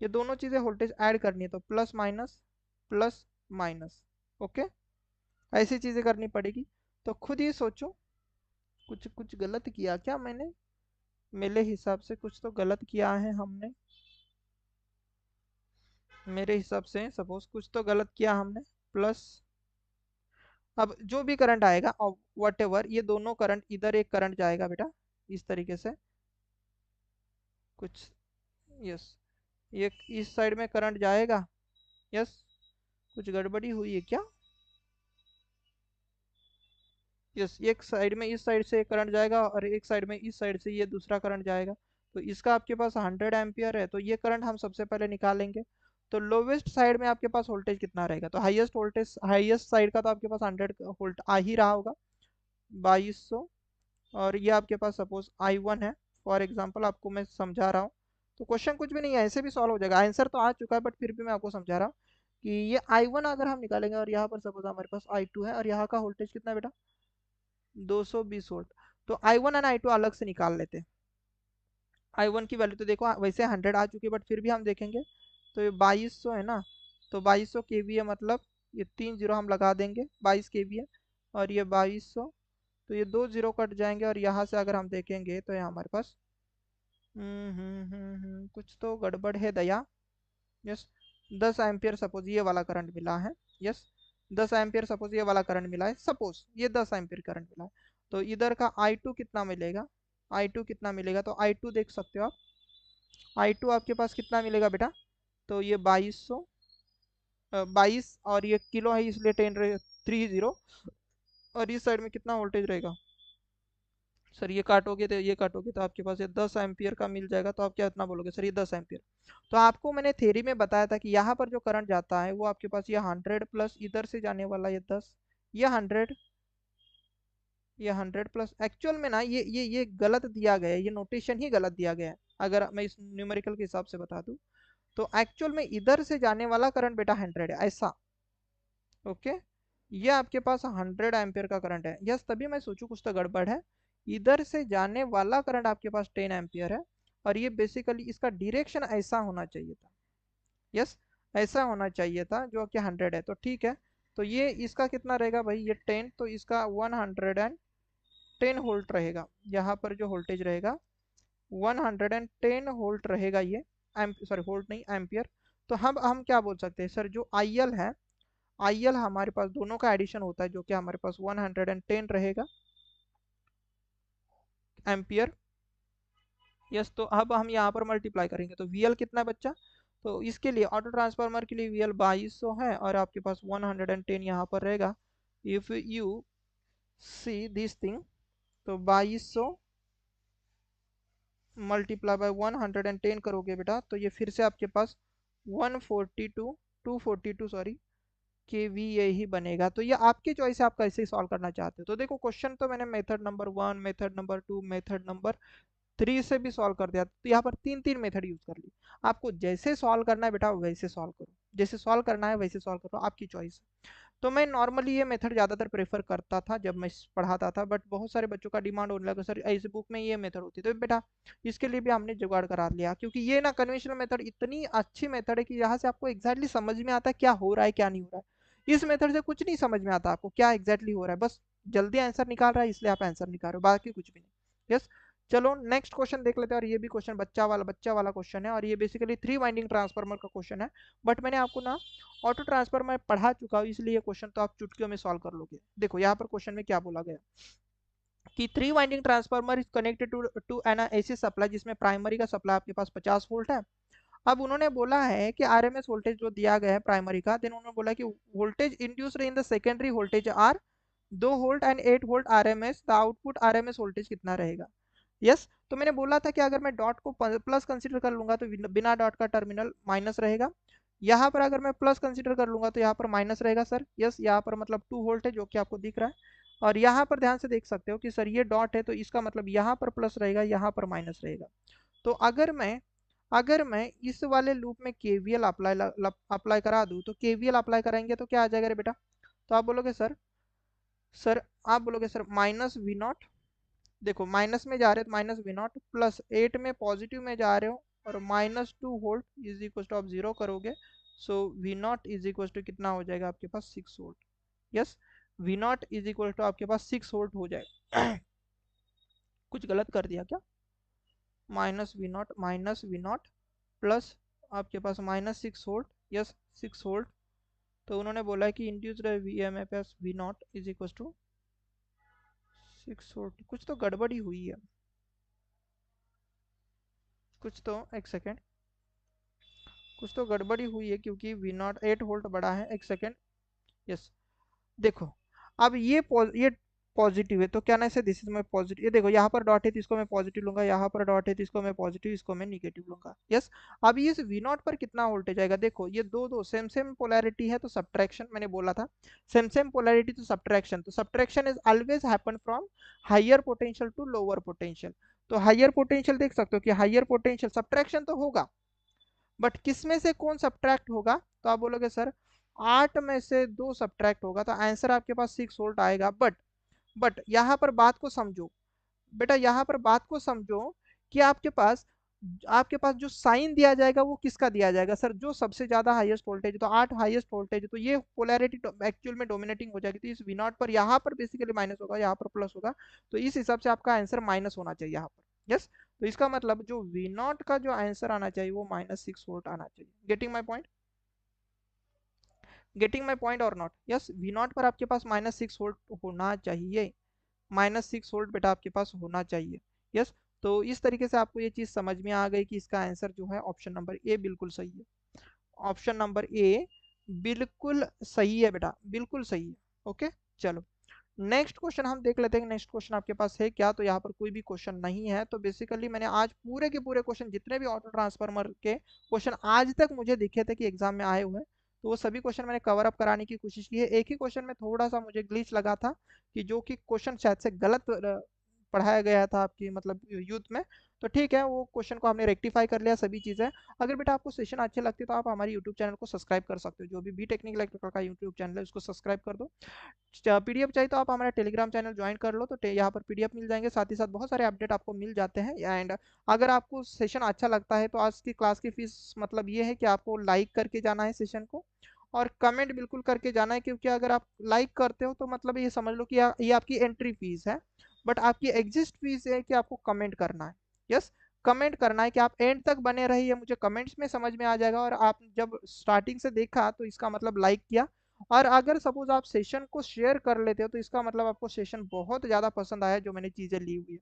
ये दोनों चीज़ें वोल्टेज ऐड करनी है, तो plus minus, plus minus. Okay, ऐसी चीज़ें करनी पड़ेगी। तो खुद ही सोचो, कुछ कुछ गलत किया क्या मैंने? मेरे हिसाब से कुछ तो गलत किया है हमने, मेरे हिसाब से सपोज कुछ तो गलत किया हमने। प्लस, अब जो भी करंट आएगा, वट एवर, ये दोनों करंट, इधर एक करंट जाएगा बेटा इस तरीके से कुछ। यस, ये इस साइड में करंट जाएगा। यस, कुछ गड़बड़ी हुई है क्या? यस, एक साइड में इस साइड से करंट जाएगा, और एक साइड में इस साइड से ये दूसरा करंट जाएगा। तो इसका आपके पास 100 एम्पियर है, तो ये करंट हम सबसे पहले निकालेंगे। तो लोवेस्ट साइड में आपके पास वोल्टेज कितना रहेगा? तो हाईएस्ट वोल्टेज, हाईएस्ट साइड का तो आपके पास 100 वोल्ट आ ही रहा होगा, 2200। और ये आपके पास सपोज I1 है फॉर एग्जाम्पल आपको मैं समझा रहा हूँ, तो क्वेश्चन कुछ भी नहीं है, ऐसे भी सॉल्व हो जाएगा। आंसर तो आ चुका है बट फिर भी मैं आपको समझा रहा हूँ कि ये I1 अगर हम निकालेंगे और यहाँ पर सपोज हमारे पास I2 है और यहाँ का वोल्टेज कितना है बेटा, 220 वोल्ट। तो I1 एंड I2 अलग से निकाल लेते हैं। I1 की वैल्यू तो देखो वैसे 100 आ चुकी है बट फिर भी हम देखेंगे, तो ये 2200 है ना, तो 2200 kVA मतलब ये 3 जीरो हम लगा देंगे, 22 kVA और ये 2200, तो ये 2 जीरो कट जाएंगे और यहाँ से अगर हम देखेंगे तो यहाँ हमारे पास कुछ तो गड़बड़ है दया। यस, 10 एम्पियर सपोज ये वाला करंट मिला है। यस, 10 एम्पियर सपोज ये वाला करंट मिला है, सपोज ये 10 एम्पियर करंट मिला है। तो इधर का I2 कितना मिलेगा, I2 कितना मिलेगा, तो I2 देख सकते हो आप, I2 आपके पास कितना मिलेगा बेटा, तो ये 2200, 22 और ये किलो है इसलिए 10 30, और इस साइड में कितना वोल्टेज रहेगा सर, ये काटोगे तो आपके पास ये 10 एम्पियर का मिल जाएगा। तो आप क्या इतना बोलोगे सर, ये 10 एम्पियर। तो आपको मैंने थ्योरी में बताया था कि यहाँ पर जो करंट जाता है वो आपके पास ये 100 प्लस इधर से जाने वाला ये 10, ये 100, ये 100 प्लस, एक्चुअल में ना ये गलत दिया गया है, ये नोटेशन ही गलत दिया गया है। अगर मैं इस न्यूमेरिकल के हिसाब से बता दूं तो एक्चुअल में इधर से जाने वाला करंट बेटा 100 है ऐसा। ओके, ये आपके पास 100 एम्पियर का करंट है। यस, तभी मैं सोचूं कुछ तो गड़बड़ है। इधर से जाने वाला करंट आपके पास 10 एम्पियर है और ये बेसिकली इसका डायरेक्शन ऐसा होना चाहिए था। यस, ऐसा होना चाहिए था जो कि 100 है, तो ठीक है। तो ये इसका कितना रहेगा भाई, ये 10, तो इसका 110 वोल्ट रहेगा। यहाँ पर जो वोल्टेज रहेगा 110 वोल्ट रहेगा ये, सॉरी वोल्ट नहीं एम्पियर। तो हम क्या बोल सकते हैं सर, जो IL है, IL हमारे पास दोनों का एडिशन होता है जो कि हमारे पास 110 रहेगा एम्पियर। यस, तो अब हम यहाँ पर मल्टीप्लाई करेंगे तो VL कितना है बच्चा, तो इसके लिए ऑटो ट्रांसफार्मर के लिए VL 2200 है और आपके पास 110 यहाँ पर रहेगा। If you see this thing, तो 2200 मल्टीप्लाई बाय 110 करोगे बेटा तो ये फिर से आपके पास 142 242 सॉरी KVA ही बनेगा। तो ये आपकी चॉइस है, आप कैसे सॉल्व करना चाहते हो। तो देखो क्वेश्चन तो मैंने method number 1, method number 2, method number 3 से भी सॉल्व कर दिया। तो यहाँ पर तीन तीन मेथड यूज कर ली। आपको जैसे सॉल्व करना है बेटा वैसे सॉल्व करो, जैसे सॉल्व करना है वैसे सॉल्व करो, आपकी चॉइस। तो मैं नॉर्मली ये मेथड ज़्यादातर प्रेफर करता था जब मैं पढ़ाता था, बट बहुत सारे बच्चों का डिमांड होने लगा सर ऐसे बुक में ये मेथड होती है। तो बेटा इसके लिए भी हमने जुगाड़ करा लिया, क्योंकि ये ना कन्वेंशनल मेथड इतनी अच्छी मेथड है कि यहाँ से आपको एग्जैक्टली समझ में आता है क्या हो रहा है क्या नहीं हो रहा है। इस मेथड से कुछ नहीं समझ में आता आपको क्या एग्जैक्टली हो रहा है, बस जल्दी आंसर निकाल रहा है इसलिए आप आंसर निकाल रहे हो, बाकी कुछ भी नहीं। यस, चलो नेक्स्ट क्वेश्चन देख लेते हैं। और ये भी क्वेश्चन बच्चा वाला क्वेश्चन है और ये बेसिकली 3 वाइंडिंग ट्रांसफार्मर का क्वेश्चन है। बट मैंने आपको ना ऑटो ट्रांसफर मैं पढ़ा चुका हूँ, इसलिए ये क्वेश्चन तो आप चुटकियों में सॉल्व कर लोगे। देखो यहाँ पर क्वेश्चन में क्या बोला गया कि 3 winding transformer is connected to to an AC supply, जिसमें प्राइमरी का सप्लाई आपके पास 50 वोल्ट है। अब उन्होंने बोला है कि आरएमएस वोल्टेज जो दिया गया है प्राइमरी का, देन उन्होंने बोला कि voltage induced in the secondary voltage are 2 volt and 8 volt RMS, the output RMS voltage कितना रहेगा। यस, तो मैंने बोला था कि अगर मैं डॉट को प्लस कंसीडर कर लूंगा तो बिना डॉट का टर्मिनल माइनस रहेगा। यहाँ पर अगर मैं प्लस कंसीडर कर लूंगा तो यहाँ पर माइनस रहेगा सर। यस, यहाँ पर मतलब 2 वोल्ट है जो कि आपको दिख रहा है। और यहाँ पर ध्यान से देख सकते हो कि सर ये डॉट है तो इसका मतलब यहाँ पर प्लस रहेगा, यहाँ पर माइनस रहेगा। तो अगर मैं इस वाले लूप में KVL अप्लाई करा दूं, तो KVL अप्लाई कराएंगे तो क्या आ जाएगा रे बेटा, तो आप बोलोगे सर आप बोलोगे सर -V0, देखो माइनस में जा रहे हो तो -V0 प्लस 8 में पॉजिटिव में जा रहे हो और -2 वोल्ट इज इक्वल टू आप जीरो करोगे। सो V0 इज इक्वल टू कितना हो जाएगा आपके पास 6 volt. Yes, V0 is equal to आपके पास 6 वोल्ट हो जाएगा। कुछ गलत कर दिया क्या, -V0 प्लस आपके पास -6 वोल्ट। Yes, 6 volt. तो उन्होंने बोला कि induced VMF as V0 is equal to 6 volt. कुछ तो गड़बड़ी हुई है, कुछ तो एक सेकेंड, कुछ तो गड़बड़ी हुई है क्योंकि V0 8 वोल्ट बड़ा है। एक सेकेंड। यस, देखो अब ये पॉजिटिव है तो क्या ना इसे दिस इज माई पॉजिटिव, ये देखो यहाँ पर डॉट है तो इसको मैं पॉजिटिव लूंगा, यहाँ पर डॉट है तो इसको मैं पॉजिटिव, इसको मैं निगेटिव लूंगा। यस, अब इस V0 पर कितना वोल्टेज आएगा, देखो ये दो दो सेम सेम पोलैरिटी है तो सब्ट्रैक्शन, मैंने बोला था सेम सेम पोलैरिटी तो सब्ट्रैक्शन, तो subtraction is always happen from higher potential to lower potential. तो हायर पोटेंशियल देख सकते हो कि हायर पोटेंशियल सब्ट्रैक्शन तो होगा, बट किस में से कौन सब्ट्रैक्ट होगा, तो आप बोलोगे सर 8 में से 2 सब्ट्रैक्ट होगा, तो आंसर आपके पास 6 वोल्ट आएगा। बट यहाँ पर बात को समझो बेटा, यहाँ पर बात को समझो कि आपके पास जो साइन दिया जाएगा वो किसका दिया जाएगा सर, जो सबसे ज्यादा हाईएस्ट वोल्टेज, तो 8 हाईएस्ट वोल्टेज, तो ये पोलैरिटी एक्चुअल में डोमिनेटिंग हो जाएगी, तो इस V0 पर यहाँ पर बेसिकली माइनस होगा, यहाँ पर प्लस होगा, तो इस हिसाब से आपका आंसर माइनस होना चाहिए यहाँ पर। यस, तो इसका मतलब जो V0 का जो आंसर आना चाहिए वो -6 वोल्ट आना चाहिए। Getting my point, getting my point और नॉट? यस, V0 पर आपके पास -6 वोल्ट होना चाहिए, -6 वोल्ट बेटा आपके पास होना चाहिए। यस, तो इस तरीके से आपको ये चीज समझ में आ गई कि इसका आंसर जो है ऑप्शन नंबर ए बिल्कुल सही है। ऑप्शन नंबर ए बिल्कुल सही है बेटा, बिल्कुल सही है। ओके, चलो नेक्स्ट क्वेश्चन हम देख लेते हैं। नेक्स्ट क्वेश्चन आपके पास है क्या, तो यहाँ पर कोई भी क्वेश्चन नहीं है। तो बेसिकली मैंने आज पूरे के पूरे क्वेश्चन, जितने भी ऑटो ट्रांसफार्मर के क्वेश्चन आज तक मुझे दिखे थे कि एग्जाम में आए हुए हैं, तो वो सभी क्वेश्चन मैंने कवर अप कराने की कोशिश की है। एक ही क्वेश्चन में थोड़ा सा मुझे ग्लिच लगा था कि जो कि क्वेश्चन शायद से गलत पढ़ाया गया था आपकी मतलब यूथ में, तो ठीक है, वो क्वेश्चन को हमने रेक्टिफाई कर लिया सभी चीज़ें। अगर बेटा आपको सेशन अच्छे लगते तो आप हमारे यूट्यूब चैनल को सब्सक्राइब कर सकते हो, जो भी टेक्निकल इलेक्ट्रिकल का यूट्यूब चैनल है उसको सब्सक्राइब कर दो। पीडीएफ चाहिए तो आप हमारा टेलीग्राम चैनल ज्वाइन कर लो, तो यहाँ पर पीडीएफ मिल जाएंगे, साथ ही साथ बहुत सारे अपडेट आपको मिल जाते हैं। एंड अगर आपको सेशन अच्छा लगता है तो आज की क्लास की फीस मतलब ये है कि आपको लाइक करके जाना है सेशन को, और कमेंट बिल्कुल करके जाना है, क्योंकि अगर आप लाइक करते हो तो मतलब ये समझ लो कि ये आपकी एंट्री फीस है, बट आपकी एग्जिस्ट फीस है कि आपको कमेंट करना है। यस, कमेंट करना है कि आप एंड तक बने रहिए, मुझे कमेंट्स में समझ में आ जाएगा, और आप जब स्टार्टिंग से देखा तो इसका मतलब लाइक किया, और अगर सपोज आप सेशन को शेयर कर लेते हो तो इसका मतलब आपको सेशन बहुत ज़्यादा पसंद आया जो मैंने चीज़ें ली हुई है।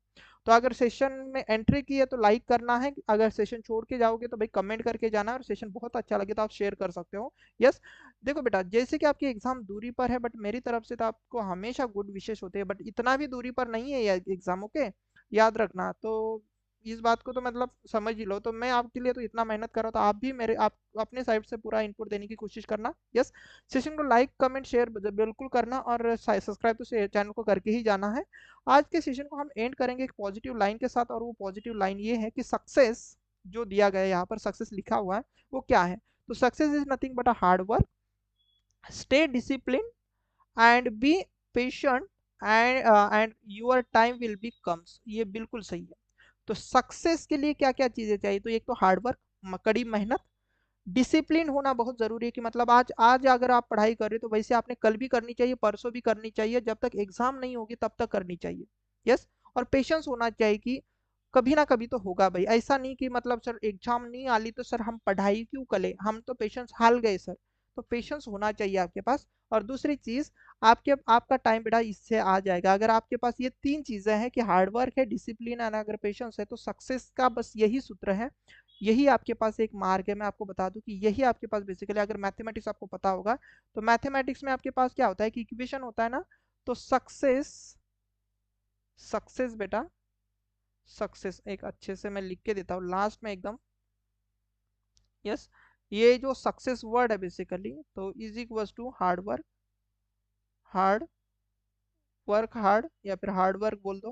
तो अगर सेशन में एंट्री की है तो लाइक करना है, अगर सेशन छोड़ के जाओगे तो भाई कमेंट करके जाना है, और सेशन बहुत अच्छा लगे तो आप शेयर कर सकते हो। यस, देखो बेटा, जैसे कि आपकी एग्जाम दूरी पर है, बट मेरी तरफ से तो आपको हमेशा गुड विशेष होते हैं, बट इतना भी दूरी पर नहीं है ये एग्जाम, ओके, याद रखना। तो इस बात को तो मतलब समझ ही लो, तो मैं आपके लिए तो इतना मेहनत कर रहा हूँ, तो आप अपने साइड से पूरा इनपुट देने की कोशिश करना। यस, सेशन को लाइक कमेंट शेयर बिल्कुल करना, और सब्सक्राइब तो चैनल को करके ही जाना है। आज के सेशन को हम एंड करेंगे एक पॉजिटिव लाइन के साथ, और वो पॉजिटिव लाइन ये है कि सक्सेस जो दिया गया है यहाँ पर, सक्सेस लिखा हुआ है, वो क्या है, तो success is nothing but a hard work, stay discipline and be patient, and your time will be comes. ये बिल्कुल सही है। तो सक्सेस के लिए क्या क्या चीजें चाहिए, तो एक तो हार्ड वर्क, कड़ी मेहनत, डिसिप्लिन होना बहुत जरूरी है, कि मतलब आज आज अगर आप पढ़ाई कर रहे हो तो वैसे आपने कल भी करनी चाहिए, परसों भी करनी चाहिए, जब तक एग्जाम नहीं होगी तब तक करनी चाहिए। यस, और पेशेंस होना चाहिए कि कभी ना कभी तो होगा भाई, ऐसा नहीं कि मतलब सर एग्जाम नहीं आली तो सर हम पढ़ाई क्यों करें, हम तो पेशेंस हाल गए सर, तो पेशेंस होना चाहिए आपके पास। और दूसरी चीज, आपका टाइम बेटा इससे आ जाएगा, अगर आपके पास ये तीन चीजें हैं कि हार्ड वर्क है, डिसिप्लिन है, अगर पेशेंस है, तो सक्सेस का बस यही सूत्र है, यही आपके पास एक मार्ग है। मैं आपको बता दूं कि यही आपके पास बेसिकली, अगर मैथमेटिक्स आपको पता होगा तो मैथमेटिक्स में आपके पास क्या होता है कि इक्वेशन होता है ना, तो सक्सेस, सक्सेस बेटा, सक्सेस एक अच्छे से मैं लिख के देता हूँ लास्ट में एकदम। यस, ये जो सक्सेस वर्ड है बेसिकली, तो is equal to hard work, hard work, hard या फिर हार्ड वर्क बोल दो,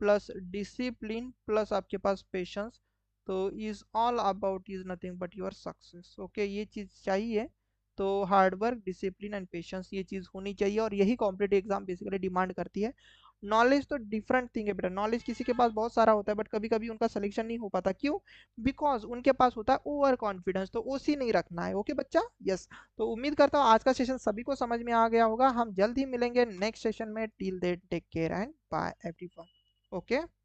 प्लस डिसिप्लिन, प्लस आपके पास पेशेंस, तो is all about is nothing but your success. Okay, ये चीज चाहिए, तो hard work, discipline and patience, ये चीज होनी चाहिए, और यही कॉम्पिटेटिव एग्जाम बेसिकली डिमांड करती है। नॉलेज तो डिफरेंट थिंग है बेटा, नॉलेज किसी के पास बहुत सारा होता है, बट कभी कभी उनका सिलेक्शन नहीं हो पाता, क्यों, बिकॉज उनके पास होता है ओवर कॉन्फिडेंस, तो ओसी नहीं रखना है। ओके बच्चा, यस, तो उम्मीद करता हूँ आज का सेशन सभी को समझ में आ गया होगा। हम जल्द ही मिलेंगे नेक्स्ट सेशन में, till then take care and bye everyone. Okay.